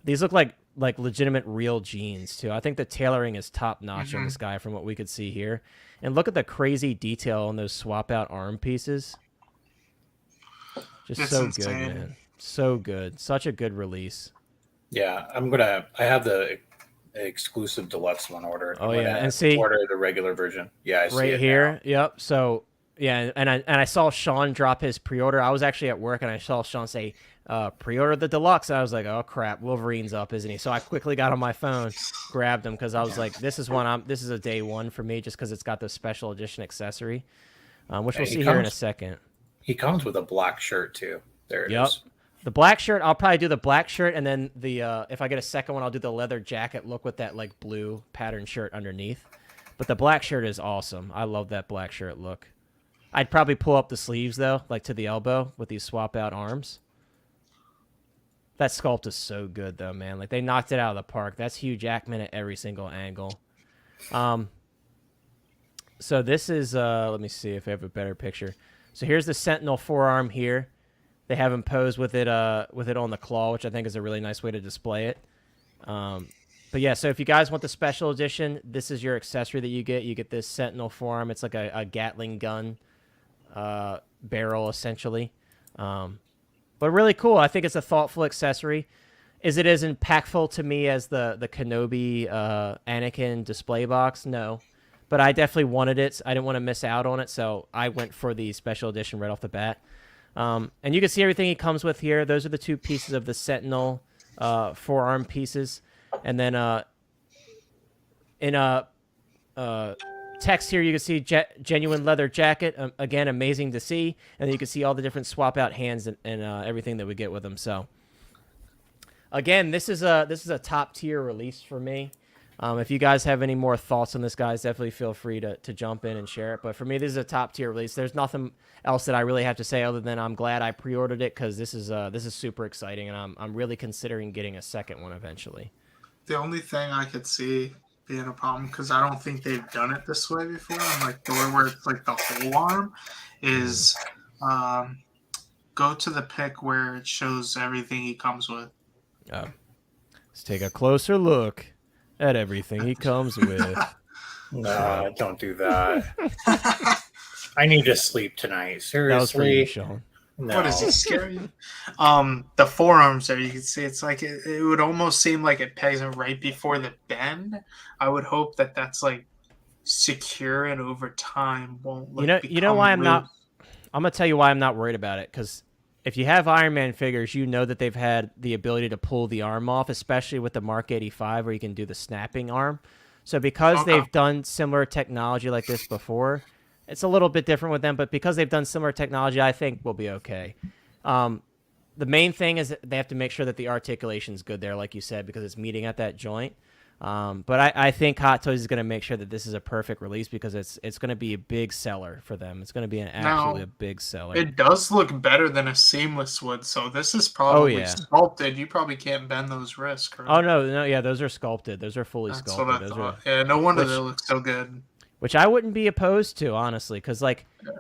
These look like legitimate real jeans, too. I think the tailoring is top-notch on this guy from what we could see here. And look at the crazy detail on those swap-out arm pieces. Just so insane. Good, man. So good. Such a good release. Yeah, I have the exclusive deluxe one ordered. Oh yeah, and see, order the regular version. Yeah, I see right it here. now. Yep. So yeah, and I saw Sean drop his pre-order. I was actually at work and I saw Sean say, pre-order the deluxe. I was like, oh crap, Wolverine's up, isn't he? So I quickly got on my phone, grabbed him because I was like, this is a day one for me just because it's got the special edition accessory, which we'll see here in a second. He comes with a black shirt too. There it is. The black shirt, I'll probably do the black shirt, and then the if I get a second one, I'll do the leather jacket look with that like blue pattern shirt underneath. But the black shirt is awesome. I love that black shirt look. I'd probably pull up the sleeves though, like to the elbow with these swap out arms. That sculpt is so good though, man. Like they knocked it out of the park. That's Hugh Jackman at every single angle. So this is let me see if I have a better picture. So here's the Sentinel forearm here. They have him pose with it on the claw, which I think is a really nice way to display it. But yeah, so if you guys want the special edition, this is your accessory that you get. You get this Sentinel forearm. It's like a Gatling gun barrel, essentially. But really cool. I think it's a thoughtful accessory. Is it as impactful to me as the Kenobi Anakin display box? No. But I definitely wanted it. I didn't want to miss out on it, so I went for the special edition right off the bat. And you can see everything he comes with here. Those are the two pieces of the Sentinel forearm pieces. And then in text here, you can see genuine leather jacket. Again, amazing to see. And then you can see all the different swap out hands and everything that we get with them. So again, this is a top tier release for me. If you guys have any more thoughts on this, guys, definitely feel free to jump in and share it. But for me, this is a top tier release. There's nothing else that I really have to say other than I'm glad I pre-ordered it because this is super exciting, and I'm really considering getting a second one eventually. The only thing I could see being a problem, because I don't think they've done it this way before, and like the way where it's like the whole arm, is go to the pic where it shows everything he comes with. Let's take a closer look at everything he comes with. No, don't do that. I need to sleep tonight. Seriously. That was for you, Sean. No. What is this scary? The forearms there, you can see it's like it would almost seem like it pegs him right before the bend. I would hope that that's like secure and over time won't. Like, you know why I'm not. I'm gonna tell you why I'm not worried about it, because if you have Iron Man figures, you know that they've had the ability to pull the arm off, especially with the Mark 85, where you can do the snapping arm. So because they've done similar technology like this before, it's a little bit different with them, but because they've done similar technology, I think we'll be okay. The main thing is that they have to make sure that the articulation is good there, like you said, because it's meeting at that joint. But I think Hot Toys is going to make sure that this is a perfect release because it's going to be a big seller for them. It's going to be absolutely a big seller. It does look better than a seamless would, so this is probably sculpted. You probably can't bend those wrists, correct? Oh, no, yeah, those are sculpted. Those are fully sculpted. What I thought. Yeah, no wonder they look so good. Which I wouldn't be opposed to, honestly, because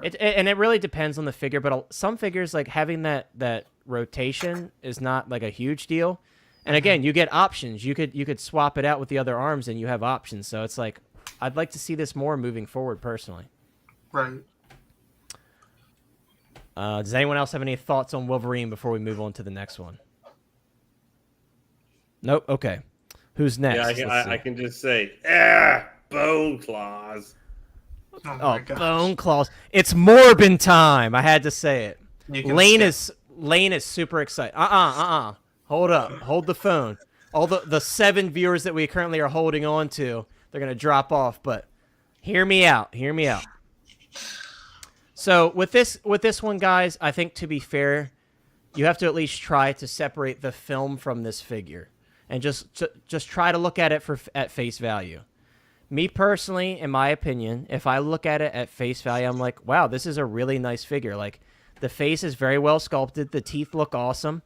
it really depends on the figure. But some figures, like having that rotation is not like a huge deal. And again, you get options. You could swap it out with the other arms, and you have options. So it's like I'd like to see this more moving forward, personally. Right. Does anyone else have any thoughts on Wolverine before we move on to the next one? Nope. Okay. Who's next? Yeah, I can just say, bone claws. Oh, bone claws! It's Morbin time. I had to say it. Lane is super excited. Hold up. Hold the phone. All the 7 viewers that we currently are holding on to, they're going to drop off. But hear me out. Hear me out. So with this one, guys, I think to be fair, you have to at least try to separate the film from this figure. And just try to look at it at face value. Me personally, in my opinion, if I look at it at face value, I'm like, wow, this is a really nice figure. Like, the face is very well sculpted. The teeth look awesome.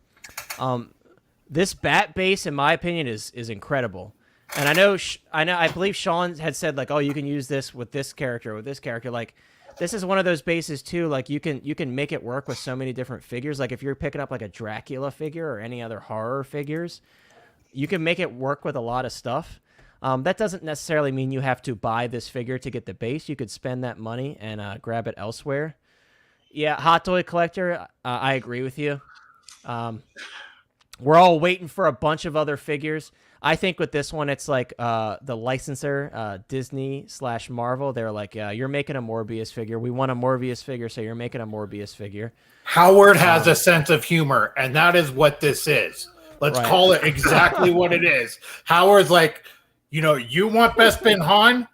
This bat base, in my opinion, is incredible. And I believe Sean had said, like, oh, you can use this with this character, with this character. Like, this is one of those bases too. Like, you can make it work with so many different figures. Like, if you're picking up like a Dracula figure or any other horror figures, you can make it work with a lot of stuff. That doesn't necessarily mean you have to buy this figure to get the base. You could spend that money and grab it elsewhere. Yeah, Hot Toy Collector, I agree with you. We're all waiting for a bunch of other figures. I think with this one, it's like the licensor, Disney/Marvel. They're like, you're making a Morbius figure. We want a Morbius figure, so you're making a Morbius figure. Howard has a sense of humor, and that is what this is. Let's call it exactly what it is. Howard's like, you want Bespin Han?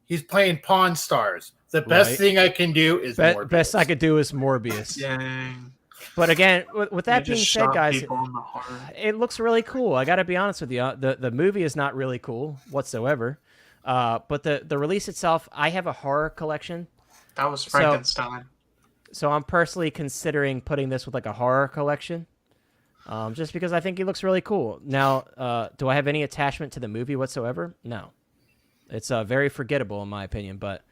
He's playing Pawn Stars. The best thing I can do is Morbius. Best I could do is Morbius. Dang. But again, with that being said, guys, it looks really cool. I got to be honest with you. The movie is not really cool whatsoever. But the release itself, I have a horror collection. That was Frankenstein. So I'm personally considering putting this with like a horror collection. Just because I think he looks really cool. Now, do I have any attachment to the movie whatsoever? No. It's very forgettable in my opinion, but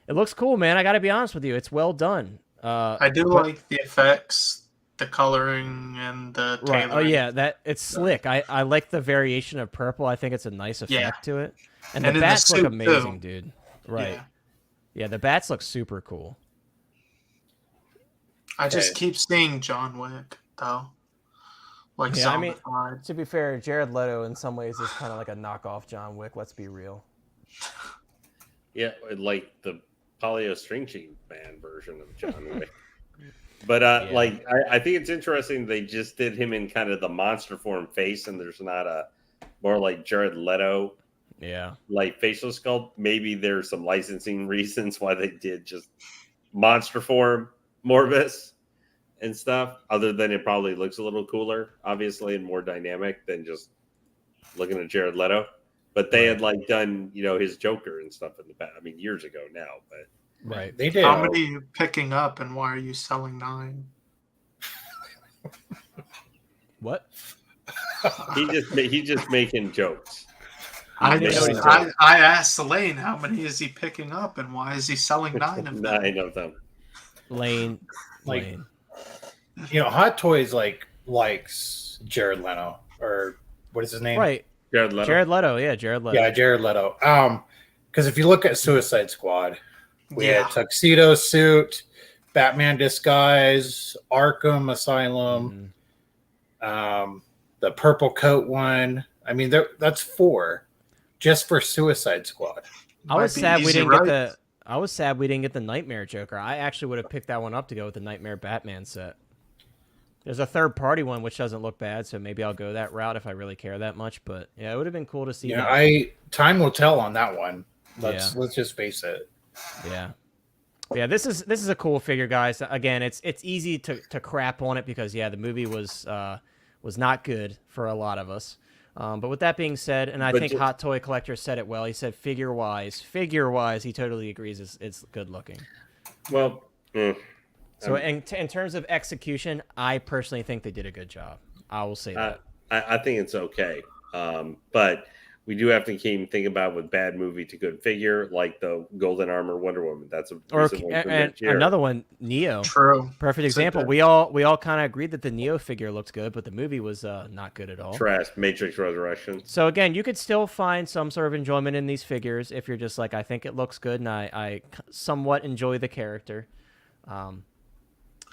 it looks cool, man. I got to be honest with you. It's well done. I do like the effects, the coloring, and the tailoring. Oh yeah, it's slick. I like the variation of purple. I think it's a nice effect to it. And the bats look amazing, dude. Right. Yeah, the bats look super cool. I just keep seeing John Wick though. Like zombified. To be fair, Jared Leto in some ways is kind of like a knockoff John Wick. Let's be real. Yeah, like the Polio String Cheat Band version of John Wick. But I think it's interesting they just did him in kind of the monster form face, and there's not a more like Jared Leto, like facial sculpt. Maybe there's some licensing reasons why they did just monster form Morbius and stuff. Other than it probably looks a little cooler, obviously, and more dynamic than just looking at Jared Leto. But they had like done, his Joker and stuff in the past. I mean, years ago now, but they did. How many are you picking up, and why are you selling 9? What? He's just making jokes. I asked Elaine how many is he picking up, and why is he selling 9 of them? 9 of them. Lane. Hot Toys likes Jared Leto, or what is his name? Right. Jared Leto. Jared Leto. Yeah, Jared Leto. Yeah, Jared Leto. Because if you look at Suicide Squad, we had Tuxedo Suit, Batman Disguise, Arkham Asylum, the purple coat one. I mean, that's 4 just for Suicide Squad. I was sad we didn't get the Nightmare Joker. I actually would have picked that one up to go with the Nightmare Batman set. There's a third-party one which doesn't look bad, so maybe I'll go that route if I really care that much. But yeah, it would have been cool to see. Time will tell on that one. Let's just face it. Yeah. This is a cool figure, guys. Again, it's easy to crap on it because the movie was not good for a lot of us. But with that being said, and I think Hot Toy Collector said it well. He said figure wise, he totally agrees. It's good looking. Well. So in terms of execution, I personally think they did a good job. I will say that. I think it's okay. But we do have to keep thinking about with bad movie to good figure, like the Golden Armor Wonder Woman. That's another one, Neo. True. Perfect example. We all kind of agreed that the Neo figure looked good, but the movie was not good at all. Trash. Matrix Resurrection. So again, you could still find some sort of enjoyment in these figures if you're just like, I think it looks good, and I somewhat enjoy the character.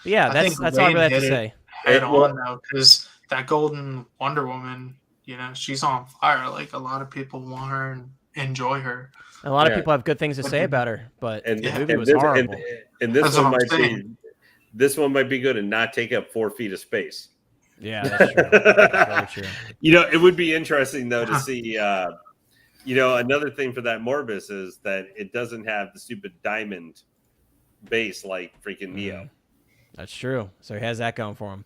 Yeah, that's all I really have to say. Head on though, because that Golden Wonder Woman, she's on fire. Like a lot of people want her and enjoy her. And a lot of people have good things to say about her, but the movie was horrible. And this one might be good and not take up 4 feet of space. Yeah, that's true. That's very true. It would be interesting though to see. Another thing for that Morbius is that it doesn't have the stupid diamond base like freaking Neo. That's true. So he has that going for him.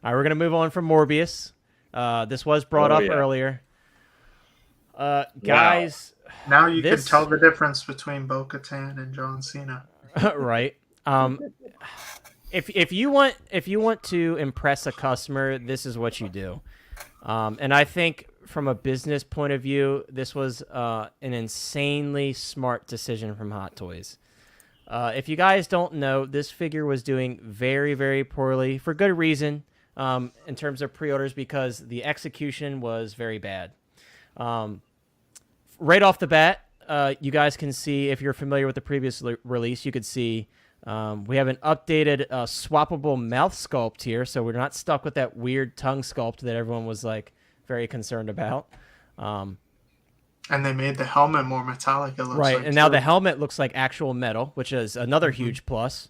All right, we're going to move on from Morbius. This was brought up earlier. Guys. Now you can tell the difference between Bo-Katan and John Cena. Right. If you want to impress a customer, this is what you do. And I think from a business point of view, this was an insanely smart decision from Hot Toys. If you guys don't know, this figure was doing very, very poorly for good reason in terms of pre-orders because the execution was very bad. Right off the bat, you guys can see, if you're familiar with the previous release, you could see We have an updated swappable mouth sculpt here, so we're not stuck with that weird tongue sculpt that everyone was like very concerned about. And they made the helmet more metallic. It looks right, like, and now the helmet looks like actual metal, which is another huge plus.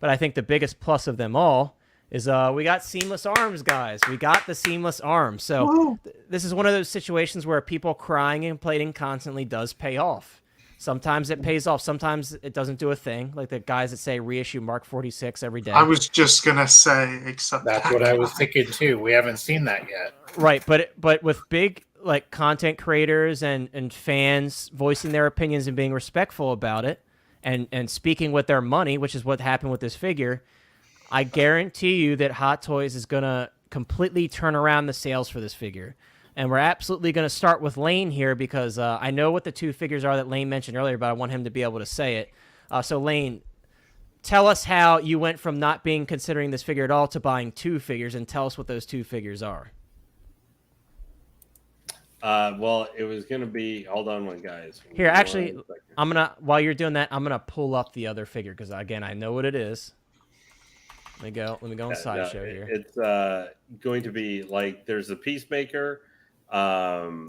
But I think the biggest plus of them all is we got seamless arms, guys. We got the seamless arms. So this is one of those situations where people crying and plating constantly does pay off. Sometimes it pays off. Sometimes it doesn't do a thing. Like the guys that say reissue Mark 46 every day. I was just going to say, except that's what I was thinking too. We haven't seen that yet. Right, but with big like content creators and fans voicing their opinions and being respectful about it and speaking with their money, which is what happened with this figure, I guarantee you that Hot Toys is going to completely turn around the sales for this figure. And we're absolutely going to start with Lane here because I know what the two figures are that Lane mentioned earlier, but I want him to be able to say it. So, Lane, tell us how you went from not being considering this figure at all to buying two figures, and tell us what those two figures are. Well, it was going to be... Hold on one, guys. Here, actually, I'm going to... While you're doing that, I'm going to pull up the other figure because, again, I know what it is. Let me go on Sideshow here. It's going to be like... There's a Peacemaker... but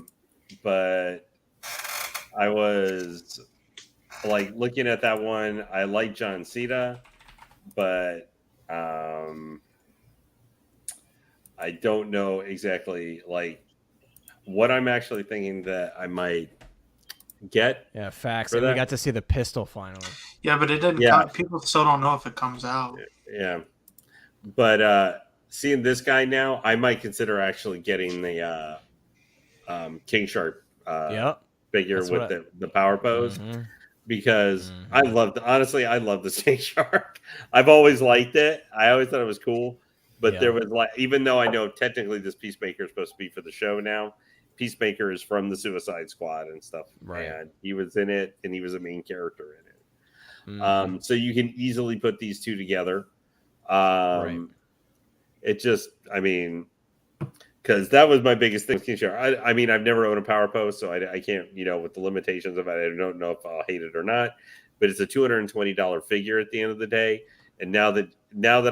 I was like looking at that one. I like John Cena, but I don't know exactly like what I'm actually thinking that I might get. Yeah, facts. And we got to see the pistol finally. Yeah, but it didn't. Yeah. People still don't know if it comes out. Yeah, but seeing this guy now, I might consider actually getting the. King Shark figure with the power pose because I love the King Shark. I've always liked it. I always thought it was cool, but there was like, even though I know technically this Peacemaker is supposed to be for the show now, Peacemaker is from the Suicide Squad and stuff, and he was in it and he was a main character in it. So you can easily put these two together. It just, I mean. Because that was my biggest thing. I mean, I've never owned a power pose, so I can't, with the limitations of it, I don't know if I'll hate it or not. But it's a $220 figure at the end of the day. And now that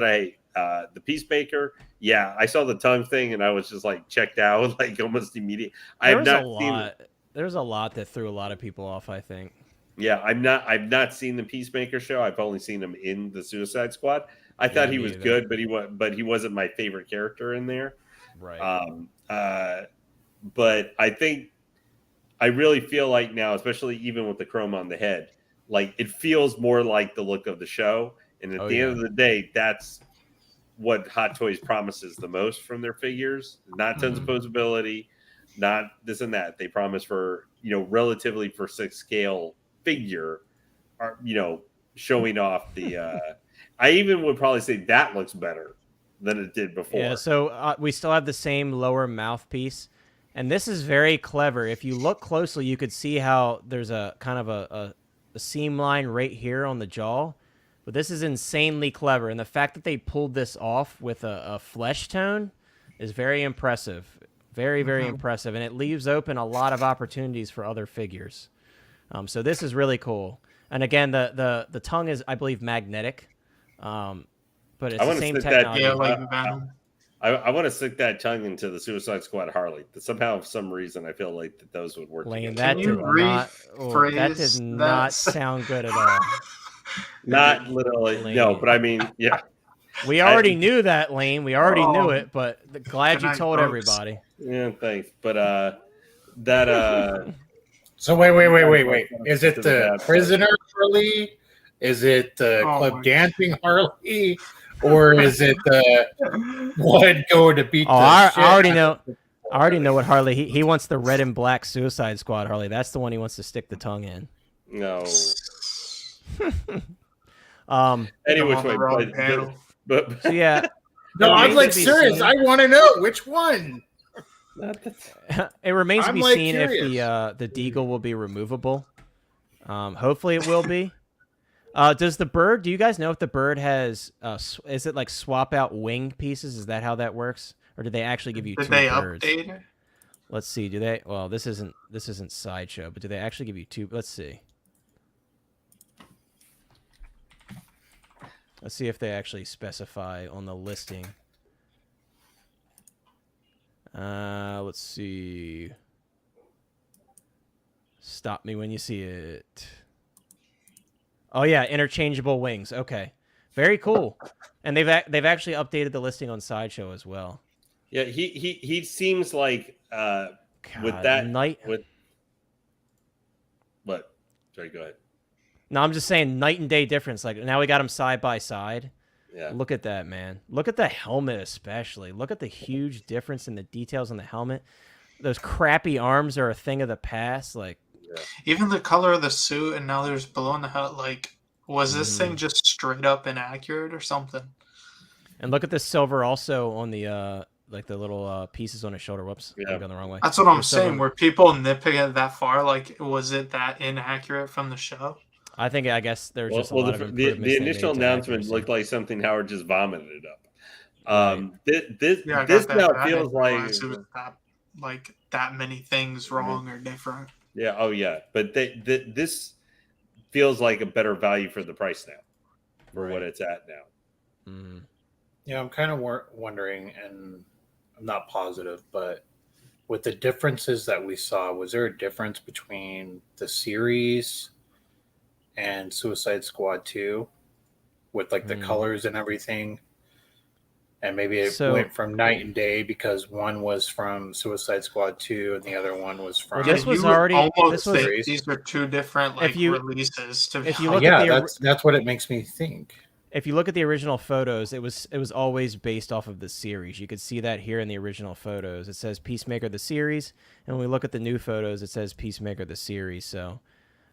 I the Peacemaker, I saw the tongue thing and I was just like checked out, like almost immediate. There's a lot that threw a lot of people off, I think. Yeah, I've not seen the Peacemaker show. I've only seen him in the Suicide Squad. I thought he was good, but he wasn't my favorite character in there. Right. But I really feel like now, especially even with the chrome on the head, like it feels more like the look of the show. And at the end of the day, that's what Hot Toys promises the most from their figures. Not tons of posability, not this and that. They promise for, relatively for 6 scale figure, showing off the, I even would probably say that looks better than it did before. Yeah, so we still have the same lower mouthpiece, and this is very clever. If you look closely, you could see how there's a kind of a seam line right here on the jaw, but this is insanely clever, and the fact that they pulled this off with a flesh tone is very impressive. Very, very impressive, and it leaves open a lot of opportunities for other figures. So this is really cool. And again, the tongue is, I believe, magnetic. But it's the same technology. I want to stick that tongue into the Suicide Squad Harley. Somehow, for some reason, I feel like that those would work. Lane, that did not sound good at all. Not literally, Lane. No, but I mean, yeah. We already knew that, Lane. We already knew it, but glad you told everybody. Yeah, thanks. But that. So wait. Is it the prisoner Harley? Is it the club dancing Harley? Or is it the one going to beat I already know. I already know what Harley. He wants the red and black Suicide Squad Harley. That's the one he wants to stick the tongue in. No. Anyway, but so yeah. No, I'm like serious. I want to know which one. It remains to be seen if the deagle will be removable. Hopefully, it will be. Does the bird? Do you guys know if the bird has? Is it like swap out wing pieces? Is that how that works, or did they actually give you two birds? Did they update it? Let's see. Do they? Well, this isn't Sideshow, but do they actually give you two? Let's see. Let's see if they actually specify on the listing. Let's see. Stop me when you see it. Oh yeah, interchangeable wings. Okay, very cool. And they've actually updated the listing on Sideshow as well. Yeah, he seems like with what? Sorry, go ahead. No, I'm just saying night and day difference. Like now we got them side by side. Yeah. Look at that, man. Look at the helmet especially. Look at the huge difference in the details on the helmet. Those crappy arms are a thing of the past. Like even the color of the suit, and now there's below in the head. Like, was this thing just straight up inaccurate or something? And look at the silver also on the like the little pieces on his shoulder. Whoops, I'm going the wrong way. That's what I'm saying. Were people nitpicking it that far? Like, was it that inaccurate from the show? I guess there's just a lot of improvements. The initial announcement looked like something Howard just vomited up. This now feels like it was that many things wrong or different. Yeah. Oh yeah. But this feels like a better value for the price now, for what it's at now. Mm-hmm. Yeah, I'm kind of wondering, and I'm not positive, but with the differences that we saw, was there a difference between the series and Suicide Squad 2 with like the colors and everything? And maybe it went from night and day because one was from Suicide Squad 2 and the other one was from... Well, this was already... These are two different releases. If you look at that's what it makes me think. If you look at the original photos, it was always based off of the series. You could see that here in the original photos. It says Peacemaker the series, and when we look at the new photos, it says Peacemaker the series. So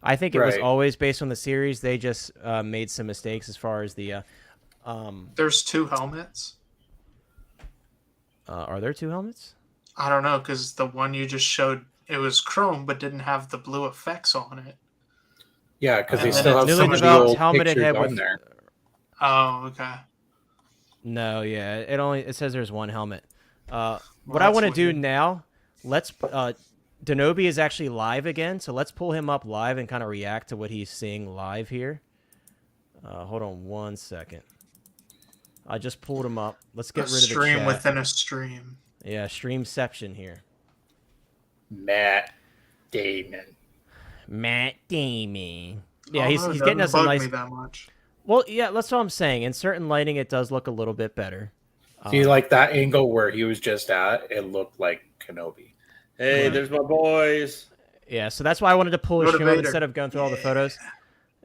I think it was always based on the series. They just made some mistakes as far as the... There's two helmets. Are there two helmets? I don't know, because the one you just showed, it was chrome, but didn't have the blue effects on it. Yeah, because they still have some of the old pictures on there. Oh, okay. No, yeah, it says there's one helmet. What I want to do now, let's Kenobi is actually live again, so let's pull him up live and kind of react to what he's seeing live here. Hold on one second. I just pulled him up. Let's get rid of the stream chat. Within a stream. Yeah, streamception here. Matt Damon. Yeah, he's getting us a nice. Me that much. Well, yeah, that's what I'm saying. In certain lighting, it does look a little bit better. See, like that angle where he was just at, it looked like Kenobi. Hey, there's my boys. Yeah, so that's why I wanted to pull a show instead of going through all the photos.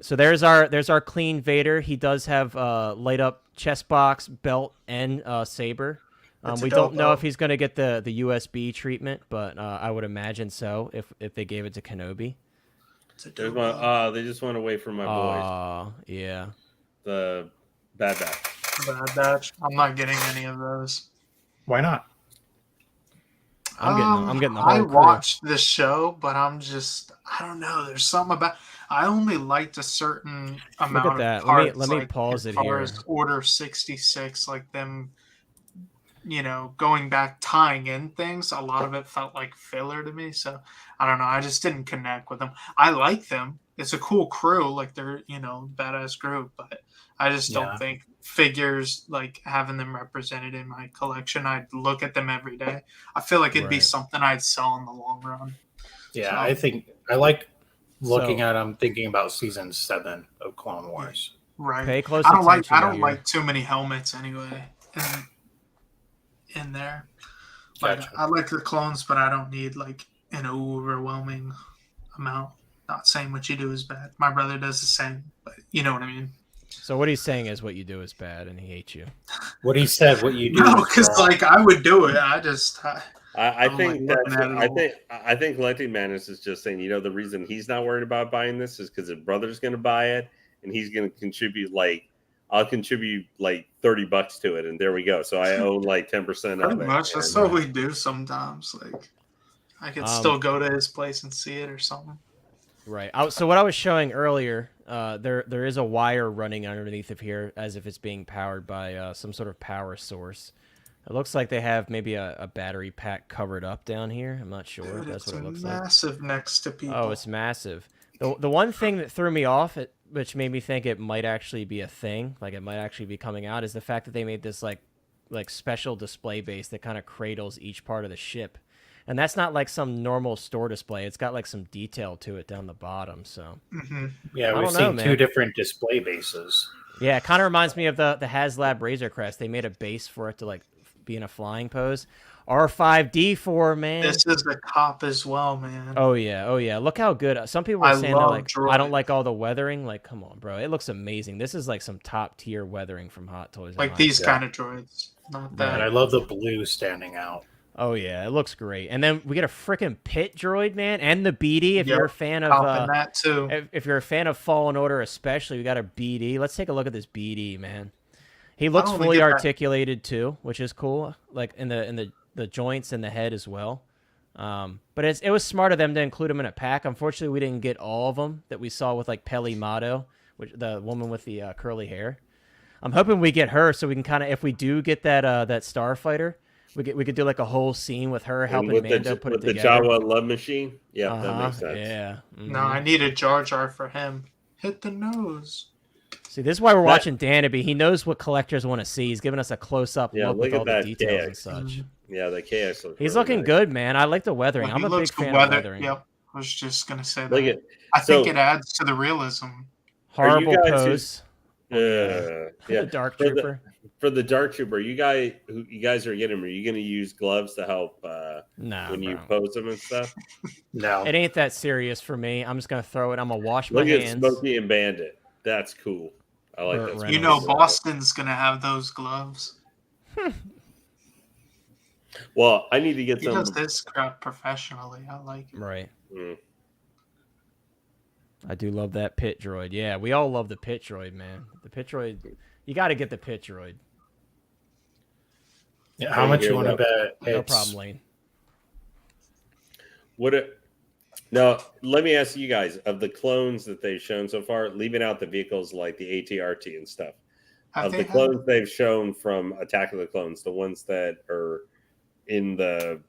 So there's our clean Vader. He does have light up chest box, belt, and saber. We don't know if he's going to get the USB treatment, but I would imagine so if they gave it to Kenobi. There's my, they just went away from my boys. Yeah. The Bad Batch. Bad Batch. I'm not getting any of those. Why not? I'm getting the whole I watched this show, but I don't know. There's something about. I only liked a certain amount Look at that. of parts. Let me pause it here. As Order 66, like them, going back, tying in things. A lot of it felt like filler to me. So I don't know. I just didn't connect with them. I like them. It's a cool crew. Like they're, badass group. But I just don't think figures, like having them represented in my collection, I'd look at them every day. I feel like it'd be something I'd sell in the long run. Yeah, so, I think I like looking at them, thinking about season 7 of Clone Wars. Right. Pay close I don't like too many helmets anyway in there. Like, I like the clones, but I don't need like an overwhelming amount. Not saying what you do is bad. My brother does the same, but you know what I mean. So what he's saying is what you do is bad, and he hates you. What he said, what you do. No, because like I would do it. I think Lenti Manis is just saying, the reason he's not worried about buying this is because his brother's going to buy it, and he's going to contribute I'll contribute like $30 to it, and there we go. So I own like 10% of it. Much. That's what we do sometimes. Like I could still go to his place and see it or something. Right. So what I was showing earlier, there is a wire running underneath of here as if it's being powered by some sort of power source. It looks like they have maybe a battery pack covered up down here. I'm not sure if that's what it looks like. It's massive next to people. Oh, it's massive. The one thing that threw me off which made me think it might actually be a thing, like it might actually be coming out, is the fact that they made this like special display base that kind of cradles each part of the ship. And that's not like some normal store display. It's got like some detail to it down the bottom. So yeah, we've seen two different display bases. Yeah, it kind of reminds me of the HasLab Razor Crest. They made a base for it to like be in a flying pose. R5D4, man. This is the cop as well, man. Oh yeah. Look how good. Some people are saying that like I don't like all the weathering. Like, come on, bro. It looks amazing. This is like some top tier weathering from Hot Toys. Like these kind of droids, not that. And I love the blue standing out. Oh yeah, it looks great. And then we get a freaking pit droid, man, and the BD. If you're a fan of that too. If you're a fan of Fallen Order, especially, we got a BD. Let's take a look at this BD, man. He looks fully articulated too, which is cool. Like in the joints and the head as well. But it was smart of them to include him in a pack. Unfortunately, we didn't get all of them that we saw with like Peli Motto, which the woman with the curly hair. I'm hoping we get her so we can kind of, if we do get that Starfighter, we could do like a whole scene with her helping Mando put it together. The Jawa love machine. Yeah, that makes sense. Yeah. No, I need a Jar Jar for him. Hit the nose. See, this is why we're watching Danaby. He knows what collectors want to see. He's giving us a close-up look with all the details and such. Yeah, the KX looks He's looking good, man. I like the weathering. I'm a big fan of weathering. Yep, I was just going to say that. I think it adds to the realism. Horrible pose. The Dark Trooper. For the Dark Trooper, you guys are getting him. Are you going to use gloves to help when you pose them and stuff? No. It ain't that serious for me. I'm just going to throw it. I'm going to wash my hands. Look at Smokey and Bandit. That's cool. I like that. You know Boston's going to have those gloves. Well, I need to get some. He does this crap professionally. I like it. Right. I do love that pit droid. Yeah, we all love the pit droid, man. The pit droid, you got to get the pit droid. Yeah, how much you want to bet? No problem, Lane. Now, let me ask you guys, of the clones that they've shown so far, leaving out the vehicles like the AT-RT and stuff, of the clones they've shown from Attack of the Clones, the ones that are in the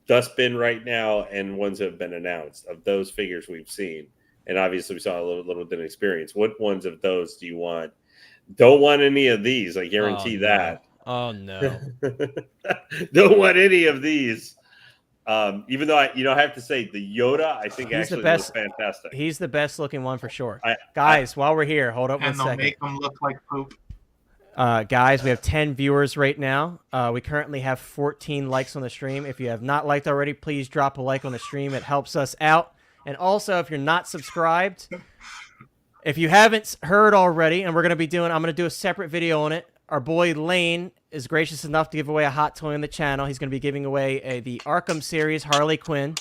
dustbin right now and ones that have been announced, of those figures we've seen, and obviously we saw a little bit of experience, what ones of those do you want? Don't want any of these, I guarantee that. Oh, no. Don't want any of these. Even though I have to say the Yoda, I think actually looks fantastic. He's the best looking one for sure. Guys, while we're here, hold up 1 second. And they'll make them look like poop. Guys, we have 10 viewers right now. We currently have 14 likes on the stream. If you have not liked already, please drop a like on the stream. It helps us out. And also, if you're not subscribed, if you haven't heard already, and I'm going to do a separate video on it. Our boy Lane is gracious enough to give away a hot toy on the channel. He's going to be giving away the Arkham series Harley Quinn.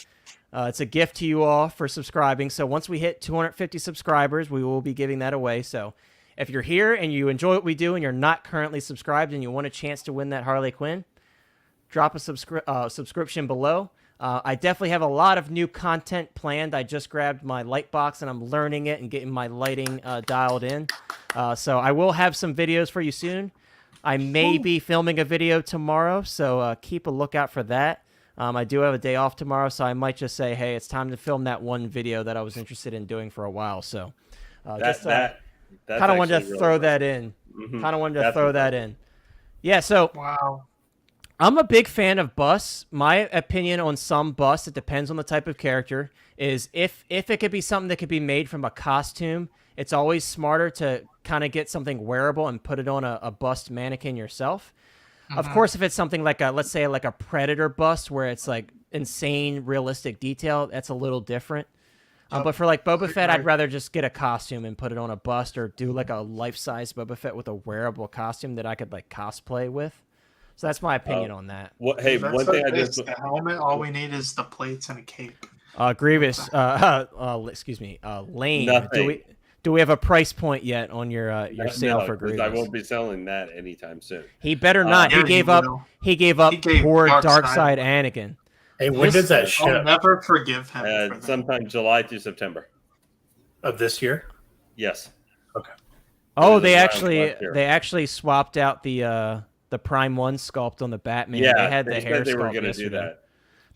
It's a gift to you all for subscribing. So once we hit 250 subscribers, we will be giving that away. So if you're here and you enjoy what we do and you're not currently subscribed and you want a chance to win that Harley Quinn, drop a subscription below. I definitely have a lot of new content planned. I just grabbed my light box and I'm learning it and getting my lighting dialed in. So I will have some videos for you soon. I may be filming a video tomorrow, so keep a lookout for that. I do have a day off tomorrow, so I might just say, hey, it's time to film that one video that I was interested in doing for a while. So kind of wanted to throw that in. Kind of wanted to throw that in. Yeah, so wow. I'm a big fan of busts. My opinion on some busts, it depends on the type of character, is if it could be something that could be made from a costume, it's always smarter to kind of get something wearable and put it on a bust mannequin yourself. Of course, if it's something like let's say like a Predator bust where it's like insane realistic detail, that's a little different. But for like Boba Fett, I'd rather just get a costume and put it on a bust, or do like a life-size Boba Fett with a wearable costume that I could like cosplay with. So that's my opinion on that. One thing the helmet, all we need is the plates and a cape. Grievous, excuse me, Lane. Nothing. Do we have a price point yet on your sale for Grievous? I won't be selling that anytime soon. He better not. He gave up poor Darkseid Anakin. Hey, when does that ship? I'll never forgive him. For that. Sometime July through September of this year. Yes. Okay. Oh, they actually swapped out the Prime 1 sculpt on the Batman. Yeah, they had the hair they were sculpt going to yesterday. do that.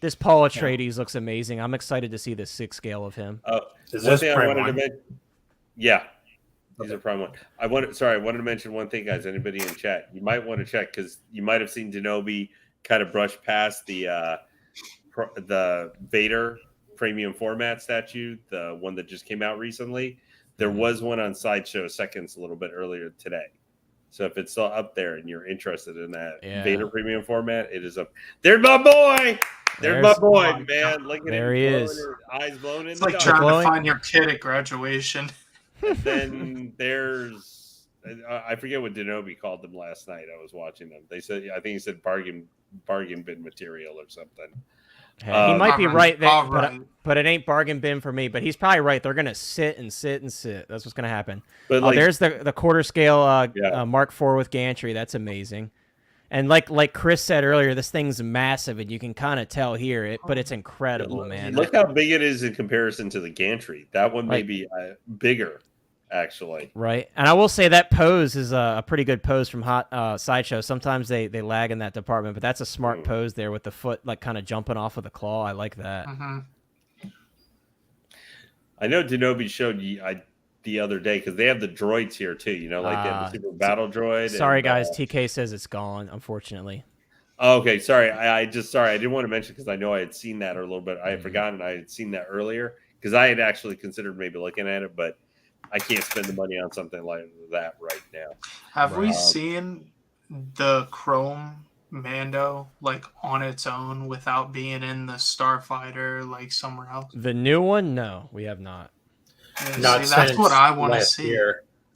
This Paul Atreides looks amazing. I'm excited to see the 6 scale of him. Is this Prime 1? Yeah. These are prime one. I wanted to mention one thing, guys. Anybody in chat, you might want to check because you might have seen Kenobi kind of brush past the Vader premium format statue, the one that just came out recently. There was one on Sideshow Seconds a little bit earlier today. So if it's still up there and you're interested in that Vader premium format, it is up. There's my boy. There's my boy, man. Look at there him. He is. Eyes blown in It's the like dark. trying to find your kid at graduation. And then there's, I forget what Denobi called them last night. I was watching them. They said, I think he said bargain bin material or something. Hey, he might be right there, but it ain't bargain bin for me. But he's probably right. They're gonna sit and sit and sit. That's what's gonna happen. But there's the quarter scale Mark IV with gantry. That's amazing. And like Chris said earlier, this thing's massive, and you can kind of tell here. But it's incredible, man. Look how big it is in comparison to the gantry. That one may be bigger, actually. Right. And I will say that pose is a pretty good pose from Hot Sideshow. Sometimes they lag in that department, but that's a smart pose there with the foot like kind of jumping off of the claw. I like that. I know Denobi showed you the other day because they have the droids here too. You know, like they have the super battle droid. Sorry, guys. TK says it's gone, unfortunately. Oh, okay. Sorry. I didn't want to mention because I know I had seen that a little bit. I had forgotten I had seen that earlier because I had actually considered maybe looking at it, but I can't spend the money on something like that right now. Have we seen the Chrome Mando like on its own without being in the Starfighter like somewhere else? The new one? No, we have not. Yeah, that's what I want to see.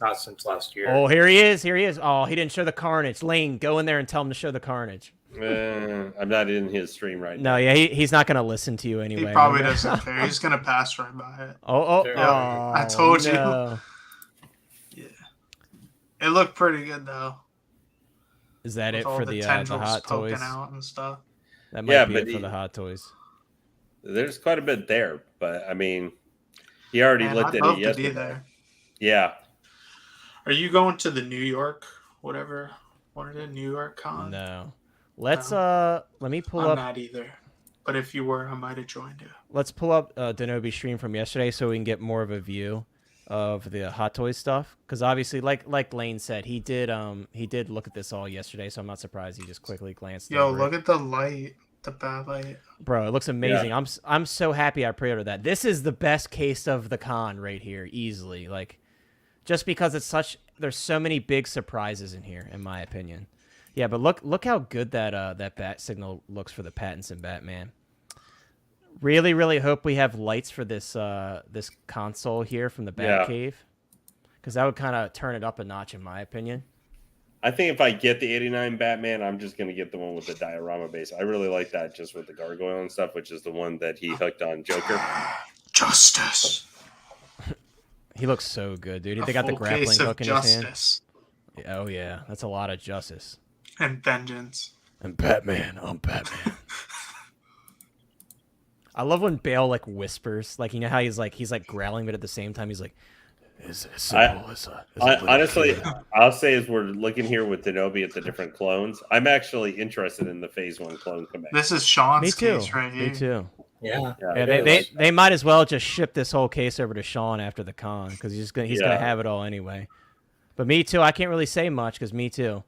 Not since last year. Oh, here he is. Here he is. Oh, he didn't show the carnage. Lane, go in there and tell him to show the carnage. I'm not in his stream right now. No, yeah, he's not going to listen to you anyway. He probably doesn't care. He's going to pass right by it. I told you. Yeah. It looked pretty good, though. Is that it for the Hot Toys? Out and stuff. That might be it for the Hot Toys. There's quite a bit there, but I mean, he already looked at it yesterday. Yeah. Are you going to the New York, whatever? What is it, New York Con? No. Let me pull up. I'm not either. But if you were, I might have joined you. Let's pull up Denobi's stream from yesterday so we can get more of a view of the Hot Toys stuff. Because obviously, like Lane said, he did look at this all yesterday, so I'm not surprised he just quickly glanced over look at the light, the bad light. Bro, it looks amazing. Yeah. I'm so happy I pre-ordered that. This is the best case of the con right here, easily. Like, just because there's so many big surprises in here, in my opinion. Yeah, but look how good that bat signal looks for the Pattinson Batman. Really, really hope we have lights for this this console here from the Batcave, because that would kind of turn it up a notch, in my opinion. I think if I get the '89 Batman, I'm just going to get the one with the diorama base. I really like that, just with the gargoyle and stuff, which is the one that he hooked on Joker. Justice. He looks so good, dude. They got the grappling hook in his hand. Oh yeah, that's a lot of justice. And vengeance. And Batman. I'm Batman. I love when Bale like whispers, like, you know how he's like growling, but at the same time he's like, "Is it simple as honestly, I'll say as we're looking here with Denobi at the different clones, I'm actually interested in the Phase 1 clone command. This is Sean's case right here. Me too. Yeah. They might as well just ship this whole case over to Sean after the con, because he's gonna have it all anyway. But me too. I can't really say much because me too.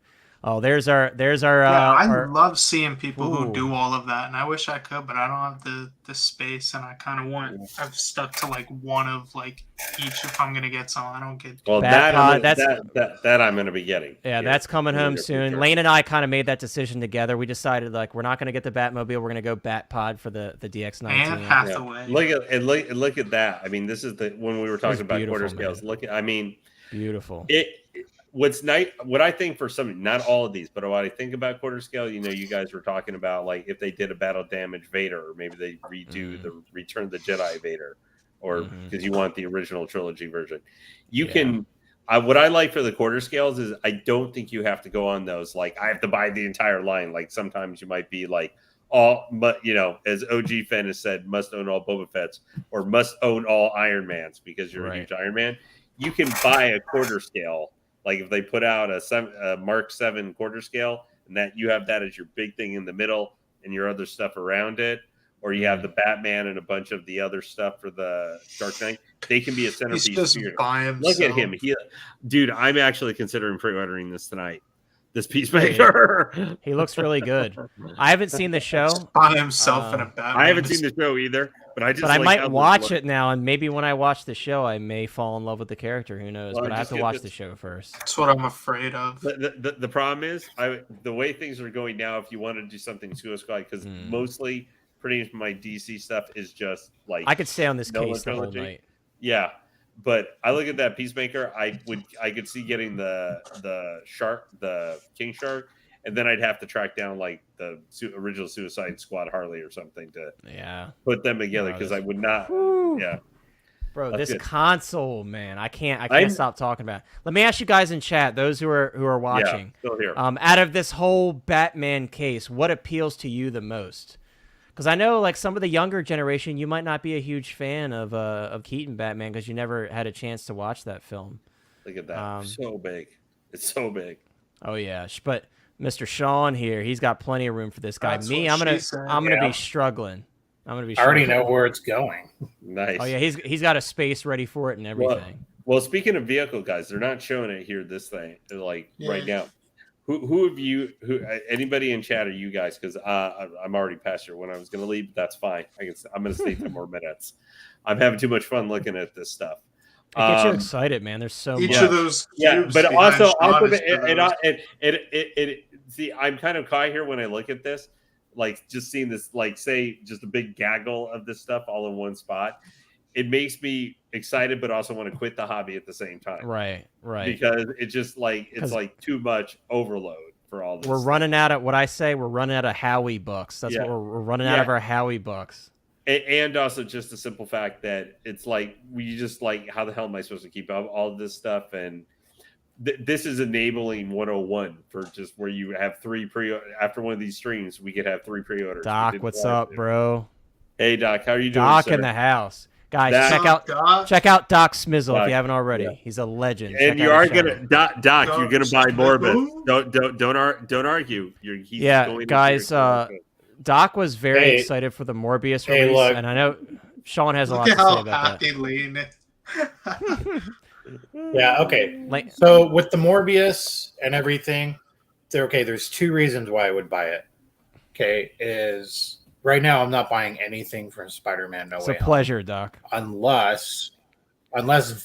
Oh, there's our. I love seeing people who do all of that, and I wish I could, but I don't have the space, and I kind of want. I've stuck to like one of like each if I'm gonna get some. I don't get. Well, that I'm gonna be getting. Yeah, that's coming home soon. Lane and I kind of made that decision together. We decided like we're not gonna get the Batmobile. We're gonna go Batpod for the DX19. And Hathaway. Look at that. I mean, this is when we were talking about quarter scales. Beautiful. What's nice, what I think for some, not all of these, but what I think about quarter scale, you know, you guys were talking about like if they did a battle damage Vader, or maybe they redo the Return of the Jedi Vader, or because you want the original trilogy version. You can, what I like for the quarter scales is I don't think you have to go on those like I have to buy the entire line. Like sometimes you might be like but you know, as OG fan has said, must own all Boba Fett's or must own all Iron Mans because you're a huge Iron Man. You can buy a quarter scale. Like if they put out a Mark 7 quarter scale and that you have that as your big thing in the middle and your other stuff around it, or you have the Batman and a bunch of the other stuff for the Dark Knight, they can be a centerpiece. He's just by himself. Look at him. Dude, I'm actually considering pre-ordering this tonight. This Peacemaker. He looks really good. I haven't seen the show. By himself in a Batman. I haven't seen the show either, but I might watch it now, and maybe when I watch the show, I may fall in love with the character. Who knows? But I have to watch the show first. That's what I'm afraid of. The problem is, the way things are going now, if you want to do something Suicide, because mostly pretty much my DC stuff is just like I could stay on this case the whole night. Yeah. But I look at that Peacemaker. I could see getting the King Shark, and then I'd have to track down like the original Suicide Squad Harley or something to put them together because I would not. Whew. Yeah, bro, that's this good. Console, man, I can't stop talking about it. Let me ask you guys in chat, those who are watching, still here. Out of this whole Batman case, what appeals to you the most? Because I know, like, some of the younger generation, you might not be a huge fan of Keaton Batman because you never had a chance to watch that film. Look at that. So big. It's so big. Oh, yeah. But Mr. Sean here, he's got plenty of room for this guy. Me, I'm gonna be struggling. I already know where it's going. Nice. Oh, yeah. He's got a space ready for it and everything. Well, speaking of vehicle, guys, they're not showing it here, this thing, right now. Who of you? Anybody in chat? Are you guys? Because I'm already past here. When I was going to leave, that's fine. I'm going to stay 10 more minutes. I'm having too much fun looking at this stuff. It gets you excited, man. There's so each much. of those. But also, see, I'm kind of caught here when I look at this, like just seeing this, like say, just a big gaggle of this stuff all in one spot. It makes me excited, but also want to quit the hobby at the same time. Right. Because it's just like it's like too much overload for all this. We're running out of we're running out of Howie bucks. That's what we're running out of our Howie bucks. And also just the simple fact that it's like we just like how the hell am I supposed to keep up all of this stuff? And this is enabling 101 for just where you have three after one of these streams, we could have 3 pre-orders. Doc, what's up, bro? Hey, Doc, how are you doing? Doc in the house. Guys, check out Doc Smizzle if you haven't already. Yeah. He's a legend. And you are gonna Doc. You're gonna buy Morbius. Don't argue. Guys. Doc was very excited for the Morbius release, and I know Sean has a lot to say about that. Yeah. Okay. So with the Morbius and everything, there's 2 reasons why I would buy it. Okay, is right now I'm not buying anything from Spider-Man No Way Home. It's a pleasure, Doc. Unless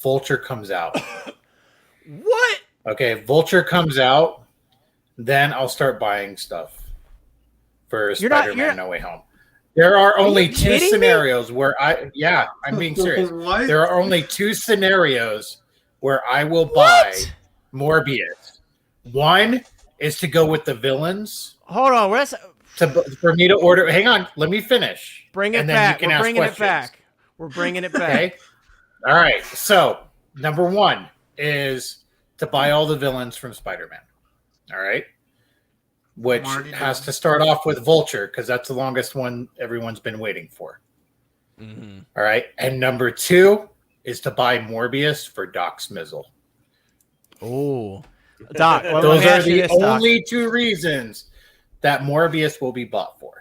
Vulture comes out. What? Okay, Vulture comes out, then I'll start buying stuff for Spider-Man No Way Home. There are only 2 scenarios where I'm being serious. There are only 2 scenarios where I will buy Morbius. One is to go with the villains. Hold on, for me to order. Hang on, let me finish. Bring it back. We're bringing it back. We're bringing it back. Okay. All right. So number 1 is to buy all the villains from Spider-Man. All right. Which has to start off with Vulture because that's the longest one everyone's been waiting for. Mm-hmm. All right. And number 2 is to buy Morbius for Doc Smizzle. Oh, Doc. Those are the only 2 reasons that Morbius will be bought for.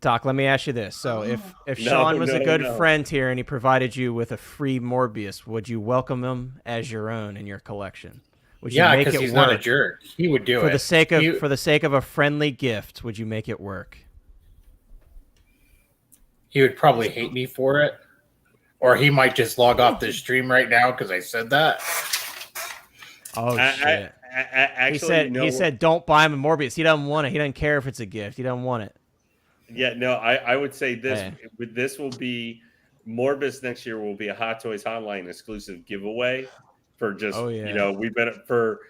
Doc, let me ask you this. So if Sean was a good friend here and he provided you with a free Morbius, would you welcome him as your own in your collection? Would you make it he's work? Not a jerk. He would do for it. For the sake of a friendly gift, would you make it work? He would probably hate me for it. Or he might just log off this stream right now because I said that. Oh, shit. He said, don't buy him a Morbius. He doesn't want it. He doesn't care if it's a gift. He doesn't want it. Yeah, no, I would say this. Hey. This will be Morbius next year will be a Hot Toys Hotline exclusive giveaway for just, we've been for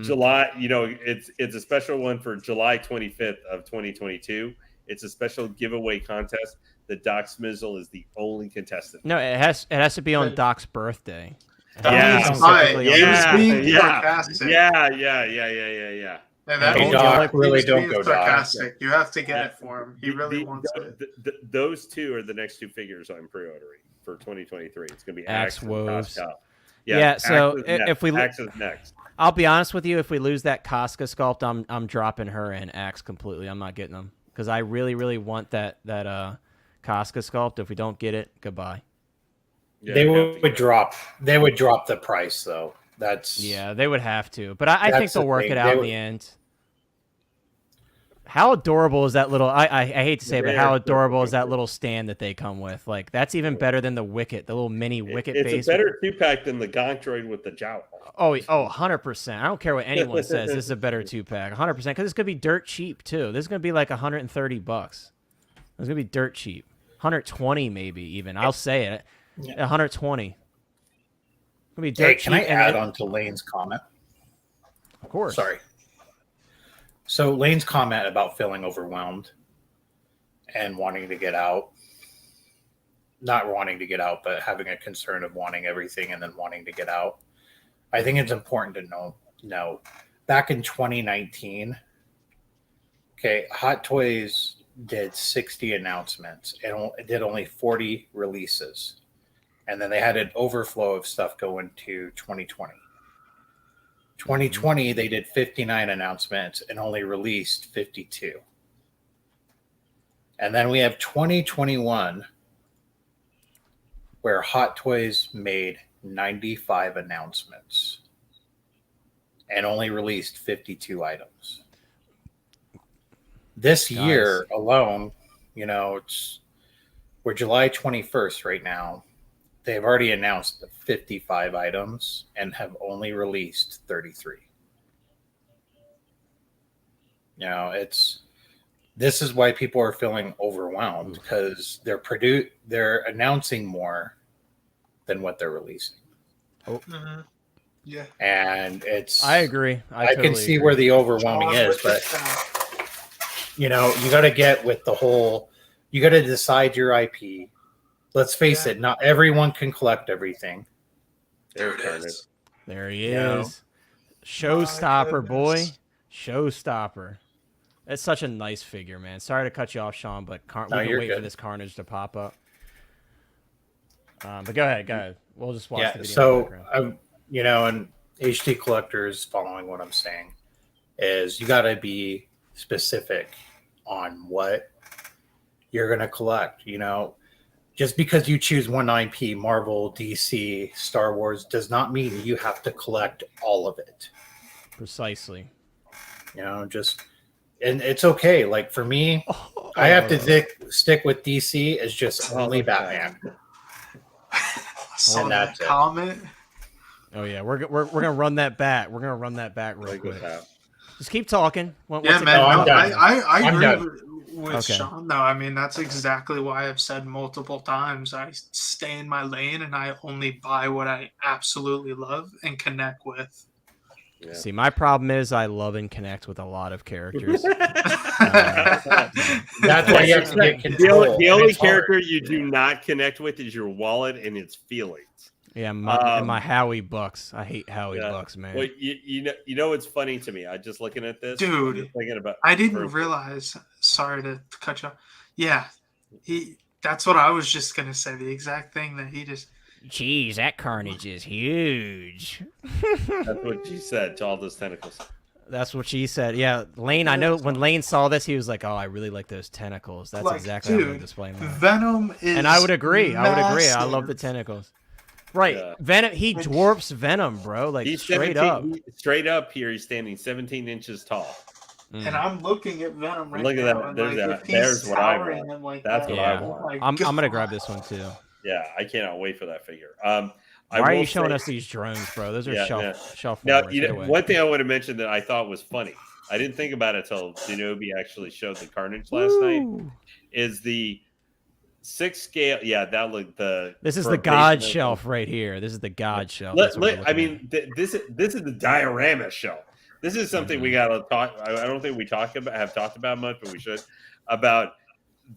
July, it's a special one for July 25th of 2022. It's a special giveaway contest. The Doc Smizzle is the only contestant. No, it has to be on Doc's birthday. Yeah. Hey, Doc, really don't go sarcastic. Doc. You have to get it for him. He really wants it. Those 2 are the next 2 figures I'm pre-ordering for 2023. It's going to be Axe Woves. Yeah. So if we Axe is next. I'll be honest with you. If we lose that Casca sculpt, I'm dropping her and Axe completely. I'm not getting them because I really, really want that Casca sculpt. If we don't get it, goodbye. Yeah, They would drop. They would drop the price though. They would have to. But I think they'll work it out in the end. How adorable is that little? I hate to say, it, but how adorable is that little stand that they come with? Like that's even better than the Wicket, the little mini Wicket base. It's a better 2-pack than the Gonk droid with the jowl. Oh, 100%. I don't care what anyone says. This is a better 2-pack, 100%. Because it's gonna be dirt cheap too. This is gonna be like $130. It's gonna be dirt cheap, 120 maybe even. I'll say it, 120. It's gonna be dirt cheap. Can I add on to Lane's comment? Of course. Sorry. So Lane's comment about feeling overwhelmed and wanting to get out, not wanting to get out, but having a concern of wanting everything and then wanting to get out. I think it's important to know back in 2019, Hot Toys did 60 announcements and did only 40 releases. And then they had an overflow of stuff go into 2020. 2020, they did 59 announcements and only released 52. And then we have 2021, where Hot Toys made 95 announcements and only released 52 items. This year alone, we're July 21st right now. They've already announced 55 items and have only released 33. This is why people are feeling overwhelmed because they're announcing more than what they're releasing. Oh. Mm-hmm. Yeah. And I agree. I can see where the overwhelming is, but you got to get with the whole, you got to decide your IP. Let's face it, not everyone can collect everything. There it is. There he is. Showstopper, boy. Showstopper. It's such a nice figure, man. Sorry to cut you off, Sean, but we can wait for this Carnage to pop up. But go ahead. We'll just watch the video. So, and HD collectors following what I'm saying is you got to be specific on what you're going to collect, Just because you choose one IP, Marvel, DC, Star Wars, does not mean you have to collect all of it. Precisely. And it's okay. Like for me, I have to stick with DC as just only Batman. Saw that comment. Oh yeah, we're gonna run that back. We're gonna run that back real quick. Just keep talking. I agree with Sean, though. I mean, that's exactly why I've said multiple times. I stay in my lane and I only buy what I absolutely love and connect with. Yeah. See, my problem is I love and connect with a lot of characters. That's why you have to get control. The only character you do not connect with is your wallet and its feelings. Yeah, my Howie Bucks. I hate Howie Bucks, man. Well, you know what's funny to me? I just looking at this, dude. I didn't realize. Sorry to cut you off. Yeah, that's what I was just gonna say. The exact thing that he just. Jeez, that Carnage is huge. That's what she said to all those tentacles. That's what she said. Yeah, Lane. I know when Lane saw this, he was like, "Oh, I really like those tentacles." That's exactly how I'm displaying that. Venom is, and I would agree. Massive. I love the tentacles. Right, yeah. Venom. He dwarfs Venom, bro. Like he's straight up. Straight up here, he's standing 17 inches tall. And I'm looking at Venom right Look now. At that. There's what I want. Like that's what I want. I'm gonna grab this one too. Yeah, I cannot wait for that figure. Why are you showing us these drones, bro? Those are shelf. Now, one thing I would have mentioned that I thought was funny. I didn't think about it until Kenobi actually showed the Carnage last night. Is the 6 scale? Yeah, that looked the. This is the God shelf right here. This is the God shelf. I mean, this is the diorama shelf. This is something we got to talk. I don't think we have talked about much, but we should about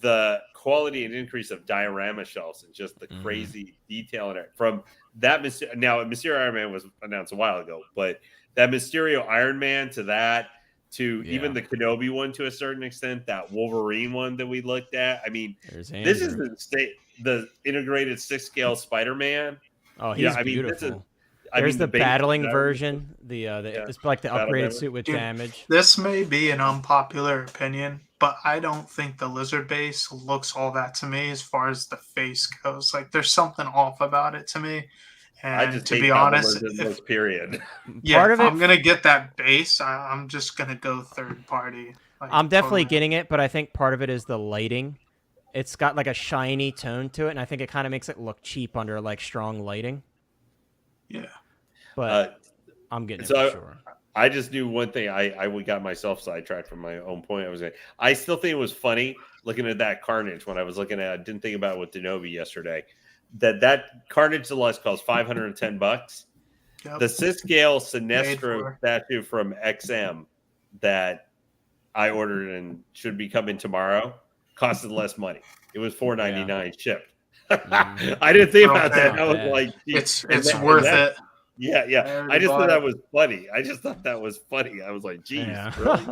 the quality and increase of diorama shelves and just the crazy detail in it. From that, now Mysterio Iron Man was announced a while ago, but that Mysterio Iron Man to that to even the Kenobi one to a certain extent, that Wolverine one that we looked at. I mean, this is the integrated 6 scale Spider-Man. Oh, he's beautiful. There's the battling version. It's like the upgraded suit with damage. This may be an unpopular opinion, but I don't think the lizard base looks all that to me as far as the face goes. Like there's something off about it to me. And I just to be honest, period. Yeah, part of I'm gonna get that base. I'm just gonna go third party. Like, I'm definitely getting it, but I think part of it is the lighting. It's got like a shiny tone to it, and I think it kind of makes it look cheap under like strong lighting. Yeah, but I'm getting it for sure. I just knew one thing. I got myself sidetracked from my own point. I still think it was funny looking at that Carnage when I was looking at. I didn't think about it with Kenobi yesterday. That Carnage Deluxe costs $510. Yep. The Siscale Sinestro statue from XM that I ordered and should be coming tomorrow costed less money. It was $4.99 shipped. I didn't think about that. I was like, it's worth it. Yeah. Everybody. I just thought that was funny. I was like, geez. Yeah. Really?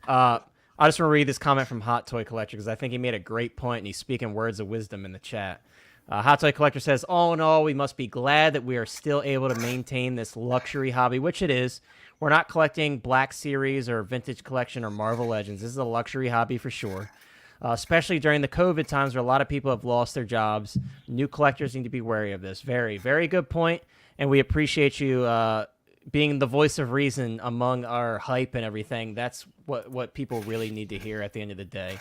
I just want to read this comment from Hot Toy Collector because I think he made a great point and he's speaking words of wisdom in the chat. Hot Toy Collector says, all in all, we must be glad that we are still able to maintain this luxury hobby, which it is. We're not collecting Black Series or Vintage Collection or Marvel Legends. This is a luxury hobby for sure, especially during the COVID times where a lot of people have lost their jobs. New collectors need to be wary of this. Very, very good point, and we appreciate you being the voice of reason among our hype and everything. That's what people really need to hear at the end of the day.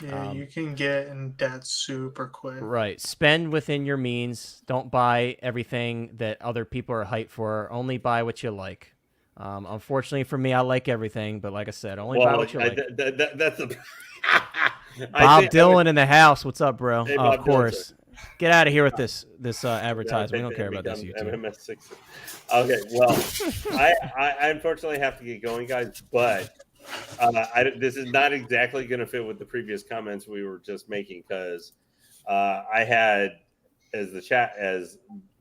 Yeah, you can get in debt super quick. Right. Spend within your means. Don't buy everything that other people are hyped for. Only buy what you like. Unfortunately for me, I like everything, but like I said, only buy what you like. That's a Bob Dylan in the house. What's up, bro? Hey, of course. Get out of here with this advertisement. We don't care about this YouTube. MMS6. Okay, well, I unfortunately have to get going, guys, but this is not exactly going to fit with the previous comments we were just making because I had, as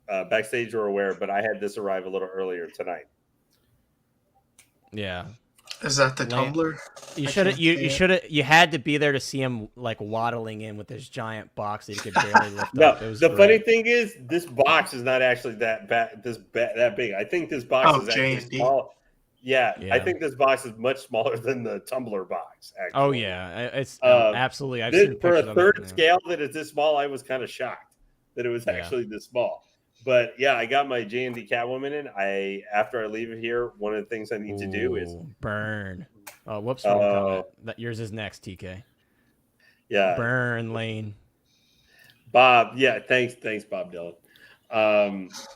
backstage were aware, but I had this arrive a little earlier tonight. Yeah. Is that the tumbler? You had to be there to see him like waddling in with this giant box that he could barely lift up. The funny thing is, this box is not actually that big. I think this box is actually small. Yeah, I think this box is much smaller than the tumbler box. Actually. Oh yeah, it's absolutely. I've seen for a third scale that is this small. I was kind of shocked that it was actually this small. But yeah, I got my J&D Catwoman in. After I leave here, one of the things I need to do is burn. Oh, whoops! Yours is next, TK. Yeah, burn Lane. Bob, yeah, thanks, Bob Dylan.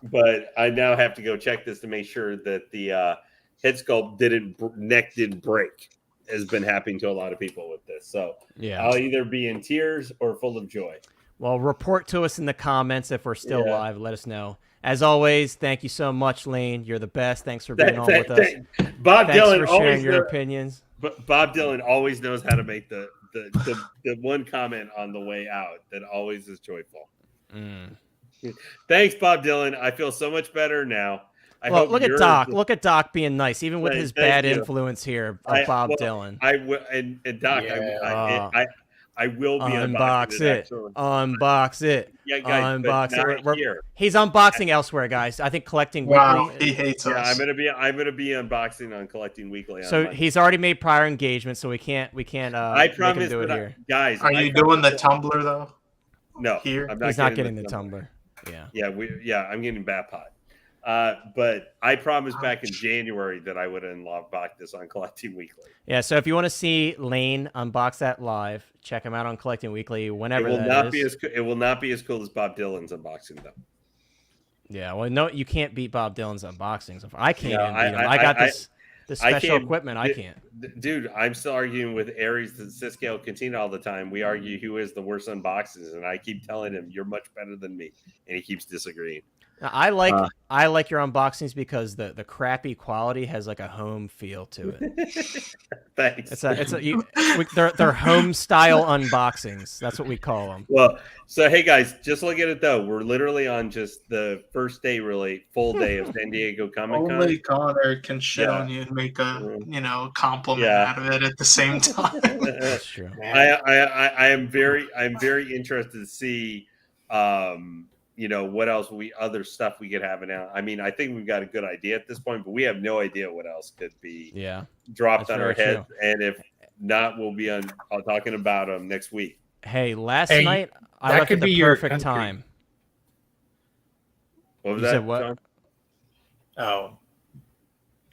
But I now have to go check this to make sure that the head sculpt neck didn't break. Has been happening to a lot of people with this. So yeah, I'll either be in tears or full of joy. Well, report to us in the comments if we're still live. Let us know. As always, thank you so much, Lane. You're the best. Thanks for being on with us. Bob Dylan for sharing your opinions. But Bob Dylan always knows how to make the one comment on the way out that always is joyful. Thanks, Bob Dylan. I feel so much better now. Look at Doc. Look at Doc being nice, even with his bad influence here of Bob Dylan. I will, and Doc, I will be unbox it. Unbox it. Yeah, guys, unbox it. He's unboxing elsewhere, guys. I think Collecting Weekly. He hates us. I'm gonna be unboxing on Collecting Weekly. So he's already made prior engagements, so we can't. I promise, make him do it here. Guys, are you doing the tumbler though? No, here he's not getting the tumbler. Yeah, I'm getting Batpod. But I promised back in January that I would unlock this on Collecting Weekly. Yeah, so if you want to see Lane unbox that live, check him out on Collecting Weekly whenever it will not be as cool as Bob Dylan's unboxing though. Yeah, well, no, you can't beat Bob Dylan's unboxings. I can't. I got this special equipment. I can't. Dude, I'm still arguing with Aries and Siscale Cantina all the time. We argue who is the worst unboxings, and I keep telling him you're much better than me, and he keeps disagreeing. I like your unboxings because the crappy quality has like a home feel to it. Thanks. They're home style unboxings. That's what we call them. Well, so hey guys, just look at it though. We're literally on just the first day, really full day of San Diego Comic Con. Only Connor can shit on you and make a compliment out of it at the same time. That's true. I'm very interested to see. what else other stuff we could have now. I mean, I think we've got a good idea at this point, but we have no idea what else could be dropped on our heads. And if not, we'll be talking about them next week. Hey, last night I left at the perfect time. What was you that? Said what? John? Oh.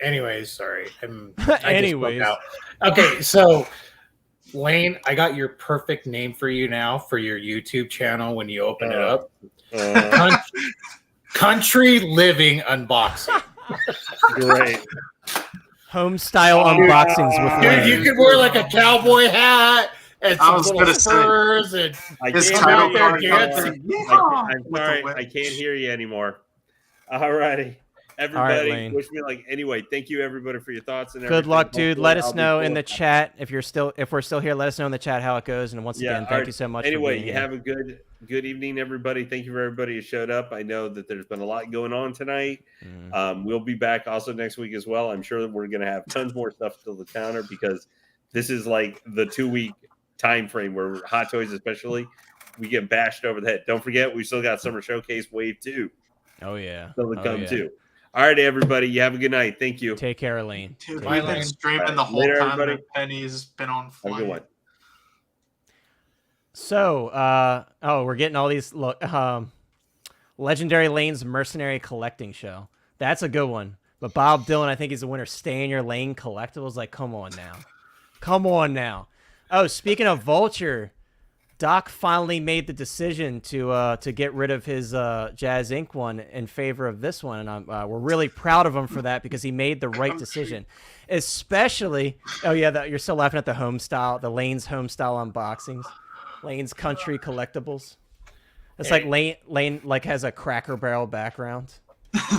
Anyways, sorry. Anyways. Okay, so Lane, I got your perfect name for you now for your YouTube channel when you open it up. Country Living Unboxing. Great. Home style unboxings with Dude, Lane. you could wear like a cowboy hat and some little furs and come out there dancing. I'm sorry, I can't hear you anymore. All righty. Everybody, wish me luck. Anyway, thank you everybody for your thoughts and everything. Good luck, dude. Let us know in the chat if we're still here. Let us know in the chat how it goes. And once again, thank you so much. Anyway, you have a good evening, everybody. Thank you for everybody who showed up. I know that there's been a lot going on tonight. We'll be back also next week as well. I'm sure that we're going to have tons more stuff to the counter because this is like the 2-week time frame where Hot Toys, especially, we get bashed over the head. Don't forget, we still got Summer Showcase Wave 2. Oh yeah, still to come too. All right, everybody. You have a good night. Thank you. Take care, Lane. Dude, we've been streaming the whole time that Penny's been on flight. Have a good one. So, we're getting all these Legendary Lane's Mercenary Collecting Show. That's a good one. But Bob Dylan, I think he's the winner. Stay in Your Lane Collectibles. Like, come on now. Come on now. Oh, speaking of Vulture, Doc finally made the decision to get rid of his Jazz Inc. one in favor of this one, and we're really proud of him for that because he made the right decision. Especially, you're still laughing at the Lane's home style unboxings, Lane's country collectibles. It's like Lane like has a Cracker Barrel background.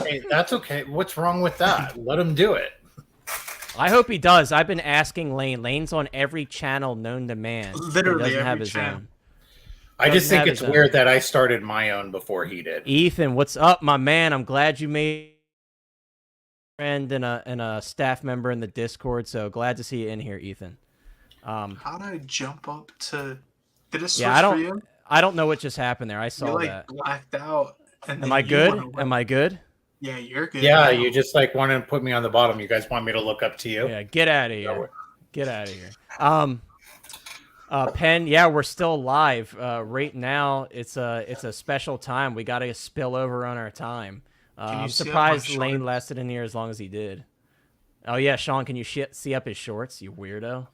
Hey, that's okay. What's wrong with that? Let him do it. I hope he does. I've been asking Lane. Lane's on every channel known to man. Literally every channel. I just think it's weird that I started my own before he did. Ethan, what's up, my man? I'm glad you made a friend and a staff member in the Discord. So glad to see you in here, Ethan. How did I jump up to? Did it switch for you? I don't know what just happened there. I saw that. Blacked out. And Am I good? Am I good? Yeah, you're good. Yeah, now. You just like wanted to put me on the bottom. You guys want me to look up to you? Yeah, get out of here. Get out of here. Penn, we're still live. Right now, it's a special time. We got to spill over on our time. I'm surprised Lane lasted in here as long as he did. Oh, yeah, Sean, can you see up his shorts, you weirdo?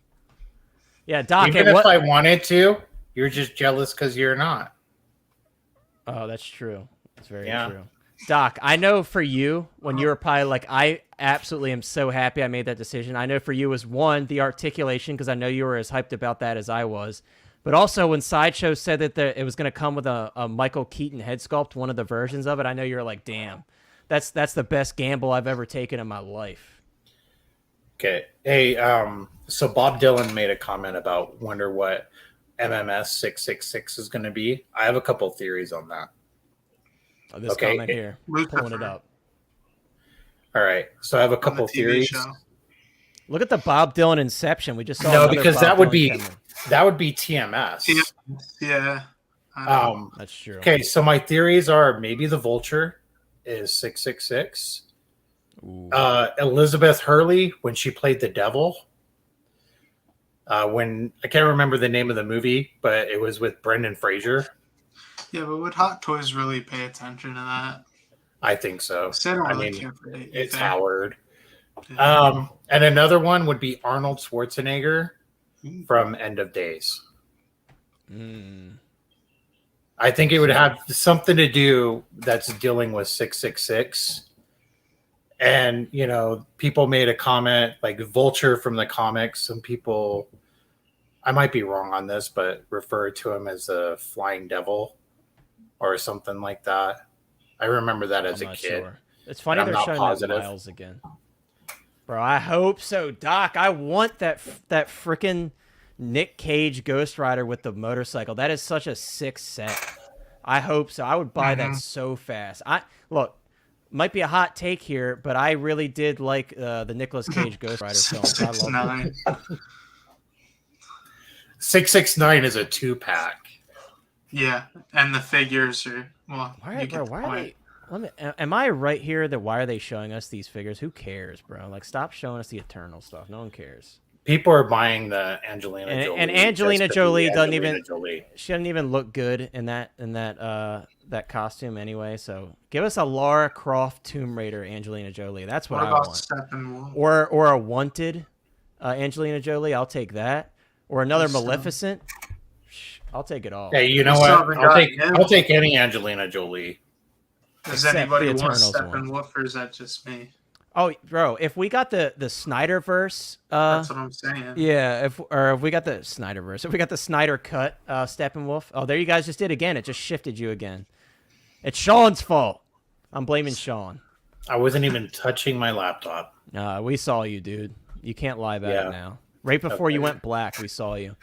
Yeah, Doc. Even if I wanted to, you're just jealous because you're not. Oh, that's true. That's very true. Doc, I know for you, when you were probably like, I absolutely am so happy I made that decision. I know for you was one, the articulation, because I know you were as hyped about that as I was. But also when Sideshow said that it was going to come with a Michael Keaton head sculpt, one of the versions of it, I know you were like, damn, that's the best gamble I've ever taken in my life. Okay. Hey, so Bob Dylan made a comment about wonder what MMS 666 is going to be. I have a couple theories on that. Oh, this comment here, pulling it up. All right, so I have a couple theories. Look at the Bob Dylan Inception. We just saw. No, because that would be TMS. Yeah. That's true. Okay, so my theories are maybe the Vulture is 666. Elizabeth Hurley when she played the devil. When I can't remember the name of the movie, but it was with Brendan Fraser. Yeah, but would Hot Toys really pay attention to that? I think so. I mean, it's Howard. Yeah. And another one would be Arnold Schwarzenegger from End of Days. I think it would have something to do that's dealing with 666. And, people made a comment like Vulture from the comics. Some people, I might be wrong on this, but refer to him as a flying devil or something like that. I remember that as a kid. Sure. It's funny they're showing that Miles again. Bro, I hope so. Doc, I want that freaking Nick Cage Ghost Rider with the motorcycle. That is such a sick set. I hope so. I would buy that so fast. Look, might be a hot take here, but I really did like the Nicolas Cage Ghost Rider film. 669. 669 is a 2-pack. Yeah, and the figures are Well, Why you get the are point. they? Am I right here that why are they showing us these figures? Who cares, bro? Like, stop showing us the Eternal stuff. No one cares. People are buying the Angelina Jolie. And Angelina Jolie doesn't even. Jolie. She doesn't even look good in that costume anyway. So give us a Lara Croft Tomb Raider Angelina Jolie. That's what I about want. Steppenwolf? Or a Wanted Angelina Jolie. I'll take that. Or another Yes, Maleficent. I'll take it all. Hey, you know We what? still haven't gotten I'll take any Angelina Jolie. Does Except anybody the want Eternals Steppenwolf, or is that just me? Oh, bro, if we got the Snyderverse, That's what I'm saying. yeah, if we got the Snyderverse, if we got the Snyder cut, Steppenwolf. Oh, there you guys just did again. It just shifted you again. It's Sean's fault. I'm blaming Sean. I wasn't even touching my laptop. We saw you, dude. You can't lie about Yeah. it now. Right before you went black, we saw you.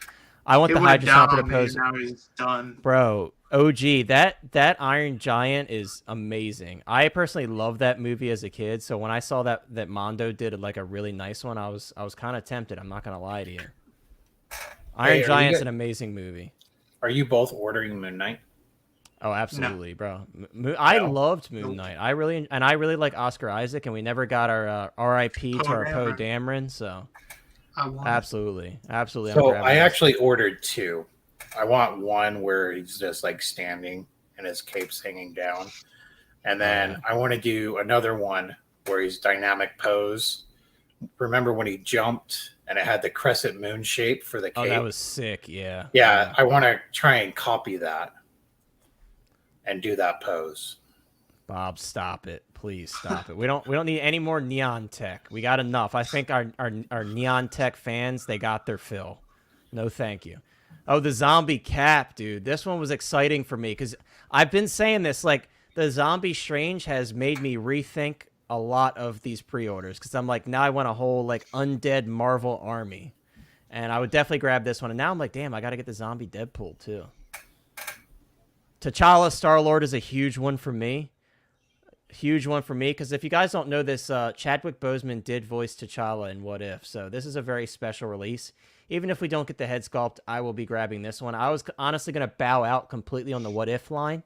I want He the went down Hydra on me, pose. now he's done. Bro, OG, that Iron Giant is amazing. I personally loved that movie as a kid, so when I saw that Mondo did like a really nice one, I was kind of tempted. I'm not gonna lie to you. Iron Giant's an amazing movie. Are you both ordering Moon Knight? Oh, absolutely, bro. I loved Moon Knight. I really like Oscar Isaac, and we never got our R.I.P. to our Poe Dameron, so absolutely. So I actually ordered two. I want one where he's just like standing and his cape's hanging down. And then I want to do another one where he's dynamic pose. Remember when he jumped and it had the crescent moon shape for the cape? Oh, that was sick, yeah. Yeah, I want to try and copy that and do that pose. Bob, stop it. Please stop it. We don't need any more neon tech. We got enough. I think our neon tech fans, they got their fill. No, thank you. Oh, the zombie cap, dude. This one was exciting for me because I've been saying this, like, the Zombie Strange has made me rethink a lot of these pre-orders because I'm like, now I want a whole, like, undead Marvel army. And I would definitely grab this one. And now I'm like, damn, I got to get the zombie Deadpool, too. T'Challa Star-Lord is a huge one for me. Huge one for me because if you guys don't know this, Chadwick Boseman did voice T'Challa in What If. So this is a very special release. Even if we don't get the head sculpt, I will be grabbing this one. I was honestly going to bow out completely on the What If line,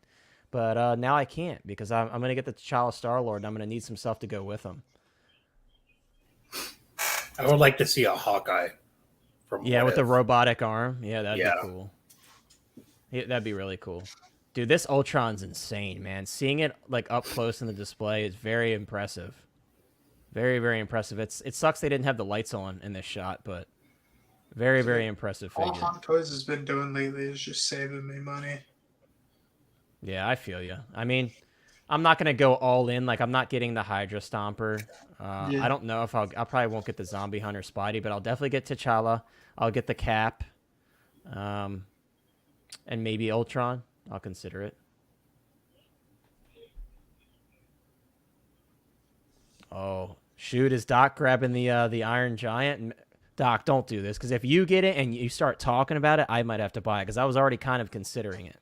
but now I can't because I'm going to get the T'Challa Star-Lord, and I'm going to need some stuff to go with him. I would like to see a Hawkeye. With the robotic arm. Yeah, that'd be cool. Yeah, that'd be really cool. Dude, this Ultron's insane, man. Seeing it like up close in the display is very impressive. Very, very impressive. It sucks they didn't have the lights on in this shot, but very, very impressive figure. All Hot Toys has been doing lately is just saving me money. Yeah, I feel you. I mean, I'm not gonna go all in. Like, I'm not getting the Hydra Stomper. I don't know if I probably won't get the Zombie Hunter Spidey, but I'll definitely get T'Challa. I'll get the Cap, and maybe Ultron. I'll consider it. Oh, shoot! Is Doc grabbing the Iron Giant? Doc, don't do this, because if you get it and you start talking about it, I might have to buy it, because I was already kind of considering it.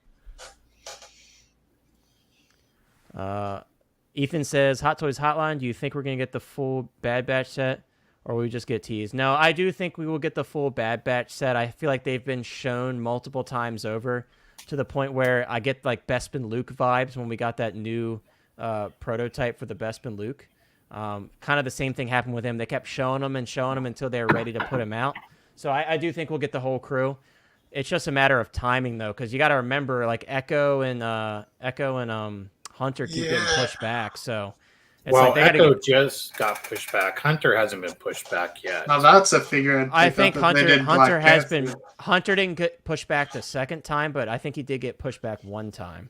Ethan says, Hot Toys Hotline, do you think we're going to get the full Bad Batch set, or will we just get teased? No, I do think we will get the full Bad Batch set. I feel like they've been shown multiple times over, to the point where I get like Bespin Luke vibes when we got that new prototype for the Bespin Luke. Kind of the same thing happened with him. They kept showing him until they were ready to put him out. So I do think we'll get the whole crew. It's just a matter of timing, though, because you got to remember, like, Echo and Hunter keep getting pushed back. So it's Echo just got pushed back. Hunter hasn't been pushed back yet. Now that's a figure. I think Hunter didn't get pushed back the second time, but I think he did get pushed back one time.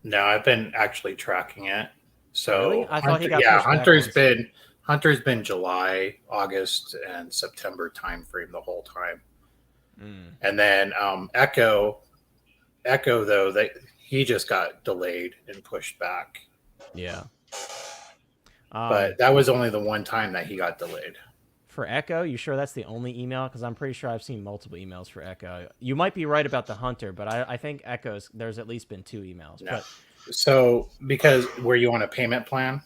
No, I've been actually tracking it. So really? I thought he got pushed back Hunter's been July, August, and September timeframe the whole time. And then Echo though, he just got delayed and pushed back. Yeah. But that was only the one time that he got delayed. For Echo, you sure that's the only email? Because I'm pretty sure I've seen multiple emails for Echo. You might be right about the Hunter, but I think Echo's, there's at least been 2 emails. No. But so because were you on a payment plan?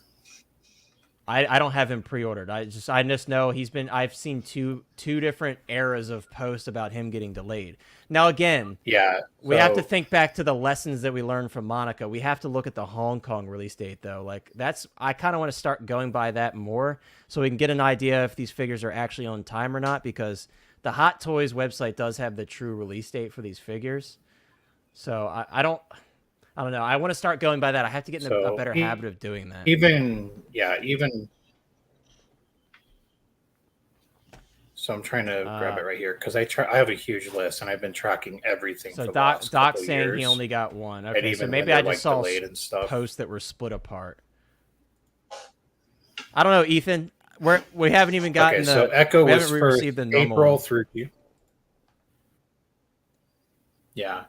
I don't have him pre-ordered. I just know I've seen two different eras of posts about him getting delayed. Now again, we have to think back to the lessons that we learned from Monica. We have to look at the Hong Kong release date though. Like I kind of want to start going by that more so we can get an idea if these figures are actually on time or not, because the Hot Toys website does have the true release date for these figures. So I don't know. I want to start going by that. I have to get in a better habit of doing that. So I'm trying to grab it right here because I have a huge list and I've been tracking everything. So for the last Doc's saying years. he only got one. Okay, so maybe I just saw posts that were split apart. I don't know, Ethan. We haven't even gotten so Echo was first received the normal April one. through. Yeah.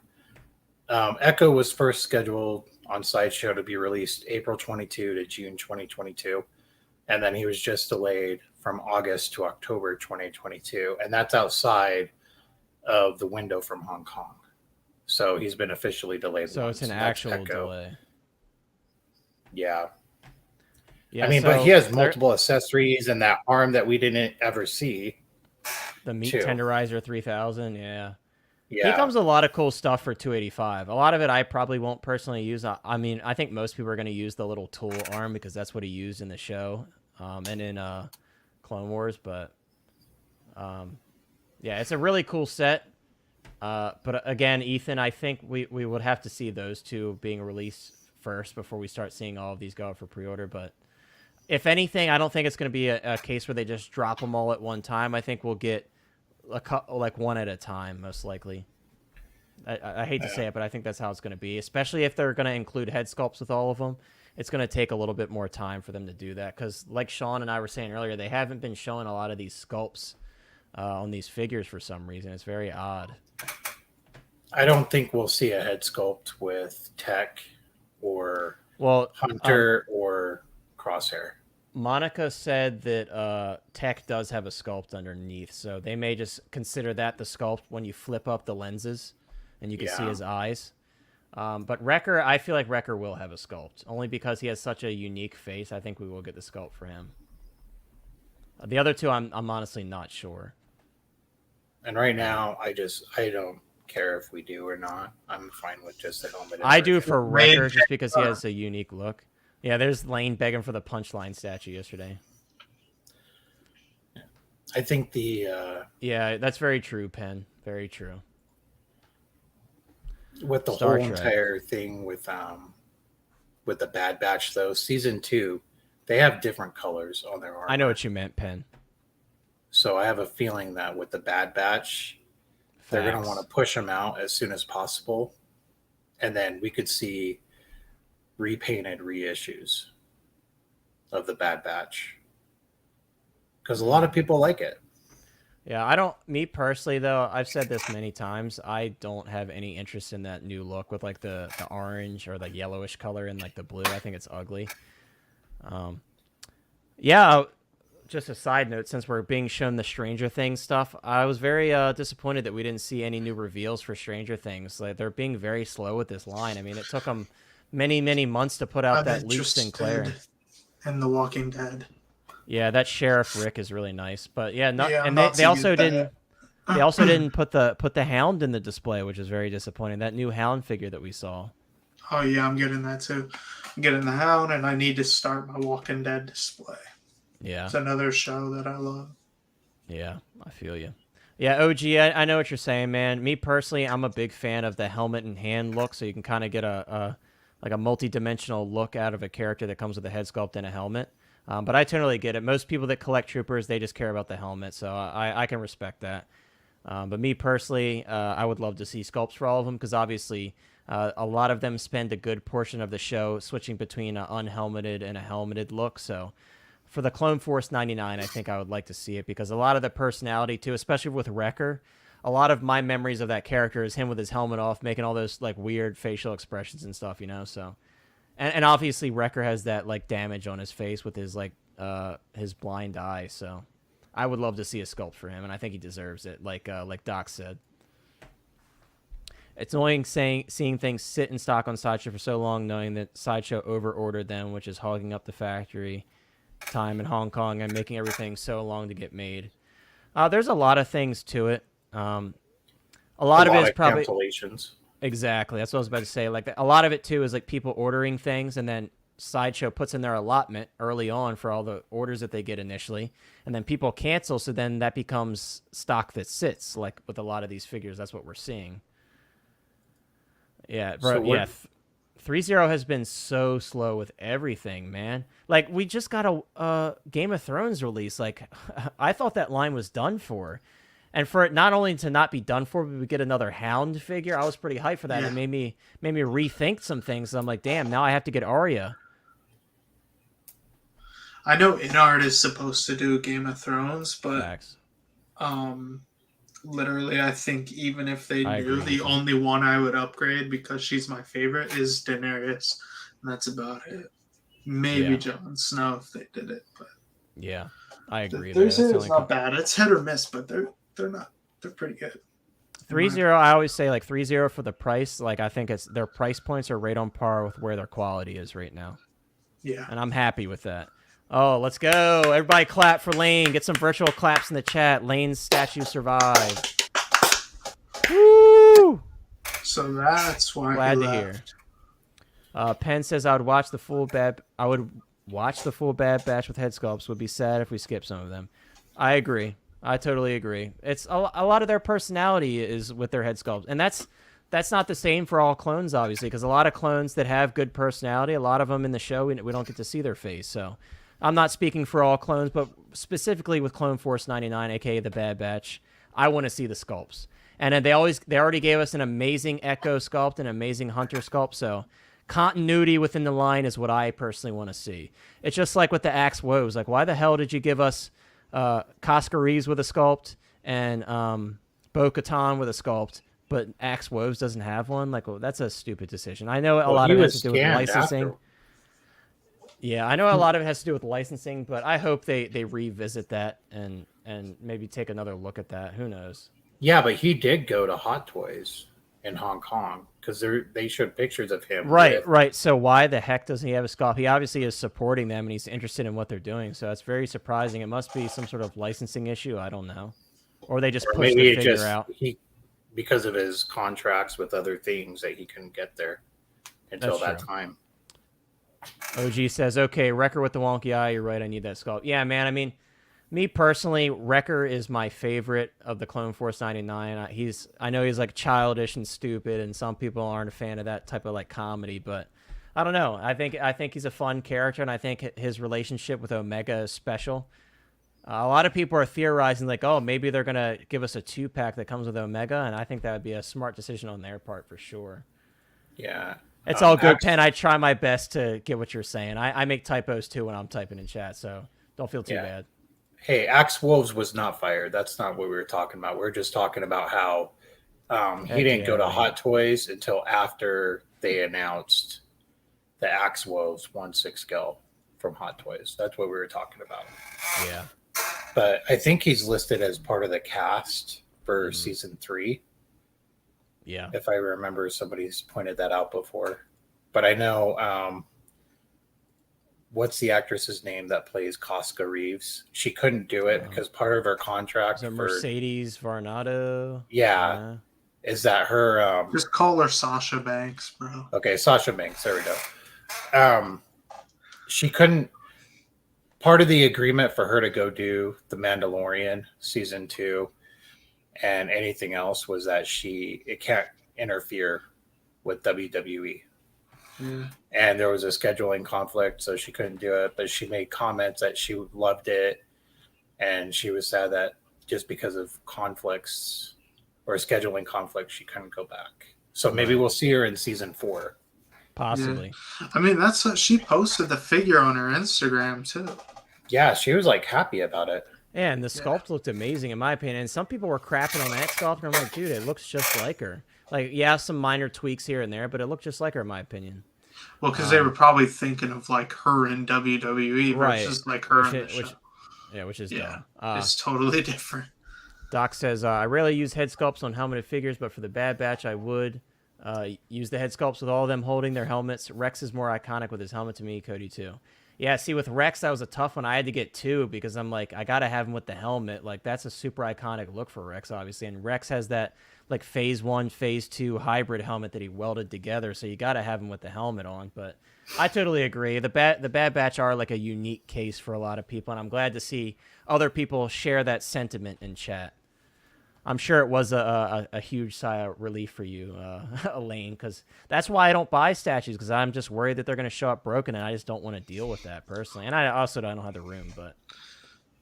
Echo was first scheduled on Sideshow to be released April 22 to June 2022. And then he was just delayed from August to October 2022. And that's outside of the window from Hong Kong. So he's been officially delayed. So it's an actual delay. Yeah. I mean, but he has multiple accessories and that arm that we didn't ever see. The Meat Tenderizer 3000, yeah. He comes with a lot of cool stuff for $285. A lot of it I probably won't personally use. I mean, I think most people are going to use the little tool arm because that's what he used in the show and in Clone Wars. But yeah, it's a really cool set. But again, Ethan, I think we would have to see those two being released first before we start seeing all of these go out for pre-order. But if anything, I don't think it's going to be a case where they just drop them all at one time. I think we'll get like one at a time, most likely. I hate to say it, but I think that's how it's going to be, especially if they're going to include head sculpts with all of them. It's going to take a little bit more time for them to do that because, like Sean and I were saying earlier, they haven't been showing a lot of these sculpts on these figures for some reason. It's very odd. I don't think we'll see a head sculpt with Tech or Hunter or Crosshair. Monica said that Tech does have a sculpt underneath, so they may just consider that the sculpt when you flip up the lenses and you can see his eyes. But Wrecker, I feel like Wrecker will have a sculpt, only because he has such a unique face. I think we will get the sculpt for him. The other two, I'm honestly not sure. And right now, I don't care if we do or not. I'm fine with just the helmet. I do for Wrecker just because he has a unique look. Yeah, there's Lane begging for the punchline statue yesterday. I think yeah, that's very true, Penn. Very true. With the whole entire thing with the Bad Batch, though, season 2, they have different colors on their armor. I know what you meant, Penn. So I have a feeling that with the Bad Batch, they're going to want to push them out as soon as possible, and then we could see repainted reissues of the Bad Batch because a lot of people like it. Yeah, me personally though, I've said this many times, I don't have any interest in that new look with like the orange or the yellowish color and like the blue. I think it's ugly. Yeah, just a side note, since we're being shown the Stranger Things stuff, I was very disappointed that we didn't see any new reveals for Stranger Things. Like, they're being very slow with this line. I mean, it took them many months to put out that Luke Sinclair and The Walking Dead. Yeah, that Sheriff Rick is really nice, but yeah, they also didn't put the Hound in the display, which is very disappointing. That new Hound figure that we saw. Oh yeah, I'm getting that too. I'm getting the Hound, and I need to start my Walking Dead display. Yeah, it's another show that I love. Yeah, I feel you. Yeah, OG, I know what you're saying, man. Me personally, I'm a big fan of the helmet and hand look, so you can kind of get a multi-dimensional look out of a character that comes with a head sculpt and a helmet. But I totally get it. Most people that collect Troopers, they just care about the helmet, so I can respect that. But me personally, I would love to see sculpts for all of them, because obviously a lot of them spend a good portion of the show switching between an unhelmeted and a helmeted look. So for the Clone Force 99, I think I would like to see it, because a lot of the personality too, especially with Wrecker, a lot of my memories of that character is him with his helmet off, making all those like weird facial expressions and stuff, you know. So, and obviously Wrecker has that like damage on his face with his like his blind eye. So, I would love to see a sculpt for him, and I think he deserves it. Like Doc said, it's annoying seeing things sit in stock on Sideshow for so long, knowing that Sideshow over ordered them, which is hogging up the factory. time in Hong Kong and making everything so long to get made. There's a lot of things to it. A lot of it is probably cancellations. Exactly. That's what I was about to say. Like a lot of it too is like people ordering things, and then Sideshow puts in their allotment early on for all the orders that they get initially, and then people cancel. So then that becomes stock that sits. Like with a lot of these figures, that's what we're seeing. Yeah, bro. So 3-0 has been so slow with everything, man. Like we just got a Game of Thrones release. Like I thought that line was done for. And for it not only to not be done for, but we get another Hound figure, I was pretty hyped for that. Yeah. It made me rethink some things. I'm like, damn, now I have to get Arya. I know InArt is supposed to do Game of Thrones, but Facts. Literally, I think even if they knew, the only one I would upgrade because she's my favorite is Daenerys, and that's about it. Maybe Jon Snow if they did it, but yeah, I agree. There's it's not bad. It's hit or miss, but they're pretty good. 3-0, I always say like 3-0 for the price. Like I think their price points are right on par with where their quality is right now. Yeah. And I'm happy with that. Oh, let's go. Everybody clap for Lane. Get some virtual claps in the chat. Lane's statue survived. Woo! So that's why Glad to hear. Penn says I would watch the full Bad Batch with head sculpts. Would be sad if we skip some of them. I agree. I totally agree. It's a lot of their personality is with their head sculpt, and that's not the same for all clones, obviously, because a lot of clones that have good personality, a lot of them in the show we don't get to see their face. So I'm not speaking for all clones, but specifically with Clone Force 99, aka the Bad Batch, I want to see the sculpts. And then they already gave us an amazing Echo sculpt, an amazing Hunter sculpt. So continuity within the line is what I personally want to see. It's just like with the Axe Woes. Like, why the hell did you give us Casca Reeves with a sculpt and Bo-Katan with a sculpt, but Axe Woves doesn't have one? Like, well, that's a stupid decision. I know a lot of it has to do with licensing. Yeah, I know a lot of it has to do with licensing, but I hope they revisit that and maybe take another look at that. Who knows? Yeah, but he did go to Hot Toys in Hong Kong because they showed pictures of him. Right. So why the heck doesn't he have a sculpt? He obviously is supporting them and he's interested in what they're doing. So it's very surprising. It must be some sort of licensing issue. I don't know. Or they just pushed the figure out. Because of his contracts with other things that he couldn't get there until that time. OG says, okay, Wrecker with the wonky eye. You're right. I need that sculpt. Yeah, man. I mean, me personally, Wrecker is my favorite of the Clone Force 99. I know he's like childish and stupid, and some people aren't a fan of that type of like comedy, but I don't know. I think he's a fun character, and I think his relationship with Omega is special. A lot of people are theorizing like, oh, maybe they're gonna give us a 2-pack that comes with Omega, and I think that would be a smart decision on their part for sure. Yeah. It's all good, Penn. I try my best to get what you're saying. I make typos too when I'm typing in chat, so don't feel too bad. Hey, Axe Wolves was not fired. That's not what we were talking about. We're just talking about how he didn't go to Hot Toys until after they announced the Axe Wolves 1/6 scale from Hot Toys. That's what we were talking about. Yeah. But I think he's listed as part of the cast for season 3. Yeah. If I remember, somebody's pointed that out before. But I know... what's the actress's name that plays Casca Reeves? She couldn't do it because part of her contract for Mercedes Varnado. Yeah. Is that her just call her Sasha Banks, bro. Okay, Sasha Banks, there we go. She couldn't part of the agreement for her to go do The Mandalorian season 2 and anything else was that it can't interfere with WWE. Yeah. And there was a scheduling conflict, so she couldn't do it. But she made comments that she loved it, and she was sad that just because of conflicts or scheduling conflicts, she couldn't go back. So maybe we'll see her in season 4. Possibly. Yeah. I mean, that's what she posted the figure on her Instagram too. Yeah, she was like happy about it. Yeah, and the sculpt looked amazing in my opinion. And some people were crapping on that sculpt, and I'm like, dude, it looks just like her. Like, yeah, some minor tweaks here and there, but it looked just like her in my opinion. Well, because they were probably thinking of like her in WWE versus like her in the show. Which is dumb. It's totally different. Doc says, I rarely use head sculpts on helmeted figures, but for the Bad Batch, I would use the head sculpts with all of them holding their helmets. Rex is more iconic with his helmet to me, Cody too. Yeah, see, with Rex, that was a tough one. I had to get two because I'm like, I gotta have him with the helmet. Like, that's a super iconic look for Rex, obviously. And Rex has that like Phase 1, Phase 2 hybrid helmet that he welded together, so you gotta have him with the helmet on. But I totally agree. The Bad Batch are like a unique case for a lot of people, and I'm glad to see other people share that sentiment in chat. I'm sure it was a huge sigh of relief for you, Elaine, because that's why I don't buy statues, because I'm just worried that they're going to show up broken, and I just don't want to deal with that personally. And I also don't have the room, but...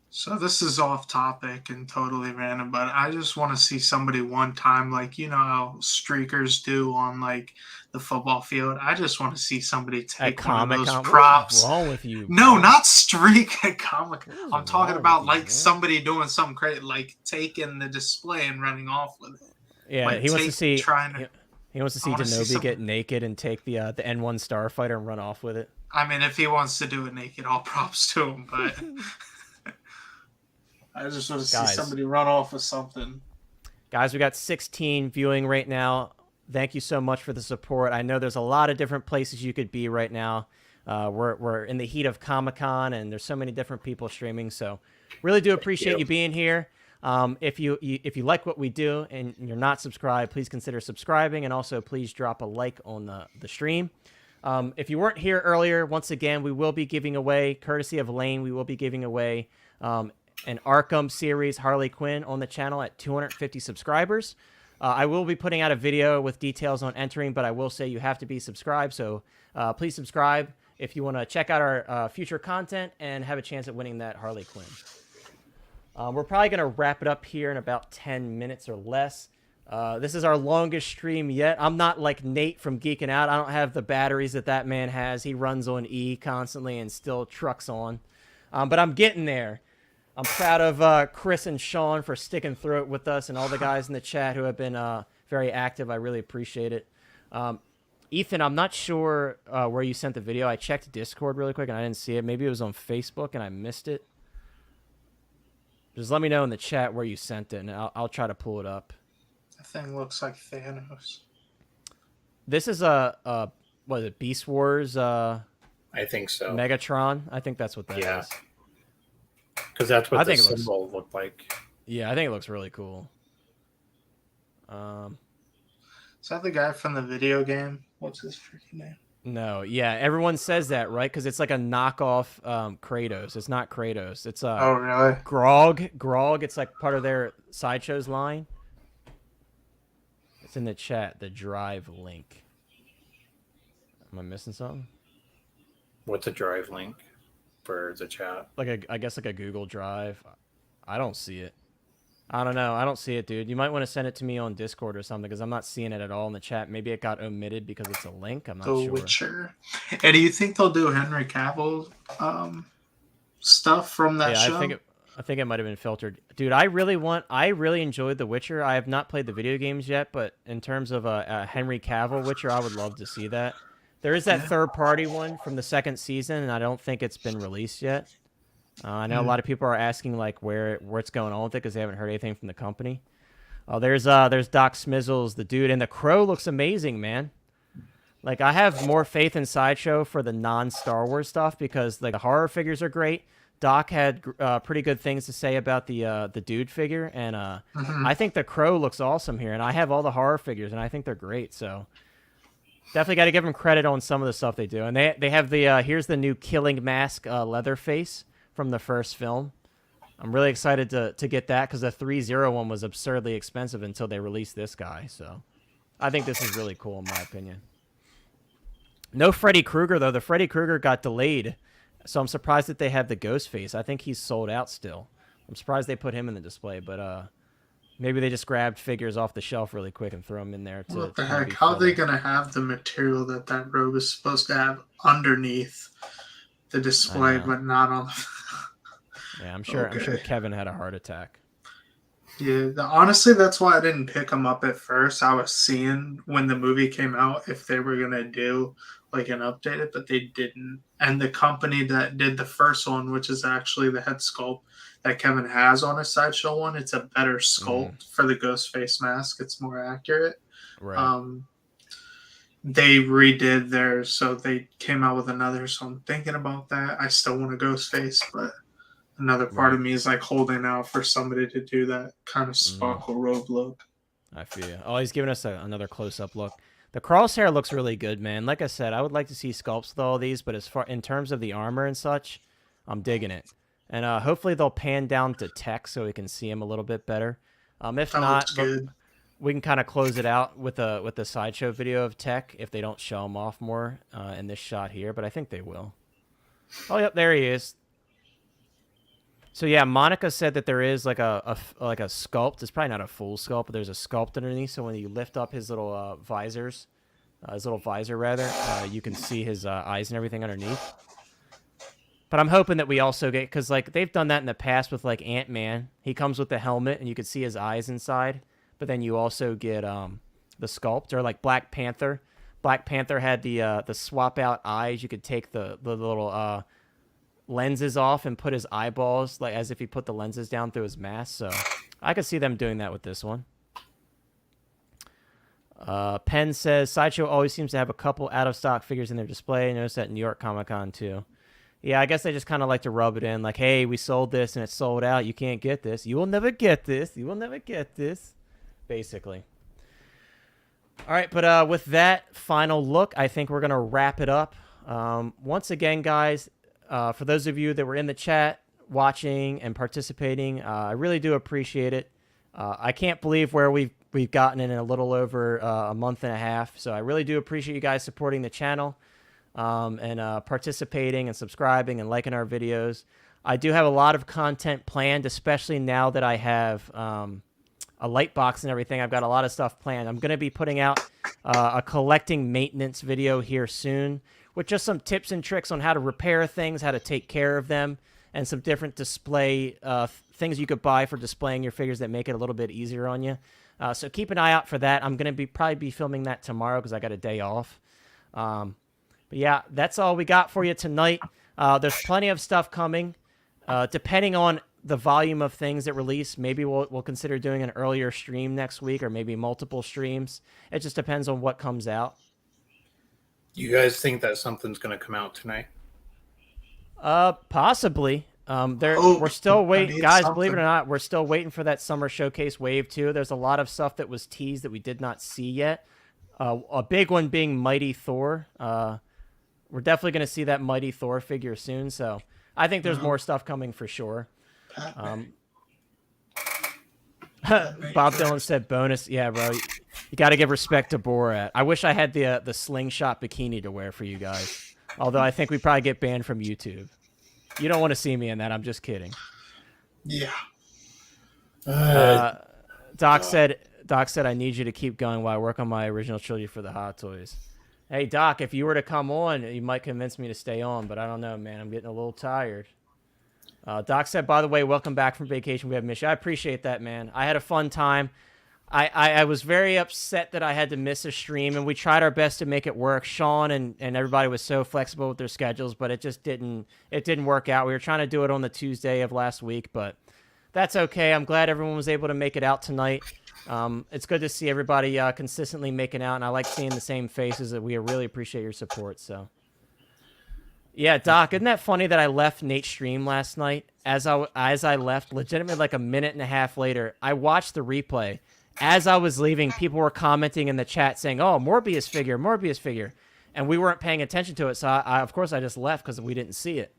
So this is off topic and totally random, but I just want to see somebody one time, like, you know how streakers do on like the football field. I just want to see somebody take one of those props. What's wrong with you? No, bro? Not streak at Comic. I'm talking about you, like man? Somebody doing something crazy, like taking the display and running off with it. Yeah, like he wants to see. He wants to see Kenobi get naked and take the N1 Starfighter and run off with it. I mean, if he wants to do it naked, all props to him, but. I just want to see somebody run off with something. Guys, we got 16 viewing right now. Thank you so much for the support. I know there's a lot of different places you could be right now. We're in the heat of Comic-Con, and there's so many different people streaming. So really do appreciate you being here. If you like what we do and you're not subscribed, please consider subscribing, and also please drop a like on the stream. If you weren't here earlier, once again, we will be giving away, courtesy of Lane, we will be giving away an Arkham series Harley Quinn on the channel at 250 subscribers. I will be putting out a video with details on entering, but I will say you have to be subscribed. So please subscribe if you want to check out our future content and have a chance at winning that Harley Quinn. We're probably going to wrap it up here in about 10 minutes or less. This is our longest stream yet. I'm not like Nate from Geeking Out. I don't have the batteries that man has. He runs on E constantly and still trucks on. But I'm getting there. I'm proud of Chris and Sean for sticking through it with us, and all the guys in the chat who have been very active. I really appreciate it. Ethan, I'm not sure where you sent the video. I checked Discord really quick, and I didn't see it. Maybe it was on Facebook, and I missed it. Just let me know in the chat where you sent it, and I'll try to pull it up. That thing looks like Thanos. This is what is it, Beast Wars? I think so. Megatron? I think that's what that is. Because that's what the symbol looked like. Yeah, I think it looks really cool. Is that the guy from the video game? What's his freaking name? No, yeah, everyone says that, right? Because it's like a knockoff Kratos. It's not Kratos. It's oh, really? Grog. It's like part of their Sideshows line. It's in the chat, the Drive link. Am I missing something? What's a Drive link for the chat? I guess like a Google Drive. I don't see it. I don't know. I don't see it, dude. You might want to send it to me on Discord or something, because I'm not seeing it at all in the chat. Maybe it got omitted because it's a link. I'm not sure. The Witcher. And do you think they'll do Henry Cavill stuff from that show? I think it might have been filtered. Dude, I really enjoyed The Witcher. I have not played the video games yet, but in terms of a Henry Cavill Witcher, I would love to see that. There is that third-party one from the second season, and I don't think it's been released yet. I know a lot of people are asking like where it's going on with it because they haven't heard anything from the company. There's Doc Smizzles, the dude, and the Crow looks amazing, man. Like, I have more faith in Sideshow for the non-Star Wars stuff because like the horror figures are great. Doc had pretty good things to say about the dude figure, and I think the Crow looks awesome here, and I have all the horror figures, and I think they're great. So definitely got to give them credit on some of the stuff they do. And they have the here's the new Killing Mask Leatherface from the first film. I'm really excited to get that because the 301 was absurdly expensive until they released this guy. So I think this is really cool in my opinion. No Freddy Krueger though. The Freddy Krueger got delayed, so I'm surprised that they have the Ghostface. I think he's sold out still. I'm surprised they put him in the display, but maybe they just grabbed figures off the shelf really quick and throw them in there. What the heck? How are they going to have the material that robe is supposed to have underneath the display, but not on the... Yeah, I'm sure Kevin had a heart attack. Yeah, honestly, that's why I didn't pick them up at first. I was seeing when the movie came out if they were going to do like an updated, but they didn't. And the company that did the first one, which is actually the head sculpt that Kevin has on his Sideshow one, it's a better sculpt for the Ghostface mask. It's more accurate. Right. they redid theirs, so they came out with another. So I'm thinking about that. I still want a Ghostface, but another part of me is like holding out for somebody to do that kind of sparkle robe look. I feel you. Oh, he's giving us another close-up look. The crosshair looks really good, man. Like I said, I would like to see sculpts with all these, but as far in terms of the armor and such, I'm digging it. And hopefully they'll pan down to tech so we can see him a little bit better. If That not, looks good. we can kind of close it out with the sideshow video of tech if they don't show him off more in this shot here, but I think they will. Oh, yep, there he is. So yeah, Monica said that there is like a sculpt. It's probably not a full sculpt, but there's a sculpt underneath. So when you lift up his little visors, his little visor rather, you can see his eyes and everything underneath. But I'm hoping that we also get, because like they've done that in the past with like Ant-Man. He comes with the helmet and you can see his eyes inside. But then you also get the sculpt, or like Black Panther. Black Panther had the swap out eyes. You could take the little lenses off and put his eyeballs, like as if he put the lenses down through his mask. So I could see them doing that with this one. Penn says Sideshow always seems to have a couple out of stock figures in their display. I noticed that in New York Comic Con too. Yeah, I guess they just kind of like to rub it in, like, hey, we sold this and it's sold out. You can't get this. You will never get this. You will never get this. Basically. All right, but with that final look, I think we're gonna wrap it up. Once again, guys. For those of you that were in the chat, watching and participating, I really do appreciate it. I can't believe where we've gotten in a little over a month and a half. So I really do appreciate you guys supporting the channel and participating and subscribing and liking our videos. I do have a lot of content planned, especially now that I have a light box and everything. I've got a lot of stuff planned. I'm going to be putting out a collecting maintenance video here soon, with just some tips and tricks on how to repair things, how to take care of them, and some different display things you could buy for displaying your figures that make it a little bit easier on you. So keep an eye out for that. I'm going to probably be filming that tomorrow because I got a day off. But yeah, that's all we got for you tonight. There's plenty of stuff coming. Depending on the volume of things that release, maybe we'll consider doing an earlier stream next week, or maybe multiple streams. It just depends on what comes out. You guys think that something's going to come out tonight? Possibly. We're still waiting, guys. Believe it or not, we're still waiting for that summer showcase wave 2. There's a lot of stuff that was teased that we did not see yet. A big one being Mighty Thor. We're definitely going to see that Mighty Thor figure soon. So I think there's more stuff coming for sure. Bob Dylan said bonus. Yeah, bro. You got to give respect to Borat. I wish I had the slingshot bikini to wear for you guys. Although I think we probably get banned from YouTube. You don't want to see me in that. I'm just kidding. Yeah. Doc said, I need you to keep going while I work on my original trilogy for the Hot Toys. Hey, Doc, if you were to come on, you might convince me to stay on, but I don't know, man. I'm getting a little tired. Doc said, by the way, welcome back from vacation. We have missed you. I appreciate that, man. I had a fun time. I was very upset that I had to miss a stream, and we tried our best to make it work. Sean and everybody was so flexible with their schedules, but it just didn't work out. We were trying to do it on the Tuesday of last week, but that's okay. I'm glad everyone was able to make it out tonight. It's good to see everybody consistently making out, and I like seeing the same faces. That we really appreciate your support. So, yeah, Doc, isn't that funny that I left Nate's stream last night? As I left, legitimately like a minute and a half later, I watched the replay. As I was leaving, people were commenting in the chat saying, "Oh, Morbius figure," and we weren't paying attention to it. So, of course, I just left because we didn't see it.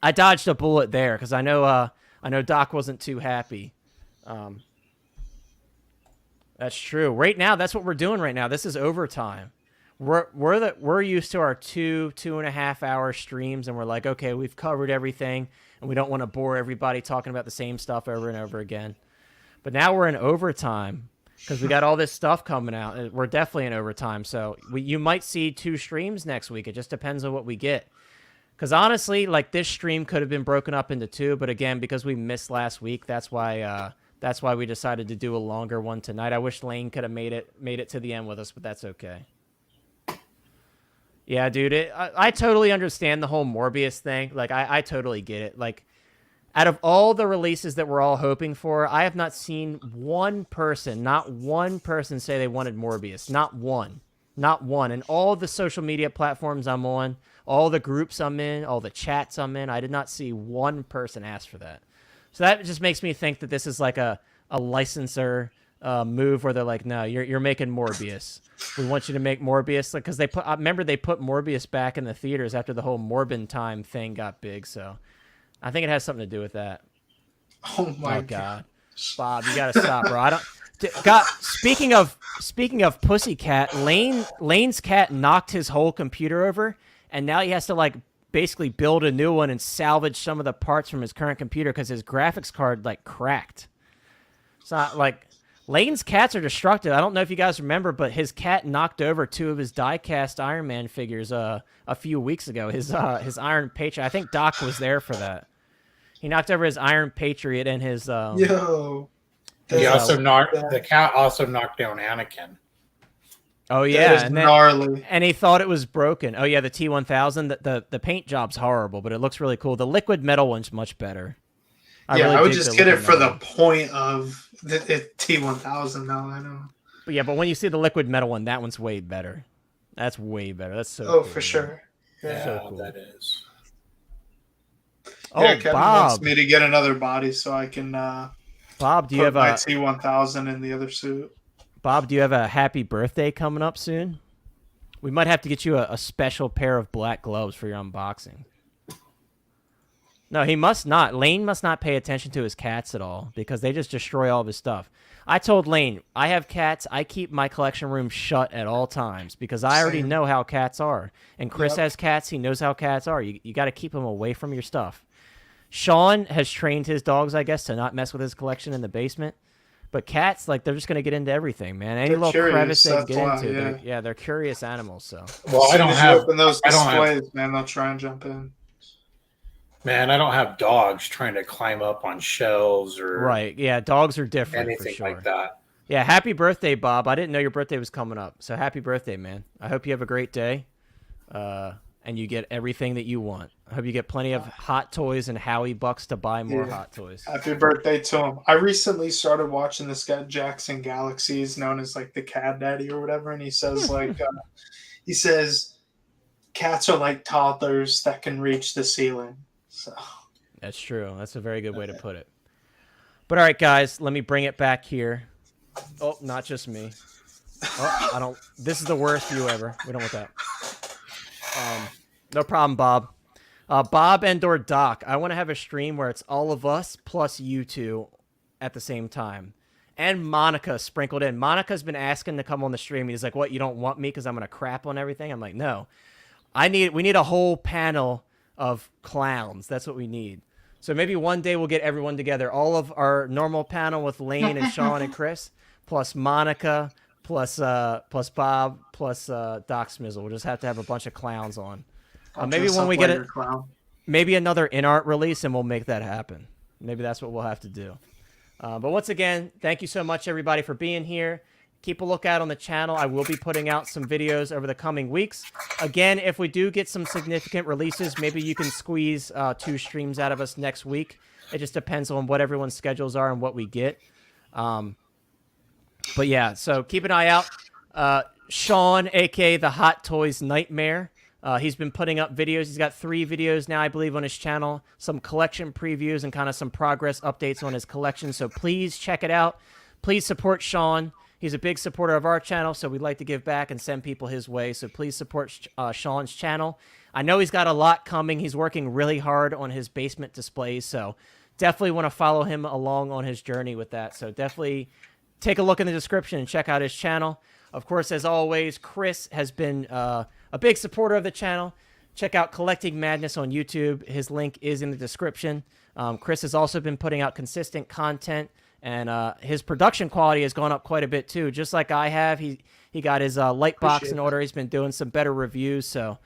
I dodged a bullet there because I know Doc wasn't too happy. That's true. Right now, that's what we're doing right now. This is overtime. We're used to our 2.5 hour streams, and we're like, okay, we've covered everything, and we don't want to bore everybody talking about the same stuff over and over again. But now we're in overtime because we got all this stuff coming out. We're definitely in overtime, so you might see 2 streams next week. It just depends on what we get. Because honestly, like this stream could have been broken up into 2, but again, because we missed last week, that's why we decided to do a longer one tonight. I wish Lane could have made it to the end with us, but that's okay. Yeah, dude, I totally understand the whole Morbius thing. Like, I totally get it. Like, out of all the releases that we're all hoping for, I have not seen not one person say they wanted Morbius. Not one. Not one. And all the social media platforms I'm on, all the groups I'm in, all the chats I'm in, I did not see one person ask for that. So that just makes me think that this is like a licensor move where they're like, no, you're making Morbius. We want you to make Morbius, like, because I remember they put Morbius back in the theaters after the whole Morbin time thing got big. So I think it has something to do with that. Oh my God, Bob, you gotta stop, bro. I don't. God, speaking of Pussycat, Lane's cat knocked his whole computer over, and now he has to like basically build a new one and salvage some of the parts from his current computer because his graphics card like cracked. It's not like Lane's cats are destructive. I don't know if you guys remember, but his cat knocked over 2 of his die-cast Iron Man figures a few weeks ago. His Iron Patriot. I think Doc was there for that. He knocked over his Iron Patriot and his Yo. The cat also knocked down Anakin. Oh yeah, gnarly. And he thought it was broken. Oh yeah, the T1000. The paint job's horrible, but it looks really cool. The liquid metal one's much better. I would just get it for the point of the T1000. Now I know. But yeah, but when you see the liquid metal one, that one's way better. That's way better. That's so. Oh, cool, for sure. Yeah, so cool. that is. Oh, Kevin Bob wants me to get another body so I can. Bob, do you have my a T1000 in the other suit? Bob, do you have a happy birthday coming up soon? We might have to get you a special pair of black gloves for your unboxing. No, he must not. Lane must not pay attention to his cats at all because they just destroy all of his stuff. I told Lane, I have cats. I keep my collection room shut at all times because I already know how cats are. And Chris has cats. He knows how cats are. You got to keep them away from your stuff. Sean has trained his dogs, I guess, to not mess with his collection in the basement. But cats, like, they're just going to get into everything, man. Any little crevice they can get into. They're curious animals. So. Well, I don't have. Open those displays, man. They'll try and jump in. Man, I don't have dogs trying to climb up on shelves or right. Yeah, dogs are different. Anything for sure. like that. Yeah, happy birthday, Bob. I didn't know your birthday was coming up. So happy birthday, man. I hope you have a great day. And you get everything that you want. I hope you get plenty of Hot Toys and Howie bucks to buy more Hot Toys. Happy birthday to him. I recently started watching this guy, Jackson Galaxies, known as like the Cat Daddy or whatever. And he says he says cats are like toddlers that can reach the ceiling. So that's true. That's a very good way to put it. But all right, guys, let me bring it back here. Oh, not just me. Oh, this is the worst view ever. We don't want that. No problem, Bob. Bob and or Doc, I want to have a stream where it's all of us plus you two at the same time. And Monica sprinkled in. Monica's been asking to come on the stream. He's like, what, you don't want me because I'm going to crap on everything? I'm like, no. We need a whole panel of clowns. That's what we need. So maybe one day we'll get everyone together. All of our normal panel with Lane and Sean and Chris, plus Monica, plus Bob, plus Doc Smizzle. We'll just have to have a bunch of clowns on. Maybe when we get maybe another in-art release, and we'll make that happen. Maybe that's what we'll have to do. But once again, thank you so much, everybody, for being here. Keep a lookout on the channel. I will be putting out some videos over the coming weeks. Again, if we do get some significant releases, maybe you can squeeze 2 streams out of us next week. It just depends on what everyone's schedules are and what we get. But yeah, so keep an eye out. Sean, a.k.a. the Hot Toys Nightmare. He's been putting up videos. He's got 3 videos now, I believe, on his channel. Some collection previews and kind of some progress updates on his collection. So please check it out. Please support Sean. He's a big supporter of our channel, so we'd like to give back and send people his way. So please support Sean's channel. I know he's got a lot coming. He's working really hard on his basement displays, so definitely want to follow him along on his journey with that. So definitely take a look in the description and check out his channel. Of course, as always, Chris has been a big supporter of the channel. Check out Collecting Madness on YouTube. His link is in the description. Chris has also been putting out consistent content, and his production quality has gone up quite a bit too. Just like I have, he got his light box in order. He's been doing some better reviews, so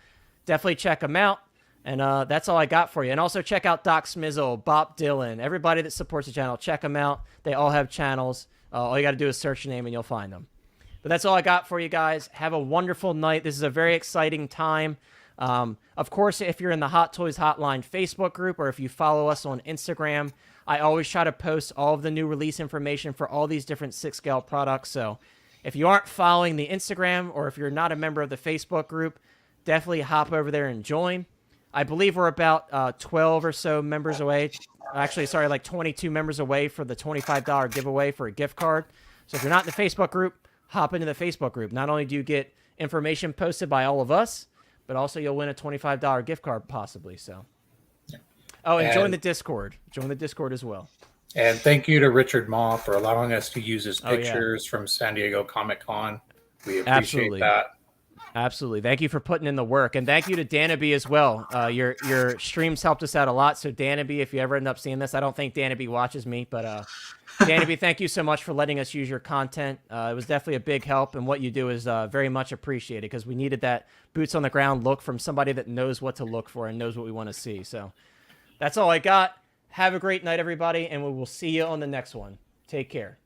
definitely check him out. And that's all I got for you. And also check out Doc Smizzle, Bob Dylan, everybody that supports the channel. Check them out. They all have channels. All you got to do is search your name and you'll find them. But that's all I got for you guys. Have a wonderful night. This is a very exciting time. Of course, if you're in the Hot Toys Hotline Facebook group or if you follow us on Instagram, I always try to post all of the new release information for all these different 6-scale products. So If you aren't following the Instagram, or if you're not a member of the Facebook group, definitely hop over there and join. I believe we're about 12 or so members away. Actually, sorry, like 22 members away for the $25 giveaway for a gift card. So if you're not in the Facebook group, hop into the Facebook group. Not only do you get information posted by all of us, but also you'll win a $25 gift card possibly. So, oh, and join the Discord. Join the Discord as well. And thank you to Richard Ma for allowing us to use his pictures from San Diego Comic-Con. We appreciate that. Absolutely. Thank you for putting in the work. And thank you to Danaby as well. Your streams helped us out a lot. So Danaby, if you ever end up seeing this, I don't think Danaby watches me, but Danaby, thank you so much for letting us use your content. It was definitely a big help, and what you do is very much appreciated, because we needed that boots on the ground look from somebody that knows what to look for and knows what we want to see. So that's all I got. Have a great night, everybody, and we will see you on the next one. Take care.